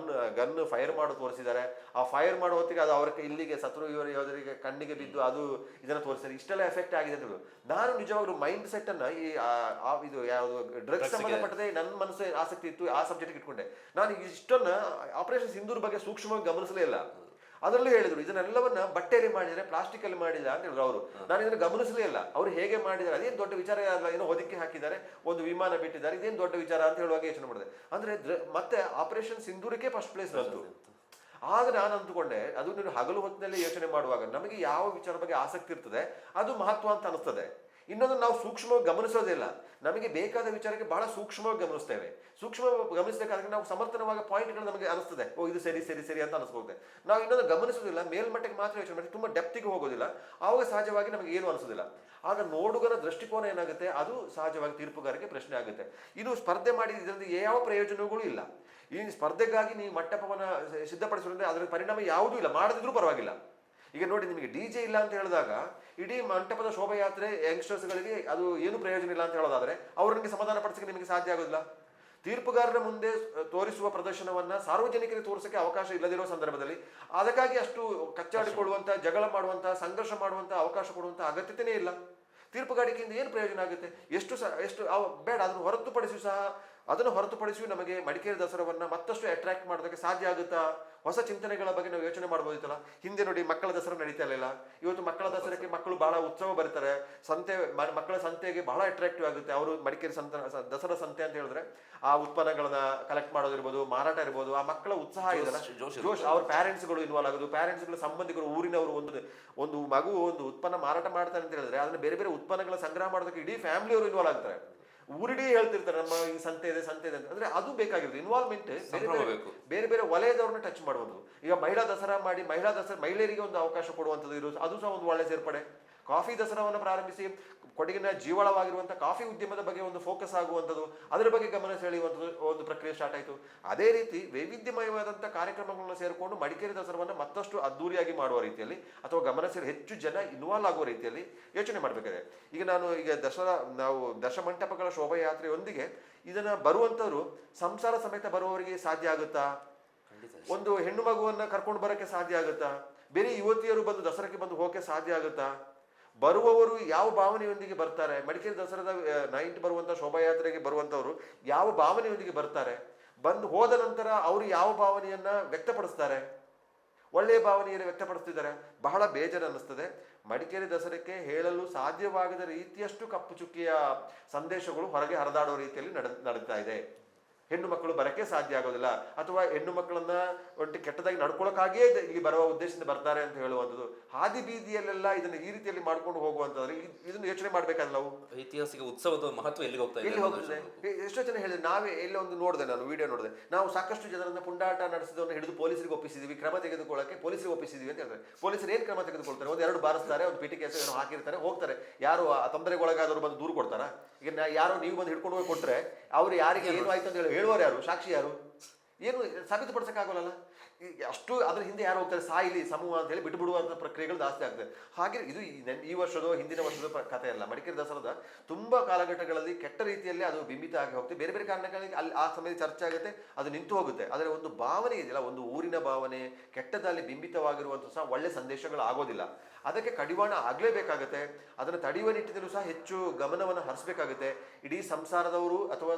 Speaker 2: ಗನ್ ಫೈರ್ ಮಾಡೋದು ತೋರಿಸಿದ್ದಾರೆ. ಆ ಫೈರ್ ಮಾಡೋ ಹೊತ್ತಿಗೆ ಅದು ಅವ್ರ ಇಲ್ಲಿಗೆ ಸತ್ರು ಯೋಧರಿಗೆ ಕಣ್ಣಿಗೆ ಬಿದ್ದು ಅದು ಇದನ್ನು ತೋರಿಸಿದ್ದಾರೆ. ಇಷ್ಟೆಲ್ಲ ಎಫೆಕ್ಟ್ ಆಗಿದೆ ಅಂತ ಹೇಳುದು. ನಾನು ನಿಜವಾಗ್ಲೂ ಮೈಂಡ್ ಸೆಟ್ ಅನ್ನ ಇದು ಯಾವುದು ಡ್ರಗ್ಸ್ ಸಂಬಂಧಪಟ್ಟದೆ ನನ್ನ ಮನಸ್ಸು ಆಸಕ್ತಿ ಇತ್ತು, ಆ ಸಬ್ಜೆಕ್ಟ್ ಇಟ್ಕೊಂಡೆ. ನಾನು ಇಷ್ಟನ್ನ ಆಪರೇಷನ್ ಸಿಂಧೂರ್ ಬಗ್ಗೆ ಸೂಕ್ಷ್ಮವಾಗಿ ಗಮನಿಸಲೇ ಇಲ್ಲ. ಅದರಲ್ಲೂ ಹೇಳಿದ್ರು ಇದನ್ನೆಲ್ಲವನ್ನ ಬಟ್ಟೆಯಲ್ಲಿ ಮಾಡಿದರೆ ಪ್ಲಾಸ್ಟಿಕ್ ಅಲ್ಲಿ ಮಾಡಿದ ಅಂತ ಹೇಳಿದ್ರು ಅವರು. ನಾನು ಇದನ್ನು ಗಮನಿಸಲೇ ಇಲ್ಲ, ಅವ್ರು ಹೇಗೆ ಮಾಡಿದ್ದಾರೆ ಅದೇನು ದೊಡ್ಡ ವಿಚಾರ ಅಲ್ಲ, ಏನೋ ಹೊದಿಕೆ ಹಾಕಿದ್ದಾರೆ, ಒಂದು ವಿಮಾನ ಬಿಟ್ಟಿದ್ದಾರೆ, ಇದೇನು ದೊಡ್ಡ ವಿಚಾರ ಅಂತ ಹೇಳುವಾಗ ಯೋಚನೆ ಮಾಡಿದೆ. ಅಂದ್ರೆ ಮತ್ತೆ ಆಪರೇಷನ್ ಸಿಂಧೂರಕ್ಕೆ ಫಸ್ಟ್ ಪ್ಲೇಸ್ ಬಂತು. ಆಗ ನಾನು ಅಂದುಕೊಂಡೆ ಅದು ನೀನು ಹಗಲು ಹೊತ್ತಿನಲ್ಲಿ ಯೋಚನೆ ಮಾಡುವಾಗ ನಮಗೆ ಯಾವ ವಿಚಾರ ಬಗ್ಗೆ ಆಸಕ್ತಿ ಇರ್ತದೆ ಅದು ಮಹತ್ವ ಅಂತ ಅನಿಸ್ತದೆ. ಇನ್ನೊಂದು ನಾವು ಸೂಕ್ಷ್ಮವಾಗಿ ಗಮನಿಸೋದಿಲ್ಲ, ನಮಗೆ ಬೇಕಾದ ವಿಚಾರಕ್ಕೆ ಬಹಳ ಸೂಕ್ಷ್ಮವಾಗಿ ಗಮನಿಸ್ತೇವೆ. ಸೂಕ್ಷ್ಮವಾಗಿ ಗಮನಿಸಬೇಕಾದ್ರೆ ನಾವು ಸಮರ್ಥನವಾಗ ಪಾಯಿಂಟ್ಗಳು ನಮಗೆ ಅನಿಸ್ತದೆ, ಓ ಇದು ಸರಿ ಸರಿ ಸರಿ ಅಂತ ಅನಿಸ್ಬೋದೆ. ನಾವು ಇನ್ನೊಂದು ಗಮನಿಸೋದಿಲ್ಲ, ಮೇಲ್ಮಟ್ಟಕ್ಕೆ ಮಾತ್ರ ಯೋಚನೆ ಮಾಡಿ ತುಂಬ ಡೆಪ್ತಿಗೆ ಹೋಗೋದಿಲ್ಲ, ಆವಾಗ ಸಹಜವಾಗಿ ನಮಗೆ ಏನು ಅನಿಸೋದಿಲ್ಲ. ಆಗ ನೋಡುಗರ ದೃಷ್ಟಿಕೋನ ಏನಾಗುತ್ತೆ ಅದು ಸಹಜವಾಗಿ ತೀರ್ಪುಗಾರಿಕೆ ಪ್ರಶ್ನೆ ಆಗುತ್ತೆ. ಇದು ಸ್ಪರ್ಧೆ ಮಾಡಿ ಇದರಿಂದ ಯಾವ ಪ್ರಯೋಜನಗಳು ಇಲ್ಲ. ಈ ಸ್ಪರ್ಧೆಗಾಗಿ ನೀವು ಮಂಟಪವನ್ನು ಸಿದ್ಧಪಡಿಸೋದ್ರೆ ಅದರ ಪರಿಣಾಮ ಯಾವುದೂ ಇಲ್ಲ, ಮಾಡದಿದ್ರೂ ಪರವಾಗಿಲ್ಲ. ಈಗ ನೋಡಿ, ನಿಮಗೆ DJ ಇಲ್ಲ ಅಂತ ಹೇಳಿದಾಗ ಇಡೀ ಮಂಟಪದ ಶೋಭಾಯಾತ್ರೆ ಯಂಗ್ಸ್ಟರ್ಸ್ಗಳಿಗೆ ಅದು ಏನು ಪ್ರಯೋಜನ ಇಲ್ಲ ಅಂತ ಹೇಳೋದಾದ್ರೆ ಅವ್ರಿಗೆ ಸಮಾಧಾನ ಪಡಿಸಕ್ಕೆ ನಿಮಗೆ ಸಾಧ್ಯ ಆಗೋದಿಲ್ಲ. ತೀರ್ಪುಗಾರರ ಮುಂದೆ ತೋರಿಸುವ ಪ್ರದರ್ಶನವನ್ನ ಸಾರ್ವಜನಿಕರಿಗೆ ತೋರಿಸಕ್ಕೆ ಅವಕಾಶ ಇಲ್ಲದಿರೋ ಸಂದರ್ಭದಲ್ಲಿ ಅದಕ್ಕಾಗಿ ಅಷ್ಟು ಕಚ್ಚಾಡಿಕೊಳ್ಳುವಂತ, ಜಗಳ ಮಾಡುವಂತ, ಸಂಘರ್ಷ ಮಾಡುವಂತ ಅವಕಾಶ ಕೊಡುವಂತ ಅಗತ್ಯತೆಯೇ ಇಲ್ಲ. ತೀರ್ಪುಗಾರಿಕೆಯಿಂದ ಏನು ಪ್ರಯೋಜನ ಆಗುತ್ತೆ? ಎಷ್ಟು ಬೇಡ, ಅದನ್ನು ಹೊರತುಪಡಿಸಿ ನಮಗೆ ಮಡಿಕೇರಿ ದಸರಾವನ್ನ ಮತ್ತಷ್ಟು ಅಟ್ರಾಕ್ಟ್ ಮಾಡೋದಕ್ಕೆ ಸಾಧ್ಯ ಆಗುತ್ತಾ? ಹೊಸ ಚಿಂತನೆಗಳ ಬಗ್ಗೆ ನಾವು ಯೋಚನೆ ಮಾಡ್ಬೋದಿತ್ತಲ್ಲ. ಹಿಂದೆ ನೋಡಿ ಮಕ್ಕಳ ದಸರಾ ನಡೀತಾ ಇರಲಿಲ್ಲ, ಇವತ್ತು ಮಕ್ಕಳ ದಸರಾಕ್ಕೆ ಮಕ್ಕಳು ಬಹಳ ಉತ್ಸವ ಬರ್ತಾರೆ. ಮಕ್ಕಳ ಸಂತೆಗೆ ಬಹಳ ಅಟ್ರಾಕ್ಟಿವ್ ಆಗುತ್ತೆ. ಅವರು ಮಡಿಕೇರಿ ದಸರಾ ಸಂತೆ ಅಂತ ಹೇಳಿದ್ರೆ ಆ ಉತ್ಪನ್ನಗಳನ್ನ ಕಲೆಕ್ಟ್ ಮಾಡೋದಿರ್ಬೋದು, ಮಾರಾಟ ಇರ್ಬೋದು, ಆ ಮಕ್ಕಳ ಉತ್ಸಾಹ ಇದೆಲ್ಲ ಜೋಶ್, ಅವ್ರ ಪ್ಯಾರೆಂಟ್ಸ್ಗಳು ಇನ್ವಾಲ್ವ್ ಆಗೋದು, ಪ್ಯಾರೆಂಟ್ಸ್ಗಳ ಸಂಬಂಧಿಕರು, ಊರಿನವರು ಒಂದು ಮಗು ಒಂದು ಉತ್ಪನ್ನ ಮಾರಾಟ ಮಾಡ್ತಾರೆ ಅಂತ ಹೇಳಿದ್ರೆ ಅದನ್ನ ಬೇರೆ ಬೇರೆ ಉತ್ಪನ್ನಗಳ ಸಂಗ್ರಹ ಮಾಡೋದಕ್ಕೆ ಇಡೀ ಫ್ಯಾಮಿಲಿಯವರು ಇನ್ವಾಲ್ವ್ ಆಗ್ತಾರೆ. ಊರಿಡೀ ಹೇಳ್ತಿರ್ತಾರೆ ನಮ್ಮ ಈ ಸಂತೆ ಇದೆ ಅಂತ. ಅಂದ್ರೆ ಅದು ಬೇಕಾಗಿರೋದು ಇನ್ವಾಲ್ವ್ಮೆಂಟ್. ಬೇರೆ ಬೇರೆ ವಲಯದವ್ರನ್ನ ಟಚ್ ಮಾಡುವುದು. ಈಗ ಮಹಿಳಾ ದಸರಾ ಮಾಡಿ ಮಹಿಳೆಯರಿಗೆ ಒಂದು ಅವಕಾಶ ಕೊಡುವಂಥದ್ದು ಇರೋದು, ಅದು ಸಹ ಒಂದು ಒಳ್ಳೆ ಸೇರ್ಪಡೆ. ಕಾಫಿ ದಸರಾವನ್ನು ಪ್ರಾರಂಭಿಸಿ ಕೊಡಗಿನ ಜೀವಾಳವಾಗಿರುವಂತಹ ಕಾಫಿ ಉದ್ಯಮದ ಬಗ್ಗೆ ಒಂದು ಫೋಕಸ್ ಆಗುವಂಥದ್ದು, ಅದರ ಬಗ್ಗೆ ಗಮನ ಸೆಳೆಯುವಂಥದ್ದು ಒಂದು ಪ್ರಕ್ರಿಯೆ ಸ್ಟಾರ್ಟ್ ಆಯಿತು. ಅದೇ ರೀತಿ ವೈವಿಧ್ಯಮಯವಾದಂಥ ಕಾರ್ಯಕ್ರಮಗಳನ್ನ ಸೇರಿಕೊಂಡು ಮಡಿಕೇರಿ ದಸರಾವನ್ನು ಮತ್ತಷ್ಟು ಅದ್ದೂರಿಯಾಗಿ ಮಾಡುವ ರೀತಿಯಲ್ಲಿ ಅಥವಾ ಗಮನ ಸೇರಿ ಹೆಚ್ಚು ಜನ ಇನ್ವಾಲ್ವ್ ಆಗುವ ರೀತಿಯಲ್ಲಿ ಯೋಚನೆ ಮಾಡಬೇಕಾಗಿದೆ. ಈಗ ನಾವು ದಶಮಂಟಪಗಳ ಶೋಭಾಯಾತ್ರೆಯೊಂದಿಗೆ ಇದನ್ನ ಬರುವಂಥವ್ರು ಸಂಸಾರ ಸಮೇತ ಬರುವವರಿಗೆ ಸಾಧ್ಯ ಆಗುತ್ತಾ? ಒಂದು ಹೆಣ್ಣು ಮಗುವನ್ನ ಕರ್ಕೊಂಡು ಬರೋಕ್ಕೆ ಸಾಧ್ಯ ಆಗುತ್ತಾ? ಬೇರೆ ಯುವತಿಯರು ಬಂದು ದಸರಾಕ್ಕೆ ಬಂದು ಹೋಗಕ್ಕೆ ಸಾಧ್ಯ ಆಗುತ್ತಾ? ಬರುವವರು ಯಾವ ಭಾವನೆಯೊಂದಿಗೆ ಬರ್ತಾರೆ? ಮಡಿಕೇರಿ ದಸರಾದ ನೈಟ್ ಬರುವಂಥ ಶೋಭಾಯಾತ್ರೆಗೆ ಬರುವಂಥವ್ರು ಯಾವ ಭಾವನೆಯೊಂದಿಗೆ ಬರ್ತಾರೆ? ಬಂದು ಹೋದ ನಂತರ ಅವರು ಯಾವ ಭಾವನೆಯನ್ನ ವ್ಯಕ್ತಪಡಿಸ್ತಾರೆ? ಒಳ್ಳೆಯ ಭಾವನೆಯನ್ನು ವ್ಯಕ್ತಪಡಿಸ್ತಿದ್ದಾರೆ. ಬಹಳ ಬೇಜಾರು ಅನ್ನಿಸ್ತದೆ. ಮಡಿಕೇರಿ ದಸರಾಕ್ಕೆ ಹೇಳಲು ಸಾಧ್ಯವಾಗದ ರೀತಿಯಷ್ಟು ಕಪ್ಪು ಚುಕ್ಕಿಯ ಸಂದೇಶಗಳು ಹೊರಗೆ ಹರಿದಾಡುವ ರೀತಿಯಲ್ಲಿ ನಡೀತಾ ಇದೆ. ಹೆಣ್ಣು ಮಕ್ಕಳು ಬರಕ್ಕೆ ಸಾಧ್ಯ ಆಗೋದಿಲ್ಲ, ಅಥವಾ ಹೆಣ್ಣು ಮಕ್ಕಳನ್ನ ಕೆಟ್ಟದಾಗಿ ನಡ್ಕೊಳ್ಳೋಕ್ಕಾಗಿಯೇ ಇಲ್ಲಿ ಬರುವ ಉದ್ದೇಶದಿಂದ ಬರ್ತಾರೆ ಅಂತ ಹೇಳುವಂಥದ್ದು. ಹಾದಿ ಬೀದಿಯಲ್ಲೆಲ್ಲ ಇದನ್ನು ಈ ರೀತಿಯಲ್ಲಿ ಮಾಡ್ಕೊಂಡು ಹೋಗುವಂಥದ್ದು, ಇದನ್ನು ಯೋಚನೆ ಮಾಡ್ಬೇಕಾದ್ರೆ ನಾವು
Speaker 1: ಐತಿಹಾಸಿಕ ಉತ್ಸವದ ಮಹತ್ವ ಎಲ್ಲಿ
Speaker 2: ಹೋಗ್ತದೆ? ಎಷ್ಟೋ ಜನ ಹೇಳಿದ್ರೆ, ನಾವೇ ಎಲ್ಲ ಒಂದು ನೋಡಿದೆ, ನಾನು ವಿಡಿಯೋ ನೋಡಿದೆ, ನಾವು ಸಾಕಷ್ಟು ಜನರನ್ನ ಪುಂಡಾಟ ನಡೆಸಿದವನ್ನ ಹಿಡಿದು ಪೊಲೀಸರಿಗೆ ಒಪ್ಪಿಸಿದ್ವಿ, ಕ್ರಮ ತೆಗೆದುಕೊಳ್ಳಕ್ಕೆ ಪೊಲೀಸರಿಗೆ ಒಪ್ಪಿಸಿದ್ವಿ ಅಂತ ಹೇಳ್ತಾರೆ. ಪೊಲೀಸರು ಏನು ಕ್ರಮ ತೆಗೆದುಕೊಳ್ತಾರೆ? ಒಂದೆರಡು ಬಾರಿಸ್ತಾರೆ, ಒಂದು ಪಿಟಿ ಕೇಸ್ ಏನೋ ಹಾಕಿರ್ತಾರೆ, ಹೋಗ್ತಾರೆ. ಯಾರು ತೊಂದರೆಗೊಳಗಾದವರು ಬಂದು ದೂರು ಕೊಡ್ತಾರ? ಈಗ ಯಾರೋ ನೀವು ಬಂದು ಹಿಡ್ಕೊಂಡು ಹೋಗಿ ಕೊಟ್ರೆ ಅವ್ರು ಯಾರಿಗೆ ಏನು ಆಯ್ತು ಅಂತ ಹೇಳುವವರು ಯಾರು? ಸಾಕ್ಷಿ ಯಾರು? ಏನು ಸಾಬೀತುಪಡಿಸಕ್ಕಾಗಲ್ಲ. ಅಷ್ಟು ಅದ್ರ ಹಿಂದೆ ಯಾರು ಹೋಗ್ತಾರೆ? ಸಾಯಿಲಿ ಸಮೂಹ ಅಂತ ಹೇಳಿ ಬಿಟ್ಟುಬಿಡುವಂಥ ಪ್ರಕ್ರಿಯೆಗಳು ಜಾಸ್ತಿ ಆಗ್ತದೆ. ಹಾಗೆ ಇದು ಈ ವರ್ಷದೋ ಹಿಂದಿನ ವರ್ಷದ ಕಥೆ ಅಲ್ಲ. ಮಡಿಕೇರಿ ದಸರಾದ ತುಂಬಾ ಕಾಲಘಟ್ಟಗಳಲ್ಲಿ ಕೆಟ್ಟ ರೀತಿಯಲ್ಲಿ ಅದು ಬಿಂಬಿತ ಆಗಿ ಹೋಗುತ್ತೆ. ಬೇರೆ ಬೇರೆ ಕಾರಣಗಳಿಗೆ ಅಲ್ಲಿ ಆ ಸಮಯದಲ್ಲಿ ಚರ್ಚೆ ಆಗುತ್ತೆ, ಅದು ನಿಂತು ಹೋಗುತ್ತೆ. ಆದರೆ ಒಂದು ಭಾವನೆ ಇದೆಯಲ್ಲ, ಒಂದು ಊರಿನ ಭಾವನೆ ಕೆಟ್ಟದಲ್ಲಿ ಬಿಂಬಿತವಾಗಿರುವಂಥ ಸಹ ಒಳ್ಳೆ ಸಂದೇಶಗಳು ಆಗೋದಿಲ್ಲ. ಅದಕ್ಕೆ ಕಡಿವಾಣ ಆಗಲೇಬೇಕಾಗತ್ತೆ. ಅದನ್ನು ತಡೆಯುವ ನಿಟ್ಟಿನಲ್ಲೂ ಸಹ ಹೆಚ್ಚು ಗಮನವನ್ನು ಹರಿಸಬೇಕಾಗುತ್ತೆ. ಇಡೀ ಸಂಸಾರದವರು ಅಥವಾ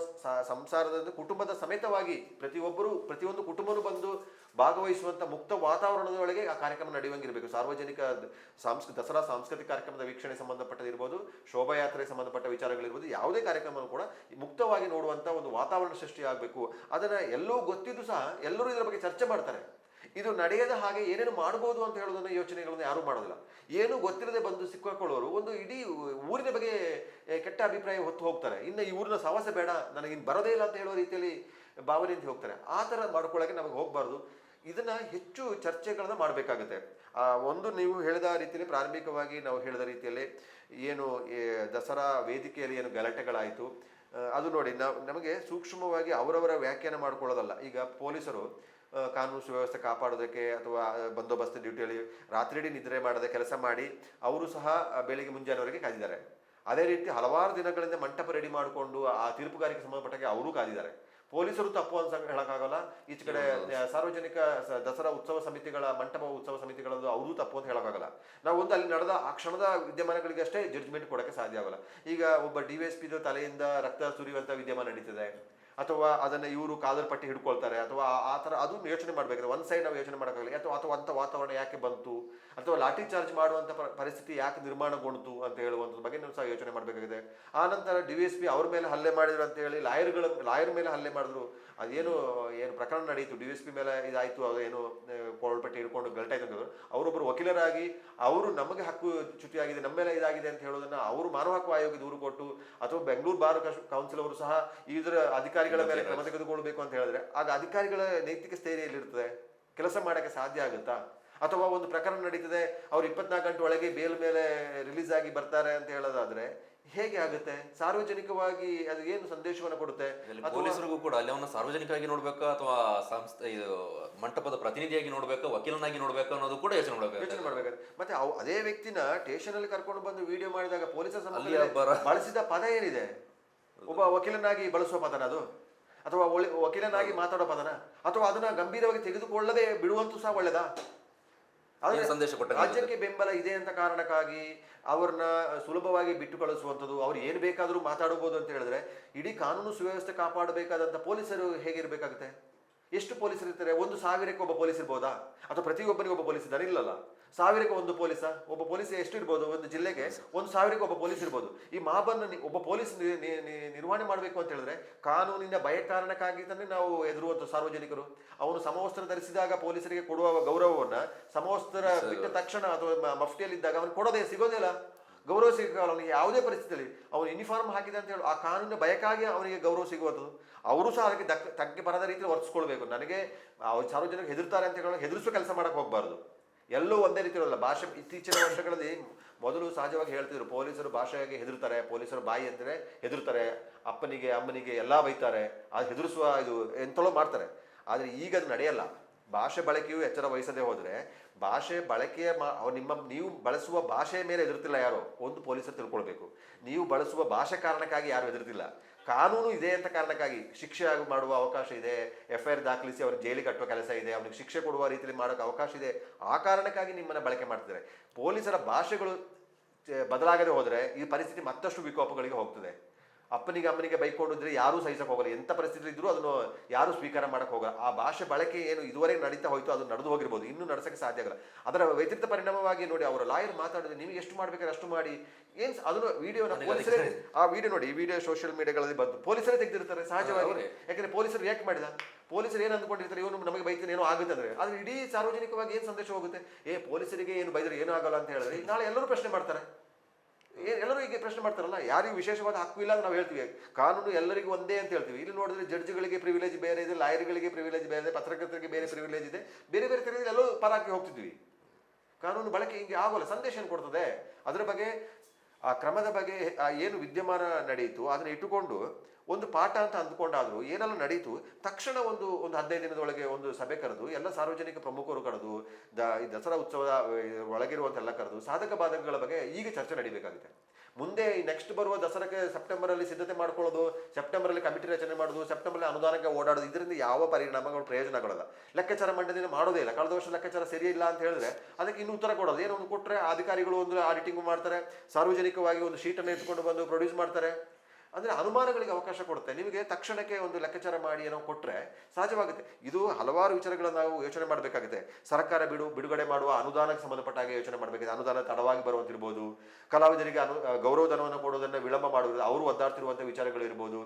Speaker 2: ಸಂಸಾರದ ಕುಟುಂಬದ ಸಮೇತವಾಗಿ ಪ್ರತಿಯೊಂದು ಕುಟುಂಬನೂ ಬಂದು ಭಾಗವಹಿಸುವಂಥ ಮುಕ್ತ ವಾತಾವರಣದೊಳಗೆ ಆ ಕಾರ್ಯಕ್ರಮ ನಡೆಯುವಂಗಿರಬೇಕು. ಸಾರ್ವಜನಿಕ ದಸರಾ ಸಾಂಸ್ಕೃತಿಕ ಕಾರ್ಯಕ್ರಮದ ವೀಕ್ಷಣೆ ಸಂಬಂಧಪಟ್ಟದಿರ್ಬೋದು, ಶೋಭಾಯಾತ್ರೆಗೆ ಸಂಬಂಧಪಟ್ಟ ವಿಚಾರಗಳಿರ್ಬೋದು, ಯಾವುದೇ ಕಾರ್ಯಕ್ರಮ ಕೂಡ ಮುಕ್ತವಾಗಿ ನೋಡುವಂಥ ಒಂದು ವಾತಾವರಣ ಸೃಷ್ಟಿ ಆಗಬೇಕು. ಅದನ್ನು ಎಲ್ಲವೂ ಗೊತ್ತಿದ್ದು ಸಹ ಎಲ್ಲರೂ ಇದರ ಬಗ್ಗೆ ಚರ್ಚೆ ಮಾಡ್ತಾರೆ. ಇದು ನಡೆಯದ ಹಾಗೆ ಏನೇನು ಮಾಡ್ಬೋದು ಅಂತ ಹೇಳೋದನ್ನ ಯೋಚನೆಗಳನ್ನು ಯಾರೂ ಮಾಡೋದಿಲ್ಲ. ಏನೂ ಗೊತ್ತಿಲ್ಲದೆ ಬಂದು ಸಿಕ್ಕಾಕೊಳ್ಳೋರು ಒಂದು ಇಡೀ ಊರಿನ ಬಗ್ಗೆ ಕೆಟ್ಟ ಅಭಿಪ್ರಾಯ ಹೊತ್ತು ಹೋಗ್ತಾರೆ. ಇನ್ನು ಈ ಊರಿನ ಸವಾಸ ಬೇಡ, ನನಗಿನ್ನು ಬರೋದೇ ಇಲ್ಲ ಅಂತ ಹೇಳೋ ರೀತಿಯಲ್ಲಿ ಭಾವನೆಯಿಂದ ಹೋಗ್ತಾರೆ. ಆ ಥರ ಮಾಡ್ಕೊಳ್ಳೋಕೆ ನಮಗೆ ಹೋಗಬಾರ್ದು. ಇದನ್ನ ಹೆಚ್ಚು ಚರ್ಚೆಗಳನ್ನ ಮಾಡಬೇಕಾಗುತ್ತೆ. ಒಂದು ನೀವು ಹೇಳಿದ ರೀತಿಯಲ್ಲಿ, ಪ್ರಾರಂಭಿಕವಾಗಿ ನಾವು ಹೇಳಿದ ರೀತಿಯಲ್ಲಿ ಏನು ದಸರಾ ವೇದಿಕೆಯಲ್ಲಿ ಏನು ಗಲಾಟೆಗಳಾಯಿತು, ಅದು ನೋಡಿ ನಮಗೆ ಸೂಕ್ಷ್ಮವಾಗಿ ಅವರವರ ವ್ಯಾಖ್ಯಾನ ಮಾಡ್ಕೊಳ್ಳೋದಲ್ಲ. ಈಗ ಪೊಲೀಸರು ಕಾನೂನು ಸುವ್ಯವಸ್ಥೆ ಕಾಪಾಡೋದಕ್ಕೆ ಅಥವಾ ಬಂದೋಬಸ್ತ್ ಡ್ಯೂಟಿಯಲ್ಲಿ ರಾತ್ರಿಯಿಡೀ ನಿದ್ರೆ ಮಾಡದೆ ಕೆಲಸ ಮಾಡಿ ಅವರು ಸಹ ಬೆಳಿಗ್ಗೆ ಮುಂಜಾನೆವರೆಗೆ ಕಾದಿದ್ದಾರೆ. ಅದೇ ರೀತಿ ಹಲವಾರು ದಿನಗಳಿಂದ ಮಂಟಪ ರೆಡಿ ಮಾಡಿಕೊಂಡು ಆ ತೀರ್ಪುಗಾರಿಕೆ ಸಂಬಂಧಪಟ್ಟಾಗೆ ಅವರು ಕಾದಿದ್ದಾರೆ. ಪೊಲೀಸರು ತಪ್ಪು ಅಂತ ಹೇಳೋಕ್ಕಾಗಲ್ಲ. ಈಚೆ ಕಡೆ ಸಾರ್ವಜನಿಕ ದಸರಾ ಉತ್ಸವ ಸಮಿತಿಗಳ, ಮಂಟಪ ಉತ್ಸವ ಸಮಿತಿಗಳದ್ದು ಅವರು ತಪ್ಪು ಅಂತ ಹೇಳೋಕ್ಕಾಗಲ್ಲ. ನಾವು ಒಂದು ಅಲ್ಲಿ ನಡೆದ ಆ ಕ್ಷಣದ ವಿದ್ಯಮಾನಗಳಿಗೆ ಅಷ್ಟೇ ಜಡ್ಜ್ಮೆಂಟ್ ಕೊಡೋಕ್ಕೆ ಸಾಧ್ಯ ಆಗಲ್ಲ. ಈಗ ಒಬ್ಬ DSP ತಲೆಯಿಂದ ರಕ್ತ ಸುರಿಯುವಂಥ ವಿದ್ಯಮಾನ ನಡೀತಿದೆ, ಅಥವಾ ಅದನ್ನ ಇವರು ಕಾಲರ್ ಪಟ್ಟಿ ಹಿಡ್ಕೊಳ್ತಾರೆ, ಅಥವಾ ಆ ಥರ ಅದು ಯೋಚನೆ ಮಾಡಬೇಕಾಗಿದೆ. ಒನ್ ಸೈಡ್ ನಾವು ಯೋಚನೆ ಮಾಡೋಕ್ಕಾಗಲ್ಲ. ಅಥವಾ ಅಥವಾ ಅಂಥ ವಾತಾವರಣ ಯಾಕೆ ಬಂತು, ಅಥವಾ ಲಾಠಿ ಚಾರ್ಜ್ ಮಾಡುವಂಥ ಪರಿಸ್ಥಿತಿ ಯಾಕೆ ನಿರ್ಮಾಣಗೊಂಡು ಅಂತ ಹೇಳುವಂಥದ್ದು ಬಗ್ಗೆ ನಾವು ಸಹ ಯೋಚನೆ ಮಾಡಬೇಕಾಗಿದೆ. ಆ ನಂತರ DSP ಅವ್ರ ಮೇಲೆ ಹಲ್ಲೆ ಮಾಡಿದ್ರು ಅಂತ ಹೇಳಿ ಲಾಯರ್ ಮೇಲೆ ಹಲ್ಲೆ ಮಾಡಿದ್ರು. ಅದೇನು ಪ್ರಕರಣ ನಡೀತು, DSP ಮೇಲೆ ಇದಾಯ್ತು, ಅದೇನು ಕೋಲ್ಪಟ್ಟಿ ಹಿಡ್ಕೊಂಡು ಗಲ್ಟಾಯ್ತು ಅಂತ ಅವರೊಬ್ಬರು ವಕೀಲರಾಗಿ ಅವರು ನಮಗೆ ಹಕ್ಕು ಚ್ಯುತಿಯಾಗಿದೆ, ನಮ್ಮ ಮೇಲೆ ಇದಾಗಿದೆ ಅಂತ ಹೇಳೋದನ್ನ ಅವರು ಮಾನವ ಹಕ್ಕು ಆಯೋಗ ದೂರು ಕೊಟ್ಟು, ಅಥವಾ ಬೆಂಗಳೂರು ಬಾರ್ ಕೌನ್ಸಿಲ್ ಅವರು ಸಹ ಇದರ ಅಧಿಕಾರಿಗಳ ಮೇಲೆ ಕ್ರಮ ತೆಗೆದುಕೊಳ್ಬೇಕು ಅಂತ ಹೇಳಿದ್ರೆ ಆಗ ಅಧಿಕಾರಿಗಳ ನೈತಿಕ ಸ್ಥೈರ್ಯದಲ್ಲಿರ್ತದೆ, ಕೆಲಸ ಮಾಡಕ್ಕೆ ಸಾಧ್ಯ ಆಗುತ್ತಾ? ಅಥವಾ ಒಂದು ಪ್ರಕರಣ ನಡೀತದೆ, ಅವ್ರು 24 ಗಂಟೆ ಒಳಗೆ ಬೇಲ್ ಮೇಲೆ ರಿಲೀಸ್ ಆಗಿ ಬರ್ತಾರೆ ಅಂತ ಹೇಳೋದಾದ್ರೆ ಹೇಗೆ ಆಗುತ್ತೆ? ಸಾರ್ವಜನಿಕವಾಗಿ ಅದು ಏನು ಸಂದೇಶವನ್ನು ಕೊಡುತ್ತೆ?
Speaker 1: ಪೊಲೀಸರಿಗೂ ಕೂಡ ಅಲ್ಲಿ ಅವನ್ನ ಸಾರ್ವಜನಿಕವಾಗಿ ನೋಡ್ಬೇಕಾ ಅಥವಾ ಸಂಸ್ಥೆ ಇದು ಮಂಟಪದ ಪ್ರತಿನಿಧಿಯಾಗಿ ನೋಡ್ಬೇಕಾ, ವಕೀಲನಾಗಿ ನೋಡ್ಬೇಕಾ ಅನ್ನೋದು ಕೂಡ ಯೋಚನೆ
Speaker 2: ಮಾಡ್ಬೇಕಾದ್ರೆ. ಮತ್ತೆ ಅದೇ ವ್ಯಕ್ತಿನ ಸ್ಟೇಷನ್ ಅಲ್ಲಿ ಕರ್ಕೊಂಡು ಬಂದು ವಿಡಿಯೋ ಮಾಡಿದಾಗ ಪೊಲೀಸರ ಬಳಸಿದ ಪದ ಏನಿದೆ? ಒಬ್ಬ ವಕೀಲನಾಗಿ ಬಳಸುವ ಪದನ ಅದು, ಅಥವಾ ವಕೀಲನಾಗಿ ಮಾತಾಡೋ ಪದನ, ಅಥವಾ ಅದನ್ನ ಗಂಭೀರವಾಗಿ ತೆಗೆದುಕೊಳ್ಳದೆ ಬಿಡುವಂತೂ ಸಹ ಒಳ್ಳೆದಾ?
Speaker 1: ಸಂದೇಶ ಕೊಟ್ಟ
Speaker 2: ರಾಜ್ಯಕ್ಕೆ ಬೆಂಬಲ ಇದೆ ಅಂತ ಕಾರಣಕ್ಕಾಗಿ ಅವ್ರನ್ನ ಸುಲಭವಾಗಿ ಬಿಟ್ಟು ಕಳಿಸುವಂಥದ್ದು, ಅವ್ರು ಏನು ಬೇಕಾದರೂ ಮಾತಾಡಬಹುದು ಅಂತ ಹೇಳಿದ್ರೆ ಇಡೀ ಕಾನೂನು ಸುವ್ಯವಸ್ಥೆ ಕಾಪಾಡಬೇಕಾದಂಥ ಪೊಲೀಸರು ಹೇಗಿರ್ಬೇಕಾಗುತ್ತೆ? ಎಷ್ಟು ಪೊಲೀಸರು ಇರ್ತಾರೆ? 1,000ಕ್ಕೆ ಒಬ್ಬ ಪೊಲೀಸ್ ಇರ್ಬೋದಾ? ಅಥವಾ ಪ್ರತಿಯೊಬ್ಬನಿಗೆ ಒಬ್ಬ ಪೊಲೀಸ್ ಇದ್ದಾನೆ? ಇಲ್ಲಲ್ಲ. 1000ಕ್ಕೆ ಒಂದು ಪೊಲೀಸ? ಒಬ್ಬ ಪೊಲೀಸ್ ಎಷ್ಟು ಇರ್ಬೋದು? ಒಂದು ಜಿಲ್ಲೆಗೆ 1,000ಕ್ಕೆ ಒಬ್ಬ ಪೊಲೀಸ್ ಇರ್ಬೋದು. ಈ ಮಾಬನ್ನ ಒಬ್ಬ ಪೊಲೀಸ್ ನಿರ್ವಹಣೆ ಮಾಡಬೇಕು ಅಂತ ಹೇಳಿದ್ರೆ ಕಾನೂನಿನ ಭಯ ಕಾರಣಕ್ಕಾಗಿ ತಾನೇ ನಾವು ಎದುರುವಂಥ ಸಾರ್ವಜನಿಕರು. ಅವನು ಸಮವಸ್ತ್ರ ಧರಿಸಿದಾಗ ಪೊಲೀಸರಿಗೆ ಕೊಡುವ ಗೌರವವನ್ನ ಸಮವಸ್ತ್ರ ಬಿಟ್ಟ ತಕ್ಷಣ ಅಥವಾ ಮಫ್ಟಿಯಲ್ಲಿದ್ದಾಗ ಅವನು ಕೊಡೋದೇ ಸಿಗೋದಿಲ್ಲ, ಗೌರವ ಸಿಗಲ್ಲ. ಅವನಿಗೆ ಯಾವುದೇ ಪರಿಸ್ಥಿತಿಯಲ್ಲಿ ಅವನು ಯೂನಿಫಾರ್ಮ್ ಹಾಕಿದೆ ಅಂತ ಹೇಳಿ ಆ ಕಾನೂನಿನ ಭಯಕ್ಕಾಗಿ ಅವನಿಗೆ ಗೌರವ ಸಿಗುವಂಥದ್ದು. ಅವರು ಸಹ ಅದಕ್ಕೆ ತಗ್ಗೆ ಬರದ ರೀತಿಯಲ್ಲಿ ವರ್ತಿಸ್ಕೊಳ್ಬೇಕು. ನನಗೆ ಸಾರ್ವಜನಿಕರು ಹೆದರ್ತಾರೆ ಅಂತ ಹೇಳೋ ಹೆದರಿಸುವ ಕೆಲಸ ಮಾಡಕ್ಕೆ ಹೋಗಬಾರ್ದು. ಎಲ್ಲೂ ಒಂದೇ ರೀತಿ ಇರೋಲ್ಲ. ಭಾಷೆ ಇತ್ತೀಚಿನ ವರ್ಷಗಳಲ್ಲಿ ಮೊದಲು ಸಹಜವಾಗಿ ಹೇಳ್ತಿದ್ರು, ಪೊಲೀಸರು ಭಾಷೆಗೆ ಹೆದರ್ತಾರೆ, ಪೊಲೀಸರು ಬಾಯಿ ಅಂದರೆ ಹೆದರ್ತಾರೆ, ಅಪ್ಪನಿಗೆ ಅಮ್ಮನಿಗೆ ಎಲ್ಲ ಬೈತಾರೆ, ಅದು ಹೆದರಿಸುವ ಇದು ಎಂತಲೋ ಮಾಡ್ತಾರೆ. ಆದರೆ ಈಗ ಅದು ನಡೆಯಲ್ಲ. ಭಾಷೆ ಬಳಕೆಯು ಎಚ್ಚರ ವಹಿಸದೆ ಹೋದರೆ ಭಾಷೆ ಬಳಕೆಯ ನೀವು ಬಳಸುವ ಭಾಷೆಯ ಮೇಲೆ ಹೆದರ್ತಿಲ್ಲ ಯಾರೋ, ಒಂದು ಪೊಲೀಸರು ತಿಳ್ಕೊಳ್ಬೇಕು. ನೀವು ಬಳಸುವ ಭಾಷೆ ಕಾರಣಕ್ಕಾಗಿ ಯಾರು ಹೆದರ್ತಿಲ್ಲ, ಕಾನೂನು ಇದೆ ಅಂತ ಕಾರಣಕ್ಕಾಗಿ ಶಿಕ್ಷೆ ಮಾಡುವ ಅವಕಾಶ ಇದೆ, FIR ದಾಖಲಿಸಿ ಅವ್ರಿಗೆ ಜೈಲಿಗೆ ಕಟ್ಟುವ ಕೆಲಸ ಇದೆ, ಅವ್ನಿಗೆ ಶಿಕ್ಷೆ ಕೊಡುವ ರೀತಿಯಲ್ಲಿ ಮಾಡೋಕೆ ಅವಕಾಶ ಇದೆ. ಆ ಕಾರಣಕ್ಕಾಗಿ ನಿಮ್ಮನ್ನು ಬಳಕೆ ಮಾಡ್ತಿದ್ದಾರೆ. ಪೊಲೀಸರ ಭಾಷೆಗಳು ಬದಲಾಗದೆ ಹೋದರೆ ಈ ಪರಿಸ್ಥಿತಿ ಮತ್ತಷ್ಟು ವಿಕೋಪಗಳಿಗೆ ಹೋಗ್ತದೆ. ಅಪ್ಪನಿಗೆ ಅಮ್ಮನಿಗೆ ಬೈಕೊಂಡಿದ್ರೆ ಯಾರೂ ಸಹಿಸಕ್ಕೆ ಹೋಗಲ್ಲ. ಎಂಥ ಪರಿಸ್ಥಿತಿ ಇದ್ರೂ ಅದನ್ನು ಯಾರೂ ಸ್ವೀಕಾರ ಮಾಡಕ್ಕೆ ಹೋಗಲ್ಲ. ಆ ಭಾಷೆ ಬಳಕೆ ಏನು ಇದುವರೆಗೆ ನಡೀತಾ ಹೋಯ್ತು ಅದು ನಡೆದು ಹೋಗಿರ್ಬೋದು, ಇನ್ನೂ ನಡೆಸಕ್ಕೆ ಸಾಧ್ಯ ಆಗಲ್ಲ. ಅದರ ವ್ಯತಿರಿಕ್ತ ಪರಿಣಾಮವಾಗಿ ನೋಡಿ, ಅವರ ಲಾಯರ್ ಮಾತಾಡಿದ್ರೆ ನಿಮಗೆ ಎಷ್ಟು ಮಾಡ್ಬೇಕಾದ್ರೆ ಅಷ್ಟು ಮಾಡಿ ಏನು ಅದನ್ನು ವಿಡಿಯೋನ ಪೊಲೀಸರೇ ಆ ವಿಡಿಯೋ ನೋಡಿ, ಈ ವಿಡಿಯೋ ಸೋಷಿಯಲ್ ಮೀಡಿಯಾಗಳಲ್ಲಿ ಬಂದು ಪೊಲೀಸರೇ ತೆಗೆದಿರ್ತಾರೆ ಸಹಜವಾಗಿ. ಯಾಕಂದ್ರೆ ಪೊಲೀಸರು ಯಾಕೆ ಮಾಡಿದ, ಪೊಲೀಸರು ಏನು ಅಂದ್ಕೊಂಡಿರ್ತಾರೆ, ಇವನು ನಮಗೆ ಬೈತಾನೆ ಏನೋ ಆಗುತ್ತೆ ಅಂದ್ರೆ, ಆದ್ರೆ ಇಡೀ ಸಾರ್ವಜನಿಕವಾಗಿ ಏನು ಸಂದೇಶ ಹೋಗುತ್ತೆ? ಪೊಲೀಸರಿಗೆ ಏನು ಬೈದ್ರೆ ಏನೂ ಆಗಲ್ಲ ಅಂತ ಹೇಳಿದ್ರೆ ನಾಳೆ ಎಲ್ಲರೂ ಪ್ರಶ್ನೆ ಮಾಡ್ತಾರೆ. ಎಲ್ಲರೂ ಈಗ ಪ್ರಶ್ನೆ ಮಾಡ್ತಾರಲ್ಲ, ಯಾರಿಗೂ ವಿಶೇಷವಾದ ಹಕ್ಕು ಇಲ್ಲ ಅಂತ ನಾವು ಹೇಳ್ತೀವಿ. ಕಾನೂನು ಎಲ್ಲರಿಗೂ ಒಂದೇ ಅಂತ ಹೇಳ್ತೀವಿ. ಇಲ್ಲಿ ನೋಡಿದ್ರೆ ಜಡ್ಜ್ಗಳಿಗೆ ಪ್ರಿವಿಲೇಜ್ ಬೇರೆ ಇದೆ, ಲಾಯರ್ಗಳಿಗೆ ಪ್ರಿವಿಲೇಜ್ ಬೇರೆ ಇದೆ, ಪತ್ರಕರ್ತರಿಗೆ ಬೇರೆ ಪ್ರಿವಿಲೇಜ್ ಇದೆ, ಬೇರೆ ಬೇರೆ ಥರ ಎಲ್ಲರೂ ಪರಾಕಿ ಹೋಗ್ತಿದ್ವಿ. ಕಾನೂನು ಬಳಕೆ ಹಿಂಗೆ ಆಗೋಲ್ಲ, ಸಂದೇಶ ಕೊಡ್ತದೆ. ಅದರ ಬಗ್ಗೆ ಆ ಕ್ರಮದ ಬಗ್ಗೆ ಏನು ವಿದ್ಯಮಾನ ನಡೆಯಿತು ಅದನ್ನು ಇಟ್ಟುಕೊಂಡು ಒಂದು ಪಾಠ ಅಂತ ಅಂದ್ಕೊಂಡಾದ್ರು ಏನೆಲ್ಲ ನಡೀತು, ತಕ್ಷಣ ಒಂದು 15 ದಿನದೊಳಗೆ ಒಂದು ಸಭೆ ಕರೆದು ಎಲ್ಲ ಸಾರ್ವಜನಿಕ ಪ್ರಮುಖರು ಕರೆದು ಈ ದಸರಾ ಉತ್ಸವದ ಒಳಗಿರುವಂತೆಲ್ಲ ಕರೆದು ಸಾಧಕ ಬಾಧಕಗಳ ಬಗ್ಗೆ ಈಗ ಚರ್ಚೆ ನಡೀಬೇಕಾಗುತ್ತೆ. ಮುಂದೆ ನೆಕ್ಸ್ಟ್ ಬರುವ ದಸರಾಕ್ಕೆ ಸೆಪ್ಟೆಂಬರಲ್ಲಿ ಸಿದ್ಧತೆ ಮಾಡ್ಕೊಳ್ಳೋದು, ಸೆಪ್ಟೆಂಬರಲ್ಲಿ ಕಮಿಟಿ ರಚನೆ ಮಾಡೋದು, ಸೆಪ್ಟೆಂಬರಲ್ಲಿ ಅನುದಾನಕ್ಕೆ ಓಡಾಡೋದು, ಇದರಿಂದ ಯಾವ ಪರಿಣಾಮಗಳು ಪ್ರಯೋಜನಗಳಲ್ಲ. ಲೆಕ್ಕಾಚಾರ ಮಂಡಳಿಯಿಂದ ಮಾಡೋದೇ ಇಲ್ಲ. ಕಳೆದ ವರ್ಷ ಲೆಕ್ಕಾಚಾರ ಸರಿಯಿಲ್ಲ ಅಂತ ಹೇಳಿದ್ರೆ ಅದಕ್ಕೆ ಇನ್ನೂ ಉತ್ತರ ಕೊಡೋದು. ಏನೋ ಒಂದು ಕೊಟ್ಟರೆ ಅಧಿಕಾರಿಗಳು ಒಂದು ಆಡಿಟಿಂಗ್ ಮಾಡ್ತಾರೆ, ಸಾರ್ವಜನಿಕವಾಗಿ ಒಂದು ಶೀಟನ್ನು ಎತ್ಕೊಂಡು ಬಂದು ಪ್ರೊಡ್ಯೂಸ್ ಮಾಡ್ತಾರೆ. ಅಂದರೆ ಅನುಮಾನಗಳಿಗೆ ಅವಕಾಶ ಕೊಡುತ್ತೆ. ನಿಮಗೆ ತಕ್ಷಣಕ್ಕೆ ಒಂದು ಲೆಕ್ಕಾಚಾರ ಮಾಡಿ ಏನೋ ಕೊಟ್ಟರೆ ಸಹಜವಾಗುತ್ತೆ. ಇದು ಹಲವಾರು ವಿಚಾರಗಳನ್ನು ನಾವು ಯೋಚನೆ ಮಾಡಬೇಕಾಗುತ್ತೆ. ಸರ್ಕಾರ ಬಿಡುಗಡೆ ಮಾಡುವ ಅನುದಾನಕ್ಕೆ ಸಂಬಂಧಪಟ್ಟ ಹಾಗೆ ಯೋಚನೆ ಮಾಡಬೇಕಾಗಿದೆ. ಅನುದಾನ ತಡವಾಗಿ ಬರುವಂತಿರ್ಬೋದು, ಕಲಾವಿದರಿಗೆ ಗೌರವಧನವನ್ನು ಕೊಡೋದನ್ನು ವಿಳಂಬ ಮಾಡುವುದು, ಅವರು ಒದ್ದಾಡ್ತಿರುವಂಥ ವಿಚಾರಗಳು ಇರ್ಬೋದು.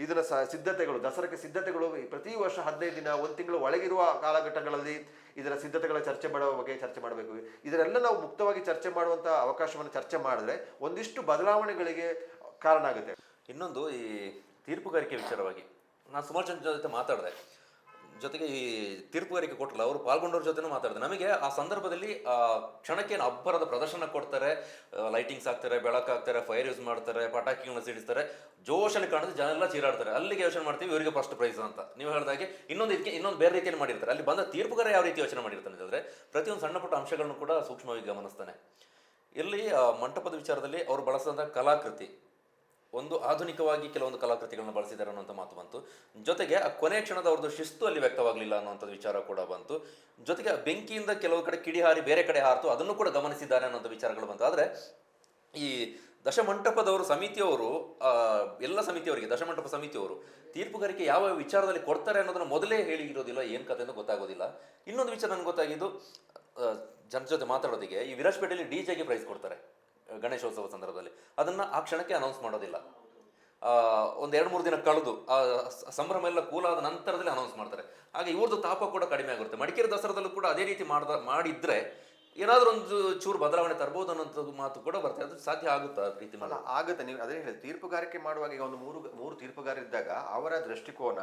Speaker 2: ಇದರ ಸಿದ್ಧತೆಗಳು, ದಸರಾಕ್ಕೆ ಸಿದ್ಧತೆಗಳು ಪ್ರತಿ ವರ್ಷ 15 ದಿನ 1 ತಿಂಗಳು ಒಳಗಿರುವ ಕಾಲಘಟ್ಟಗಳಲ್ಲಿ ಇದರ ಸಿದ್ಧತೆಗಳ ಚರ್ಚೆ ಮಾಡುವ ಬಗ್ಗೆ ಚರ್ಚೆ ಮಾಡಬೇಕು. ಇದರೆಲ್ಲ ನಾವು ಮುಕ್ತವಾಗಿ ಚರ್ಚೆ ಮಾಡುವಂಥ ಅವಕಾಶವನ್ನು ಚರ್ಚೆ ಮಾಡಿದ್ರೆ ಒಂದಿಷ್ಟು ಬದಲಾವಣೆಗಳಿಗೆ ಕಾರಣ ಆಗುತ್ತೆ.
Speaker 1: ಇನ್ನೊಂದು ಈ ತೀರ್ಪುಗಾರಿಕೆ ವಿಚಾರವಾಗಿ ನಾನು ಸುಮಾರು ಜನ ಜೊತೆ ಮಾತಾಡಿದೆ. ಜೊತೆಗೆ ಈ ತೀರ್ಪುಗಾರಿಕೆ ಕೊಟ್ಟಲ್ಲ, ಅವರು ಪಾಲ್ಗೊಂಡವ್ರ ಜೊತೆನೂ ಮಾತಾಡಿದೆ. ನಮಗೆ ಆ ಸಂದರ್ಭದಲ್ಲಿ ಆ ಕ್ಷಣಕ್ಕೆ ಅಬ್ಬರದ ಪ್ರದರ್ಶನ ಕೊಡ್ತಾರೆ, ಲೈಟಿಂಗ್ಸ್ ಹಾಕ್ತಾರೆ, ಬೆಳಕಾಗ್ತಾರೆ, ಫೈರ್ ಯೂಸ್ ಮಾಡ್ತಾರೆ, ಪಟಾಕಿಗಳನ್ನ ಸಿಡಿಸ್ತಾರೆ, ಜೋಶಲ್ಲಿ ಕಾಣಿದ್ರೆ ಜನ ಎಲ್ಲ ಚೀರಾಡ್ತಾರೆ. ಅಲ್ಲಿಗೆ ಯೋಚನೆ ಮಾಡ್ತೀವಿ ಇವರಿಗೆ ಫಸ್ಟ್ ಪ್ರೈಸ್ ಅಂತ. ನೀವು ಹೇಳಿದಾಗೆ ಇನ್ನೊಂದು ಬೇರೆ ರೀತಿಯಲ್ಲಿ ಮಾಡಿರ್ತಾರೆ. ಅಲ್ಲಿ ಬಂದ ತೀರ್ಪುಗಾರ ಯಾವ ರೀತಿ ಯೋಚನೆ ಮಾಡಿರ್ತಾನೆ ಅಂತಂದರೆ ಪ್ರತಿಯೊಂದು ಸಣ್ಣ ಪುಟ್ಟ ಅಂಶಗಳನ್ನು ಕೂಡ ಸೂಕ್ಷ್ಮವಾಗಿ ಗಮನಿಸ್ತಾನೆ. ಇಲ್ಲಿ ಮಂಟಪದ ವಿಚಾರದಲ್ಲಿ ಅವರು ಬಳಸಿದಂಥ ಕಲಾಕೃತಿ ಒಂದು ಆಧುನಿಕವಾಗಿ ಕೆಲವೊಂದು ಕಲಾಕೃತಿಗಳನ್ನ ಬಳಸಿದ್ದಾರೆ ಅನ್ನೋಂಥ ಮಾತು ಬಂತು. ಜೊತೆಗೆ ಆ ಕೊನೆ ಕ್ಷಣದ ಅವ್ರದ್ದು ಶಿಸ್ತು ಅಲ್ಲಿ ವ್ಯಕ್ತವಾಗಲಿಲ್ಲ ಅನ್ನೋಂಥದ್ದು ವಿಚಾರ ಕೂಡ ಬಂತು. ಜೊತೆಗೆ ಬೆಂಕಿಯಿಂದ ಕೆಲವು ಕಡೆ ಕಿಡಿ ಹಾರಿ ಬೇರೆ ಕಡೆ ಹಾರ್ತು ಅದನ್ನು ಕೂಡ ಗಮನಿಸಿದ್ದಾರೆ ಅನ್ನೋಂಥ ವಿಚಾರಗಳು ಬಂತು. ಆದರೆ ಈ ದಶಮಂಟಪದವರು ಸಮಿತಿಯವರು ಎಲ್ಲ ಸಮಿತಿಯವರಿಗೆ ದಶಮಂಟಪ ಸಮಿತಿಯವರು ತೀರ್ಪುಗಾರಿಕೆ ಯಾವ ವಿಚಾರದಲ್ಲಿ ಕೊಡ್ತಾರೆ ಅನ್ನೋದನ್ನ ಮೊದಲೇ ಹೇಳಿ ಇರೋದಿಲ್ಲ, ಏನು ಕತೆ ಅಂತ ಗೊತ್ತಾಗೋದಿಲ್ಲ. ಇನ್ನೊಂದು ವಿಚಾರ ನನಗೆ ಗೊತ್ತಾಗಿದ್ದು, ಜನ ಜೊತೆ ಮಾತಾಡೋದಿಗೆ ಈ ವಿರಾಜಪೇಟೆಯಲ್ಲಿ ಡಿಜೆಗೆ ಪ್ರೈಸ್ ಕೊಡ್ತಾರೆ ಗಣೇಶೋತ್ಸವ ಸಂದರ್ಭದಲ್ಲಿ. ಅದನ್ನ ಆ ಕ್ಷಣಕ್ಕೆ ಅನೌನ್ಸ್ ಮಾಡೋದಿಲ್ಲ, ಒಂದು 2-3 ದಿನ ಕಳೆದು ಆ ಸಂಭ್ರಮ ಎಲ್ಲ ಕೂಲಾದ ನಂತರದಲ್ಲಿ ಅನೌನ್ಸ್ ಮಾಡ್ತಾರೆ. ಹಾಗೆ ಇವ್ರದ್ದು ತಾಪ ಕೂಡ ಕಡಿಮೆ ಆಗುತ್ತೆ. ಮಡಿಕೇರಿ ದಸರಾದಲ್ಲೂ ಕೂಡ ಅದೇ ರೀತಿ ಮಾಡಿದ್ರೆ ಏನಾದ್ರೂ ಒಂದು ಚೂರು ಬದಲಾವಣೆ ತರಬಹುದು ಅನ್ನೋಂಥದ್ದು ಮಾತು ಕೂಡ ಬರ್ತದೆ. ಅದು ಸಾಧ್ಯ ಆಗುತ್ತಾ ಆ ರೀತಿ
Speaker 2: ಅಲ್ಲ, ಆಗುತ್ತೆ. ನೀವು ಅದೇ ಹೇಳಿ, ತೀರ್ಪುಗಾರಿಕೆ ಮಾಡುವಾಗ ಈಗ ಒಂದು ಮೂರು ತೀರ್ಪುಗಾರಿದ್ದಾಗ ಅವರ ದೃಷ್ಟಿಕೋನ,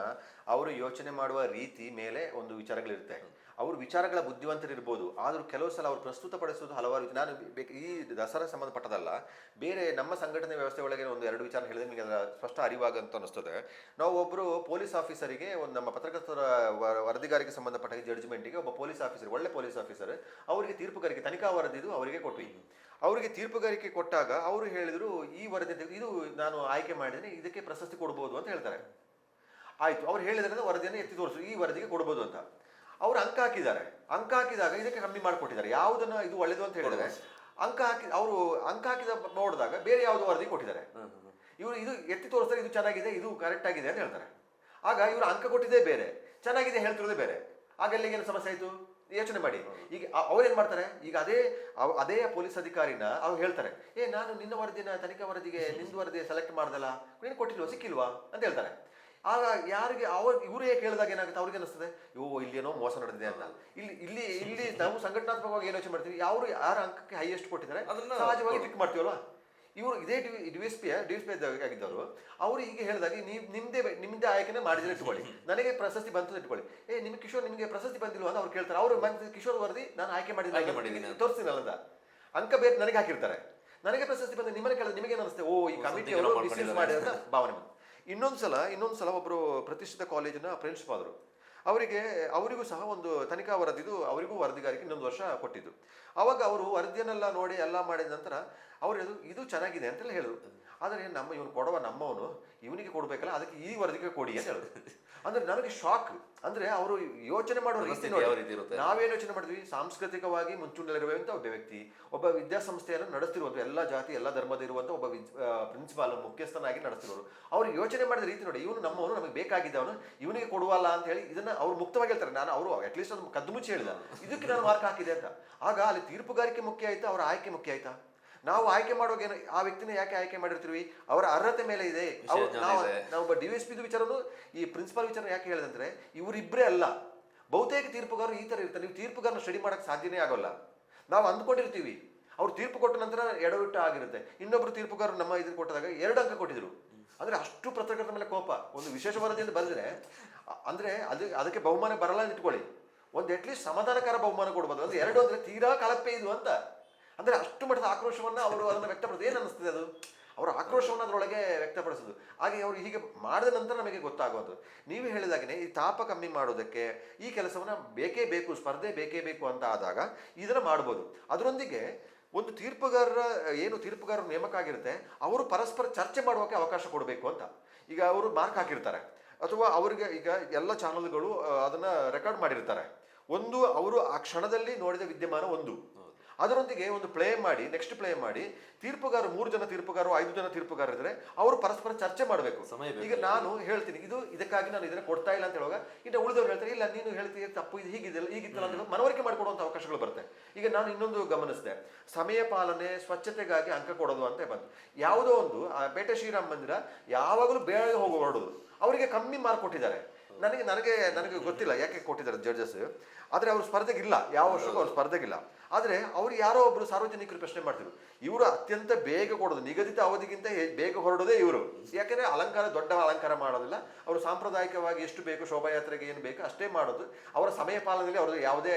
Speaker 2: ಅವರು ಯೋಚನೆ ಮಾಡುವ ರೀತಿ ಮೇಲೆ ಒಂದು ವಿಚಾರಗಳಿರುತ್ತೆ. ಅವರು ವಿಚಾರಗಳ ಬುದ್ಧಿವಂತರಿರ್ಬೋದು, ಆದರೂ ಕೆಲವು ಸಲ ಅವರು ಪ್ರಸ್ತುತಪಡಿಸುವುದು ಹಲವಾರು. ನಾನು ಈ ದಸರಾ ಸಂಬಂಧಪಟ್ಟದಲ್ಲ, ಬೇರೆ ನಮ್ಮ ಸಂಘಟನೆ ವ್ಯವಸ್ಥೆ ಒಳಗೆ ಒಂದು 2 ವಿಚಾರ ಹೇಳಿದ್ರೆ ನಿಮಗೆ ಅದರ ಸ್ಪಷ್ಟ ಅರಿವಾಗಂತ ಅನಿಸ್ತದೆ. ನಾವು ಒಬ್ಬರು ಪೊಲೀಸ್ ಆಫೀಸರಿಗೆ, ಒಂದು ನಮ್ಮ ಪತ್ರಕರ್ತರ ವರದಿಗಾರಿಕೆ ಸಂಬಂಧಪಟ್ಟ ಜಡ್ಜ್ಮೆಂಟಿಗೆ ಒಬ್ಬ ಪೊಲೀಸ್ ಆಫೀಸರ್, ಒಳ್ಳೆ ಪೊಲೀಸ್ ಆಫೀಸರ್, ಅವರಿಗೆ ತೀರ್ಪುಗಾರಿಕೆ ತನಿಖಾ ವರದಿದು ಅವರಿಗೆ ಕೊಟ್ವಿ. ಅವರಿಗೆ ತೀರ್ಪುಗಾರಿಕೆ ಕೊಟ್ಟಾಗ ಅವರು ಹೇಳಿದ್ರು, ಈ ವರದಿ ಇದು ನಾನು ಆಯ್ಕೆ ಮಾಡಿದ್ದೀನಿ, ಇದಕ್ಕೆ ಪ್ರಶಸ್ತಿ ಕೊಡ್ಬೋದು ಅಂತ ಹೇಳ್ತಾರೆ. ಆಯ್ತು, ಅವ್ರು ಹೇಳಿದ್ರೆ ವರದಿಯನ್ನು ಎತ್ತಿ ತೋರಿಸು, ಈ ವರದಿಗೆ ಕೊಡ್ಬೋದು ಅಂತ. ಅವರು ಅಂಕ ಹಾಕಿದ್ದಾರೆ. ಅಂಕ ಹಾಕಿದಾಗ ಇದಕ್ಕೆ ಕಮ್ಮಿ ಮಾಡಿಕೊಟ್ಟಿದ್ದಾರೆ. ಯಾವುದನ್ನ ಇದು ಒಳ್ಳೇದು ಅಂತ ಹೇಳಿದರೆ ಅವರು ಅಂಕ ಹಾಕಿದ ನೋಡಿದಾಗ ಬೇರೆ ಯಾವುದೋ ವರದಿ ಕೊಟ್ಟಿದ್ದಾರೆ. ಇವರು ಇದು ಎತ್ತಿ ತೋರಿಸ್ತಾರೆ, ಇದು ಚೆನ್ನಾಗಿದೆ, ಇದು ಕರೆಕ್ಟ್ ಆಗಿದೆ ಅಂತ ಹೇಳ್ತಾರೆ. ಆಗ ಇವರು ಅಂಕ ಕೊಟ್ಟಿದ್ದೇ ಬೇರೆ, ಚೆನ್ನಾಗಿದೆ ಹೇಳ್ತಿರೋದೇ ಬೇರೆ. ಆಗ ಎಲ್ಲಿಗೇನು ಸಮಸ್ಯೆ ಆಯಿತು ಯೋಚನೆ ಮಾಡಿ. ಈಗ ಅವ್ರೇನು ಮಾಡ್ತಾರೆ, ಈಗ ಅದೇ ಪೊಲೀಸ್ ಅಧಿಕಾರಿನ ಅವ್ರು ಹೇಳ್ತಾರೆ, ನಾನು ನಿನ್ನ ವರದಿನ ತನಿಖಾ ವರದಿಗೆ ನಿಂದು ವರದಿ ಸೆಲೆಕ್ಟ್ ಮಾಡ್ದಲ್ಲ, ನೀನು ಕೊಟ್ಟಿಲ್ವಾ, ಸಿಕ್ಕಿಲ್ವಾ ಅಂತ ಹೇಳ್ತಾರೆ. ಆಗ ಯಾರಿಗೆ ಇವರೇ ಕೇಳಿದಾಗ ಏನಾಗುತ್ತೆ, ಅವ್ರಿಗೆ ಅನಿಸ್ತದೆ, ಇಲ್ಲೇನೋ ಮೋಸ ನಡೆದಿದೆ ಅಂತ. ಇಲ್ಲಿ ನಾವು ಸಂಘಟನಾತ್ಮಕವಾಗಿ ಏನು ಯೋಚನೆ ಮಾಡ್ತೀವಿ, ಯಾರ ಅಂಕಕ್ಕೆ ಹೈಯೆಸ್ಟ್ ಕೊಟ್ಟಿದ್ದಾರೆ ಅದನ್ನ ಸಹಜವಾಗಿ ಪಿಕ್ ಮಾಡ್ತೀವಲ್ವಾ. ಇವರು ಇದೇ ಡಿ ಎಸ್ ಪಿ ಆಗಿದ್ದವರು, ಅವರು ಹೀಗೆ ಹೇಳಿದಾಗ ನಿಮ್ದೇ ಆಯ್ಕೆನೇ ಮಾಡಿದ್ರೆ ಇಟ್ಕೊಳ್ಳಿ, ನನಗೆ ಪ್ರಶಸ್ತಿ ಬಂತು ಇಟ್ಕೊಳ್ಳಿ, ನಿಮಗೆ ಪ್ರಶಸ್ತಿ ಬಂದಿಲ್ವ ಅಂತ ಅವ್ರು ಕೇಳ್ತಾರೆ. ಅವರು ಕಿಶೋರ್ ವರದಿ ನಾನು ಆಯ್ಕೆ ಮಾಡಿದ್ದೀನಿ ತೋರಿಸ್ತೀನಲ್ಲ ಅಂತ ಅಂಕ ಬೇರೆ ನನಗೆ ಹಾಕಿರ್ತಾರೆ. ನನಗೆ ಪ್ರಶಸ್ತಿ ಬಂದ ನಿಮ್ಮನ್ನ ಕೇಳಿದ್ರೆ ನಿಮಗೇನು ಅನಿಸುತ್ತೆ, ಈ ಕಮಿಟಿ ಅವರು ಮಿಸ್ಯೂಸ್ ಮಾಡಿದ ಅಂತ ಭಾವನೆ ಬಂತು. ಇನ್ನೊಂದ್ಸಲ ಒಬ್ಬರು ಪ್ರತಿಷ್ಠಿತ ಕಾಲೇಜಿನ ಪ್ರಿನ್ಸಿಪಾಲರು, ಅವರಿಗೂ ಸಹ ಒಂದು ತನಿಖಾ ವರದಿದು, ಅವರಿಗೂ ವರದಿಗಾರಿಕೆ 1 ವರ್ಷ ಕೊಟ್ಟಿದ್ದು. ಅವಾಗ ಅವರು ವರದಿಯನ್ನೆಲ್ಲ ನೋಡಿ ಎಲ್ಲ ಮಾಡಿದ ನಂತರ ಅವರು ಇದು ಚೆನ್ನಾಗಿದೆ ಅಂತೆಲ್ಲ ಹೇಳಿದ್ರು. ಆದರೆ ಇವನು ಕೊಡುವ ನಮ್ಮವನು ಇವನಿಗೆ ಕೊಡ್ಬೇಕಲ್ಲ, ಅದಕ್ಕೆ ಈ ವರದಿಗೆ ಕೊಡಿ ಅಂತ ಹೇಳಿದ್ರು. ಅಂದ್ರೆ ನನಗೆ ಶಾಕ್. ಅಂದ್ರೆ ಅವರು ಯೋಚನೆ ಮಾಡುವ ರೀತಿ ನೋಡಿ, ನಾವೇನು ಯೋಚನೆ ಮಾಡಿದ್ವಿ, ಸಾಂಸ್ಕೃತಿಕವಾಗಿ ಮುಂಚೂಣಿಯಲ್ಲಿರುವಂತ ಒಬ್ಬ ವ್ಯಕ್ತಿ, ಒಬ್ಬ ವಿದ್ಯಾಸಂಸ್ಥೆಯನ್ನು ನಡೆಸ್ತಿರುವಂತ, ಎಲ್ಲ ಜಾತಿ ಎಲ್ಲ ಧರ್ಮದ ಇರುವಂತ ಒಬ್ಬ ಪ್ರಿನ್ಸಿಪಾಲ್ ಮುಖ್ಯಸ್ಥನಾಗಿ ನಡೆಸ್ತಿರೋರು. ಅವ್ರು ಯೋಚನೆ ಮಾಡಿದ ರೀತಿ ನೋಡಿ, ಇವನು ನಮ್ಮವನು, ನಮಗೆ ಬೇಕಾಗಿದ್ದವನು, ಇವನಿಗೆ ಕೊಡುವಲ್ಲ ಅಂತ ಹೇಳಿ ಇದನ್ನ ಅವ್ರು ಮುಕ್ತವಾಗಿ ಹೇಳ್ತಾರೆ. ಅವರು ಅಟ್ಲೀಸ್ಟ್ ಅದು ಕದ್ದು ಮುಚ್ಚಿ ಹೇಳಿದ, ಇದಕ್ಕೆ ನಾನು ಮಾರ್ಕ್ ಹಾಕಿದೆ ಅಂತ. ಆಗ ಅಲ್ಲಿ ತೀರ್ಪುಗಾರಿಕೆ ಮುಖ್ಯ ಆಯ್ತಾ, ಅವರ ಆಯ್ಕೆ ಮುಖ್ಯ ಆಯ್ತಾ? ನಾವು ಆಯ್ಕೆ ಮಾಡುವಾಗ ಆ ವ್ಯಕ್ತಿನ ಯಾಕೆ ಆಯ್ಕೆ ಮಾಡಿರ್ತೀವಿ, ಅವರ ಅರ್ಹತೆ ಮೇಲೆ ಇದೆ. ನಾವು DSP ವಿಚಾರನು ಈ ಪ್ರಿನ್ಸಿಪಾಲ್ ವಿಚಾರ ಯಾಕೆ ಹೇಳಿದಂದ್ರೆ, ಇವರಿಬ್ಬರೇ ಅಲ್ಲ, ಬಹುತೇಕ ತೀರ್ಪುಗಾರರು ಈ ತರ ಇರ್ತಾರೆ. ನೀವು ತೀರ್ಪುಗಾರನ ಸ್ಟಡಿ ಮಾಡಕ್ ಸಾಧ್ಯನೇ ಆಗೋಲ್ಲ. ನಾವು ಅಂದ್ಕೊಂಡಿರ್ತೀವಿ, ಅವ್ರು ತೀರ್ಪು ಕೊಟ್ಟ ನಂತರ ಎಡವಿಟ್ಟ ಆಗಿರುತ್ತೆ. ಇನ್ನೊಬ್ರು ತೀರ್ಪುಗಾರರು ನಮ್ಮ ಇದನ್ನು ಕೊಟ್ಟದಾಗ 2 ಅಂಕ ಕೊಟ್ಟಿದ್ರು. ಅಂದ್ರೆ ಅಷ್ಟು ಪತ್ರಕರ್ತರ ಮೇಲೆ ಕೋಪ. ಒಂದು ವಿಶೇಷ ವರದಿಯಿಂದ ಬಂದ್ರೆ ಅಂದ್ರೆ ಅದಕ್ಕೆ ಬಹುಮಾನ ಬರಲ್ಲ ಅಂತ ಇಟ್ಕೊಳ್ಳಿ, ಒಂದು ಅಟ್ಲೀಸ್ಟ್ ಸಮಾಧಾನಕಾರ ಬಹುಮಾನ ಕೊಡ್ಬೋದು. ಅದು 2 ಅಂದ್ರೆ ತೀರಾ ಕಳಪೆ ಇದು ಅಂತ. ಅಂದ್ರೆ ಅಷ್ಟು ಮಟ್ಟದ ಆಕ್ರೋಶವನ್ನ ಅವರು ಅದನ್ನು ವ್ಯಕ್ತಪಡಿಸೋದು. ಏನು ಅನಿಸ್ತದೆ ಅದು, ಅವರ ಆಕ್ರೋಶವನ್ನು ಅದರೊಳಗೆ ವ್ಯಕ್ತಪಡಿಸೋದು. ಹಾಗೆ ಅವರು ಹೀಗೆ ಮಾಡಿದ ನಂತರ ನಮಗೆ ಗೊತ್ತಾಗೋದು. ನೀವು ಹೇಳಿದಾಗನೇ ಈ ತಾಪ ಕಮ್ಮಿ ಮಾಡೋದಕ್ಕೆ ಈ ಕೆಲಸವನ್ನ ಬೇಕೇ ಬೇಕು, ಸ್ಪರ್ಧೆ ಬೇಕೇ ಬೇಕು ಅಂತ ಆದಾಗ ಇದನ್ನ ಮಾಡ್ಬೋದು. ಅದರೊಂದಿಗೆ ಒಂದು ತೀರ್ಪುಗಾರರು ನೇಮಕ ಆಗಿರುತ್ತೆ, ಅವರು ಪರಸ್ಪರ ಚರ್ಚೆ ಮಾಡುವಕ್ಕೆ ಅವಕಾಶ ಕೊಡಬೇಕು ಅಂತ. ಈಗ ಅವರು ಮಾರ್ಕ್ ಹಾಕಿರ್ತಾರೆ, ಅಥವಾ ಅವರಿಗೆ ಈಗ ಎಲ್ಲ ಚಾನಲ್ಗಳು ಅದನ್ನ ರೆಕಾರ್ಡ್ ಮಾಡಿರ್ತಾರೆ. ಒಂದು ಅವರು ಆ ಕ್ಷಣದಲ್ಲಿ ನೋಡಿದ ವಿದ್ಯಮಾನ ಒಂದು, ಅದರೊಂದಿಗೆ ಒಂದು ನೆಕ್ಸ್ಟ್ ಪ್ಲೇ ಮಾಡಿ ತೀರ್ಪುಗಾರರು 3 ಜನ ತೀರ್ಪುಗಾರರು 5 ಜನ ತೀರ್ಪುಗಾರರು ಇದ್ರೆ ಅವರು ಪರಸ್ಪರ ಚರ್ಚೆ ಮಾಡಬೇಕು. ಈಗ ನಾನು ಹೇಳ್ತೀನಿ ಇದಕ್ಕಾಗಿ ನಾನು ಇದನ್ನ ಕೊಡ್ತಾ ಇಲ್ಲ ಅಂತ ಹೇಳುವಾಗ, ಇನ್ನು ಉಳಿದವ್ರು ಹೇಳ್ತಾರೆ, ಇಲ್ಲ ನೀನು ಹೇಳ್ತೀಯ ತಪ್ಪು, ಇದು ಹೀಗಿತ್ತಲ್ಲ ಅಂತ ಮನವರಿಕೆ ಮಾಡಿಕೊಡುವಂತ ಅವಕಾಶಗಳು ಬರುತ್ತೆ. ಈಗ ನಾನು ಇನ್ನೊಂದು ಗಮನಿಸಿದೆ, ಸಮಯ ಪಾಲನೆ, ಸ್ವಚ್ಛತೆಗಾಗಿ ಅಂಕ ಕೊಡೋದು ಅಂತ ಬಂತು. ಯಾವುದೋ ಒಂದು ಪೇಟೆ ಶ್ರೀರಾಮ ಮಂದಿರ ಯಾವಾಗಲೂ ಬೇಗ ಹೋಗಿ ಹೊರಡೋದು, ಅವರಿಗೆ ಕಮ್ಮಿ ಮಾರ್ಕ್ ಕೊಟ್ಟಿದ್ದಾರೆ. ನನಗೆ ಗೊತ್ತಿಲ್ಲ ಯಾಕೆ ಕೊಟ್ಟಿದ್ದಾರೆ ಜಡ್ಜಸ್. ಆದರೆ ಅವರು ಸ್ಪರ್ಧೆಗಿಲ್ಲ, ಯಾವ ವರ್ಷಕ್ಕೂ ಅವ್ರು ಸ್ಪರ್ಧೆಗಿಲ್ಲ. ಆದರೆ ಅವ್ರು ಯಾರೋ ಒಬ್ರು ಸಾರ್ವಜನಿಕರು ಪ್ರಶ್ನೆ ಮಾಡ್ತಿದ್ರು, ಇವರು ಅತ್ಯಂತ ಬೇಗ ಕೊಡೋದು, ನಿಗದಿತ ಅವಧಿಗಿಂತ ಬೇಗ ಹೊರಡೋದೇ ಇವರು. ಯಾಕೆಂದ್ರೆ ದೊಡ್ಡ ಅಲಂಕಾರ ಮಾಡೋದಿಲ್ಲ. ಅವರು ಸಾಂಪ್ರದಾಯಿಕವಾಗಿ ಎಷ್ಟು ಬೇಕು, ಶೋಭಾಯಾತ್ರೆಗೆ ಏನು ಬೇಕು ಅಷ್ಟೇ ಮಾಡೋದು. ಅವರ ಸಮಯ ಪಾಲನೆಯಲ್ಲಿ ಅವ್ರಿಗೆ ಯಾವುದೇ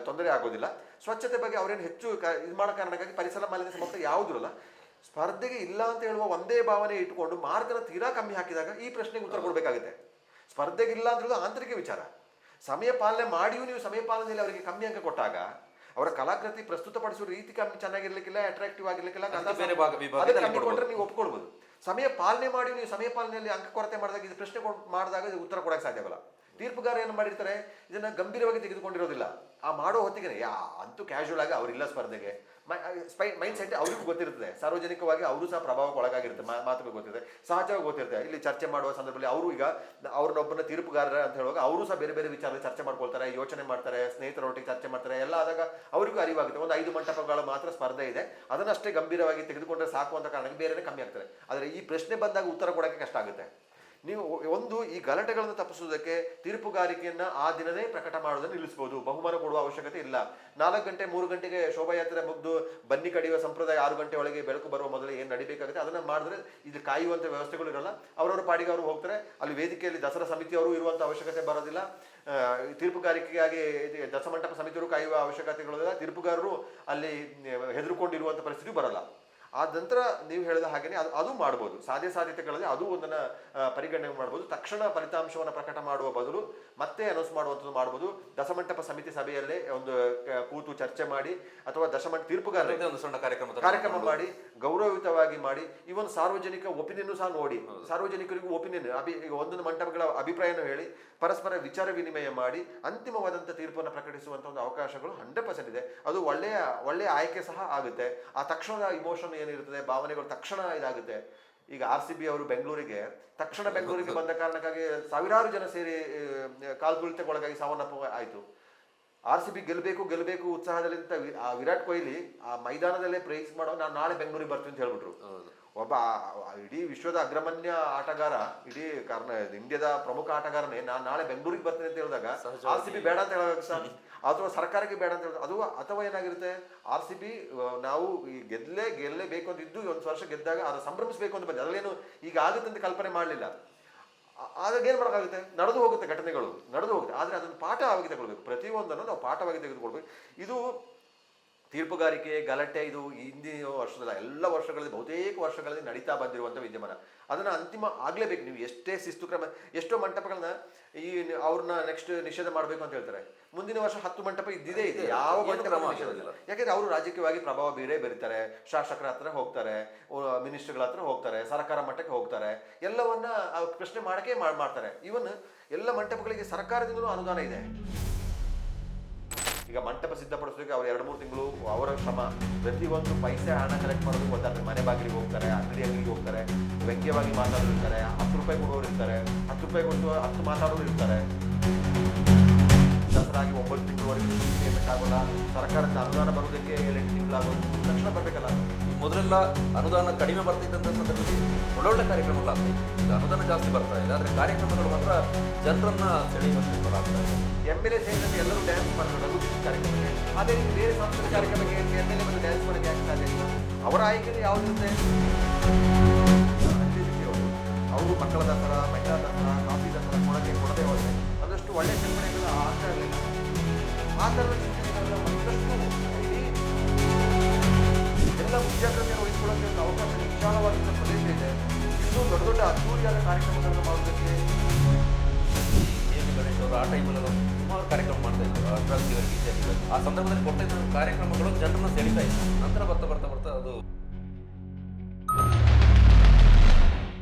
Speaker 2: ತೊಂದರೆ ಆಗೋದಿಲ್ಲ. ಸ್ವಚ್ಛತೆ ಬಗ್ಗೆ ಅವರೇನು ಹೆಚ್ಚು ಇದು ಮಾಡೋ ಕಾರಣಕ್ಕಾಗಿ ಪರಿಸರ ಮಾಲಿನ್ಯ ಸಮಸ್ಯೆ ಯಾವುದೂ ಇಲ್ಲ. ಸ್ಪರ್ಧೆಗೆ ಇಲ್ಲ ಅಂತ ಹೇಳುವ ಒಂದೇ ಭಾವನೆ ಇಟ್ಟುಕೊಂಡು ಮಾರ್ಕನ್ನು ತೀರಾ ಕಮ್ಮಿ ಹಾಕಿದಾಗ ಈ ಪ್ರಶ್ನೆಗೆ ಉತ್ತರ ಕೊಡಬೇಕಾಗುತ್ತೆ. ಸ್ಪರ್ಧೆಗಿಲ್ಲ ಅಂತ ಆಂತರಿಕ ವಿಚಾರ. ಸಮಯ ಪಾಲನೆ ಮಾಡಿಯೂ ನೀವು ಸಮಯ ಪಾಲನೆಯಲ್ಲಿ ಅವರಿಗೆ ಕಮ್ಮಿ ಅಂಕ ಕೊಟ್ಟಾಗ ಅವರ ಕಲಾಕೃತಿ ಪ್ರಸ್ತುತಪಡಿಸುವ ರೀತಿ ಚೆನ್ನಾಗಿರ್ಲಿಕ್ಕಿಲ್ಲ, ಅಟ್ರಾಕ್ಟಿವ್ ಆಗಿರ್ಲಿಕ್ಕಿಲ್ಲ, ಕಮ್ಮಿ ಕೊಟ್ಟರೆ ನೀವು ಒಪ್ಕೊಳ್ಬಹುದು. ಸಮಯ ಪಾಲನೆ ಮಾಡಿ ನೀವು ಸಮಯ ಪಾಲನೆಯಲ್ಲಿ ಅಂಕ ಕೊರತೆ ಮಾಡಿದಾಗ ಇದು ಪ್ರಶ್ನೆ ಮಾಡಿದಾಗ ಉತ್ತರ ಕೊಡಕ್ಕೆ ಸಾಧ್ಯವಿಲ್ಲ. ತೀರ್ಪುಗಾರ ಏನು ಮಾಡಿರ್ತಾರೆ, ಇದನ್ನ ಗಂಭೀರವಾಗಿ ತೆಗೆದುಕೊಂಡಿರೋದಿಲ್ಲ. ಆ ಮಾಡೋ ಹೊತ್ತಿಗೆ ಅಂತೂ ಕ್ಯಾಶುವಲ್ ಆಗಿ ಅವರಿಲ್ಲ ಸ್ಪರ್ಧೆಗೆ, ಮೈಂಡ್ ಸೆಟ್ ಅವ್ರಿಗೂ ಗೊತ್ತಿರ್ತದೆ, ಸಾರ್ವಜನಿಕವಾಗಿ ಅವರು ಸಹ ಪ್ರಭಾವಕ್ಕೆ ಒಳಗಾಗಿರುತ್ತೆ, ಮಾತುಗಳು ಗೊತ್ತಿರುತ್ತೆ, ಸಹಜವಾಗಿ ಗೊತ್ತಿರುತ್ತೆ. ಇಲ್ಲಿ ಚರ್ಚೆ ಮಾಡುವ ಸಂದರ್ಭದಲ್ಲಿ ಅವರು ಈಗ ಅವ್ರನ್ನೊಬ್ಬನ ತೀರ್ಪುಗಾರರ ಅಂತ ಹೇಳುವಾಗ ಅವರು ಸಹ ಬೇರೆ ಬೇರೆ ವಿಚಾರದಲ್ಲಿ ಚರ್ಚೆ ಮಾಡ್ಕೊಳ್ತಾರೆ, ಯೋಚನೆ ಮಾಡ್ತಾರೆ, ಸ್ನೇಹಿತರೊಟ್ಟಿಗೆ ಚರ್ಚೆ ಮಾಡ್ತಾರೆ, ಎಲ್ಲ ಆದಾಗ ಅವರಿಗೂ ಅರಿವಾಗುತ್ತೆ. ಒಂದು 5 ಮಂಟಪಗಳು ಮಾತ್ರ ಸ್ಪರ್ಧೆ ಇದೆ, ಅದನ್ನಷ್ಟೇ ಗಂಭೀರವಾಗಿ ತೆಗೆದುಕೊಂಡ್ರೆ ಸಾಕು ಅಂತ ಕಾರಣಕ್ಕೆ ಬೇರೆನೇ ಕಮ್ಮಿ ಆಗ್ತಾರೆ. ಆದರೆ ಈ ಪ್ರಶ್ನೆ ಬಂದಾಗ ಉತ್ತರ ಕೊಡೋಕ್ಕೆ ಕಷ್ಟ ಆಗುತ್ತೆ. ನೀವು ಒಂದು ಈ ಗಲಾಟೆಗಳನ್ನು ತಪ್ಪಿಸುವುದಕ್ಕೆ ತೀರ್ಪುಗಾರಿಕೆಯನ್ನ ಆ ದಿನವೇ ಪ್ರಕಟ ಮಾಡೋದನ್ನು ನಿಲ್ಲಿಸಬಹುದು, ಬಹುಮಾನ ಕೊಡುವ ಅವಶ್ಯಕತೆ ಇಲ್ಲ. 4 ಗಂಟೆ 3 ಗಂಟೆಗೆ ಶೋಭಾಯಾತ್ರೆ ಮುಗಿದು ಬನ್ನಿ ಕಡಿಯುವ ಸಂಪ್ರದಾಯ 6 ಗಂಟೆ ಒಳಗೆ ಬೆಳಕು ಬರುವ ಮೊದಲು ಏನು ನಡಿಬೇಕಾಗುತ್ತೆ ಅದನ್ನ ಮಾಡಿದ್ರೆ ಇದು ಕಾಯುವಂತ ವ್ಯವಸ್ಥೆಗಳು ಇರಲ್ಲ. ಅವರವರ ಪಾಡಿಗೆ ಅವರು ಹೋಗ್ತಾರೆ. ಅಲ್ಲಿ ವೇದಿಕೆಯಲ್ಲಿ ದಸರಾ ಸಮಿತಿಯವರು ಇರುವಂತ ಅವಶ್ಯಕತೆ ಬರೋದಿಲ್ಲ. ತೀರ್ಪುಗಾರಿಕೆಗಾಗಿ ದಸಮಂಟಪ ಸಮಿತಿಯವರು ಕಾಯುವ ಅವಶ್ಯಕತೆಗಳಿಲ್ಲ. ತೀರ್ಪುಗಾರರು ಅಲ್ಲಿ ಹೆದರ್ಕೊಂಡಿರುವಂತ ಪರಿಸ್ಥಿತಿ ಬರಲ್ಲ. ಆ ನಂತರ ನೀವು ಹೇಳಿದ ಹಾಗೇನೆ ಅದು ಮಾಡ್ಬೋದು, ಸಾಧ್ಯತೆಗಳಲ್ಲಿ ಅದು ಒಂದನ್ನ ಪರಿಗಣನೆ ಮಾಡ್ಬೋದು. ತಕ್ಷಣ ಫಲಿತಾಂಶವನ್ನು ಪ್ರಕಟ ಮಾಡುವ ಬದಲು ಮತ್ತೆ ಅನೌನ್ಸ್ ಮಾಡುವಂಥದ್ದು ಮಾಡ್ಬೋದು. ದಸಮಂಟಪ ಸಮಿತಿ ಸಭೆಯಲ್ಲೇ ಒಂದು ಕೂತು ಚರ್ಚೆ ಮಾಡಿ, ಅಥವಾ ತೀರ್ಪುಗಾರರಿಗೆ ಒಂದು ಸಣ್ಣ ಕಾರ್ಯಕ್ರಮ ಮಾಡಿ ಗೌರವಯುತವಾಗಿ ಮಾಡಿ, ಇವನ್ ಸಾರ್ವಜನಿಕ ಒಪಿನಿಯನ್ ಸಹ ನೋಡಿ, ಸಾರ್ವಜನಿಕರಿಗೂ ಒಪಿನಿಯನ್ ಒಂದೊಂದು ಮಂಟಪಗಳ ಅಭಿಪ್ರಾಯನ ಹೇಳಿ ಪರಸ್ಪರ ವಿಚಾರ ವಿನಿಮಯ ಮಾಡಿ ಅಂತಿಮವಾದಂಥ ತೀರ್ಪನ್ನು ಪ್ರಕಟಿಸುವಂತ ಒಂದು ಅವಕಾಶಗಳು 100% ಇದೆ. ಅದು ಒಳ್ಳೆಯ ಆಯ್ಕೆ ಸಹ ಆಗುತ್ತೆ. ಆ ತಕ್ಷಣದ ಇಮೋಷನ್ ಏನಿರ್ತದೆ, ಭಾವನೆಗಳು ತಕ್ಷಣ ಇದಾಗುತ್ತೆ. ಈಗ RCB ಅವರು ಬೆಂಗಳೂರಿಗೆ ಬಂದ ಕಾರಣಕ್ಕಾಗಿ ಸಾವಿರಾರು ಜನ ಸೇರಿ ಕಾಲ್ತುಳಿತಕ್ಕೊಳಗಾಗಿ ಸಾವನ್ನಪ್ಪ ಆಯ್ತು. RCB ಗೆಲ್ಲಬೇಕು ಉತ್ಸಾಹದಲ್ಲಿಂತ ವಿರಾಟ್ ಕೊಹ್ಲಿ ಆ ಮೈದಾನದಲ್ಲೇ ಪ್ರೈಸ್ ಮಾಡೋ ನಾನು ನಾಳೆ ಬೆಂಗಳೂರಿಗೆ ಬರ್ತೀನಿ ಅಂತ ಹೇಳ್ಬಿಟ್ರು. ಒಬ್ಬ ಇಡೀ ವಿಶ್ವದ ಅಗ್ರಮನ್ಯ ಆಟಗಾರ, ಇಡೀ ಇಂಡಿಯಾದ ಪ್ರಮುಖ ಆಟಗಾರನೇ ನಾನು ನಾಳೆ ಬೆಂಗಳೂರಿಗೆ ಬರ್ತೀನಿ ಅಂತ ಹೇಳಿದಾಗ RCB ಬೇಡ ಅಂತ ಹೇಳೋದು ಸಹ, ಅಥವಾ ಸರ್ಕಾರಕ್ಕೆ ಬೇಡ ಅಂತ ಹೇಳೋದು ಅದು, ಅಥವಾ ಏನಾಗಿರುತ್ತೆ RCB ನಾವು ಗೆಲ್ಲೇಬೇಕು ಅಂತ ಇದ್ದು ಒಂದು ವರ್ಷ ಗೆದ್ದಾಗ ಅದು ಸಂಭ್ರಮಿಸಬೇಕು ಅಂತ ಬಂದಿದೆ. ಅದರಲ್ಲೇನು ಈಗ ಆಗುತ್ತೆ ಅಂತ ಕಲ್ಪನೆ ಮಾಡಲಿಲ್ಲ. ಆದಾಗ ಏನು ಮಾಡೋಕ್ಕಾಗುತ್ತೆ, ನಡೆದು ಹೋಗುತ್ತೆ, ಘಟನೆಗಳು ನಡೆದು ಹೋಗುತ್ತೆ. ಆದರೆ ಅದನ್ನು ಪಾಠವಾಗಿ ತಗೊಳ್ಬೇಕು, ಪ್ರತಿಯೊಂದನ್ನು ನಾವು ಪಾಠವಾಗಿ ತೆಗೆದುಕೊಳ್ಬೇಕು. ಇದು ತೀರ್ಪುಗಾರಿಕೆ ಗಲಾಟೆ ಇದು ಹಿಂದಿನ ವರ್ಷದಲ್ಲ, ಎಲ್ಲ ವರ್ಷಗಳಲ್ಲಿ ಬಹುತೇಕ ವರ್ಷಗಳಲ್ಲಿ ನಡೀತಾ ಬಂದಿರುವಂಥ ವಿದ್ಯಮಾನ. ಅದನ್ನು ಅಂತಿಮ ಆಗಲೇಬೇಕು. ನೀವು ಎಷ್ಟೇ ಶಿಸ್ತು ಕ್ರಮ, ಎಷ್ಟೋ ಮಂಟಪಗಳನ್ನ ಅವ್ರನ್ನ ನೆಕ್ಸ್ಟ್ ನಿಷೇಧ ಮಾಡಬೇಕು ಅಂತ ಹೇಳ್ತಾರೆ. ಮುಂದಿನ ವರ್ಷ 10 ಮಂಟಪ ಇದ್ದಿದೆ ಇದೆ, ಯಾವ ಮಂಟಪ ನಿಷೇಧ ಇಲ್ಲ. ಯಾಕೆಂದ್ರೆ ಅವರು ರಾಜಕೀಯವಾಗಿ ಪ್ರಭಾವ ಬೀರ್ತಾರೆ, ಶಾಸಕರ ಹತ್ರ ಹೋಗ್ತಾರೆ, ಮಿನಿಸ್ಟರ್ಗಳ ಹತ್ರ ಹೋಗ್ತಾರೆ, ಸರ್ಕಾರ ಮಟ್ಟಕ್ಕೆ ಹೋಗ್ತಾರೆ, ಎಲ್ಲವನ್ನ ಪ್ರಶ್ನೆ ಮಾಡಕ್ಕೆ ಮಾಡ್ತಾರೆ. ಇವನ್ ಎಲ್ಲ ಮಂಟಪಗಳಿಗೆ ಸರ್ಕಾರದಿಂದಲೂ ಅನುದಾನ ಇದೆ. ಈಗ ಮಂಟಪ ಸಿದ್ಧಪಡಿಸೋದಕ್ಕೆ ಅವ್ರು 2-3 ತಿಂಗಳು ಅವರ ಶ್ರಮ, ಪ್ರತಿಯೊಂದು ಪೈಸೆ ಹಣ ಕಲೆಕ್ಟ್ ಮಾಡೋದಕ್ಕೆ ಗೊತ್ತಾಗ್ತದೆ. ಮನೆ ಬಾಗಿಲಿಗೆ ಹೋಗ್ತಾರೆ, ಅಂಗಡಿಗೆ ಹೋಗ್ತಾರೆ, ವ್ಯಂಗ್ಯವಾಗಿ ಮಾತಾಡೋರು ಇರ್ತಾರೆ, 10 ರೂಪಾಯಿ ಕೊಡುವವರು ಇರ್ತಾರೆ, 10 ರೂಪಾಯಿ ಕೊಟ್ಟು 10 ಮಾತಾಡೋರು ಇರ್ತಾರೆ. ದಸರಾಗಿ 9 ತಿಂಗಳವರೆಗೆ ಪೇಮೆಂಟ್ ಆಗೋಲ್ಲ, ಸರ್ಕಾರದ ಅನುದಾನ ಬರೋದಕ್ಕೆ 7-8 ತಿಂಗಳಾಗೋದು, ತಕ್ಷಣ ಬರಬೇಕಲ್ಲ.
Speaker 1: ಮೊದಲೆಲ್ಲ ಅನುದಾನ ಕಡಿಮೆ ಬರ್ತಿದ್ದಂಥ ಸಂದರ್ಭದಲ್ಲಿ ಒಳ್ಳೊಳ್ಳೆ ಕಾರ್ಯಕ್ರಮಗಳಾಗ್ತದೆ. ಈಗ ಅನುದಾನ ಜಾಸ್ತಿ ಬರ್ತಾ ಇದೆ, ಆದರೆ ಕಾರ್ಯಕ್ರಮಗಳು ಮಾತ್ರ ಜನರನ್ನ ಸೆಳೆಯುವಂತೆ
Speaker 2: MLA ಸೇರಿದಂತೆ ಎಲ್ಲರೂ ಡ್ಯಾನ್ಸ್ ಮಾಡ್ತಾರೆ ರಘು ಕಾರ್ಯಕ್ರಮಕ್ಕೆ. ಅದೇ ರೀತಿ ಬೇರೆ ಸಾಂಸ್ಕೃತಿಕ ಕಾರ್ಯಕ್ರಮಕ್ಕೆ MLA ಬಂದು ಡ್ಯಾನ್ಸ್ ಮಾಡೋಕ್ಕೆ ಯಾಕೆ ಸಾಧ್ಯ ಇಲ್ಲ? ಅವರ ಆಯ್ಕೆ ಯಾವುದಿರುತ್ತೆ? ಅವರು ಮಕ್ಕಳ ದಸರಾ, ಮಹಿಳಾ ದಸರಾ, ಕಾಫಿ ದಸರಾ ಕೊಡದೆ ಹೋದರೆ ಒಂದಷ್ಟು ಒಳ್ಳೆಯ ಚರ್ಚೆಗಳು ಆಗ್ತಾ ಇರಲಿಲ್ಲ. ಆ ಥರದ ಚಿಂತನೆಗಳನ್ನ ಮತ್ತಷ್ಟು ಎಲ್ಲ ಮುಂಜಾಗ್ರತೆಯನ್ನು ವಹಿಸಿಕೊಳ್ಳೋಕ್ಕೆ ಒಂದು ಅವಕಾಶ, ವಿಶಾಲವಾದಂಥ ಪ್ರದೇಶ ಇದೆ. ಇನ್ನೂ ದೊಡ್ಡ ದೊಡ್ಡ ಅದ್ದೂರಿಯಾದ ಕಾರ್ಯಕ್ರಮಗಳನ್ನು ಮಾಡೋದಕ್ಕೆ
Speaker 1: ಗಣೇಶ್ ಅವರು ಆ ಟೈಮಲ್ಲಿ ಸುಮಾರು ಕಾರ್ಯಕ್ರಮ ಮಾಡ್ತಾ ಇದ್ರು. ಅಷ್ಟರಲ್ಲಿ ಆ ಸಂದರ್ಭದಲ್ಲಿ ಕೊಡ್ತಾ ಇದ್ದ ಕಾರ್ಯಕ್ರಮಗಳು ಜನರನ್ನ ಸೆಳೀತಾ ಇತ್ತು. ನಂತರ ಬರ್ತಾ ಅದು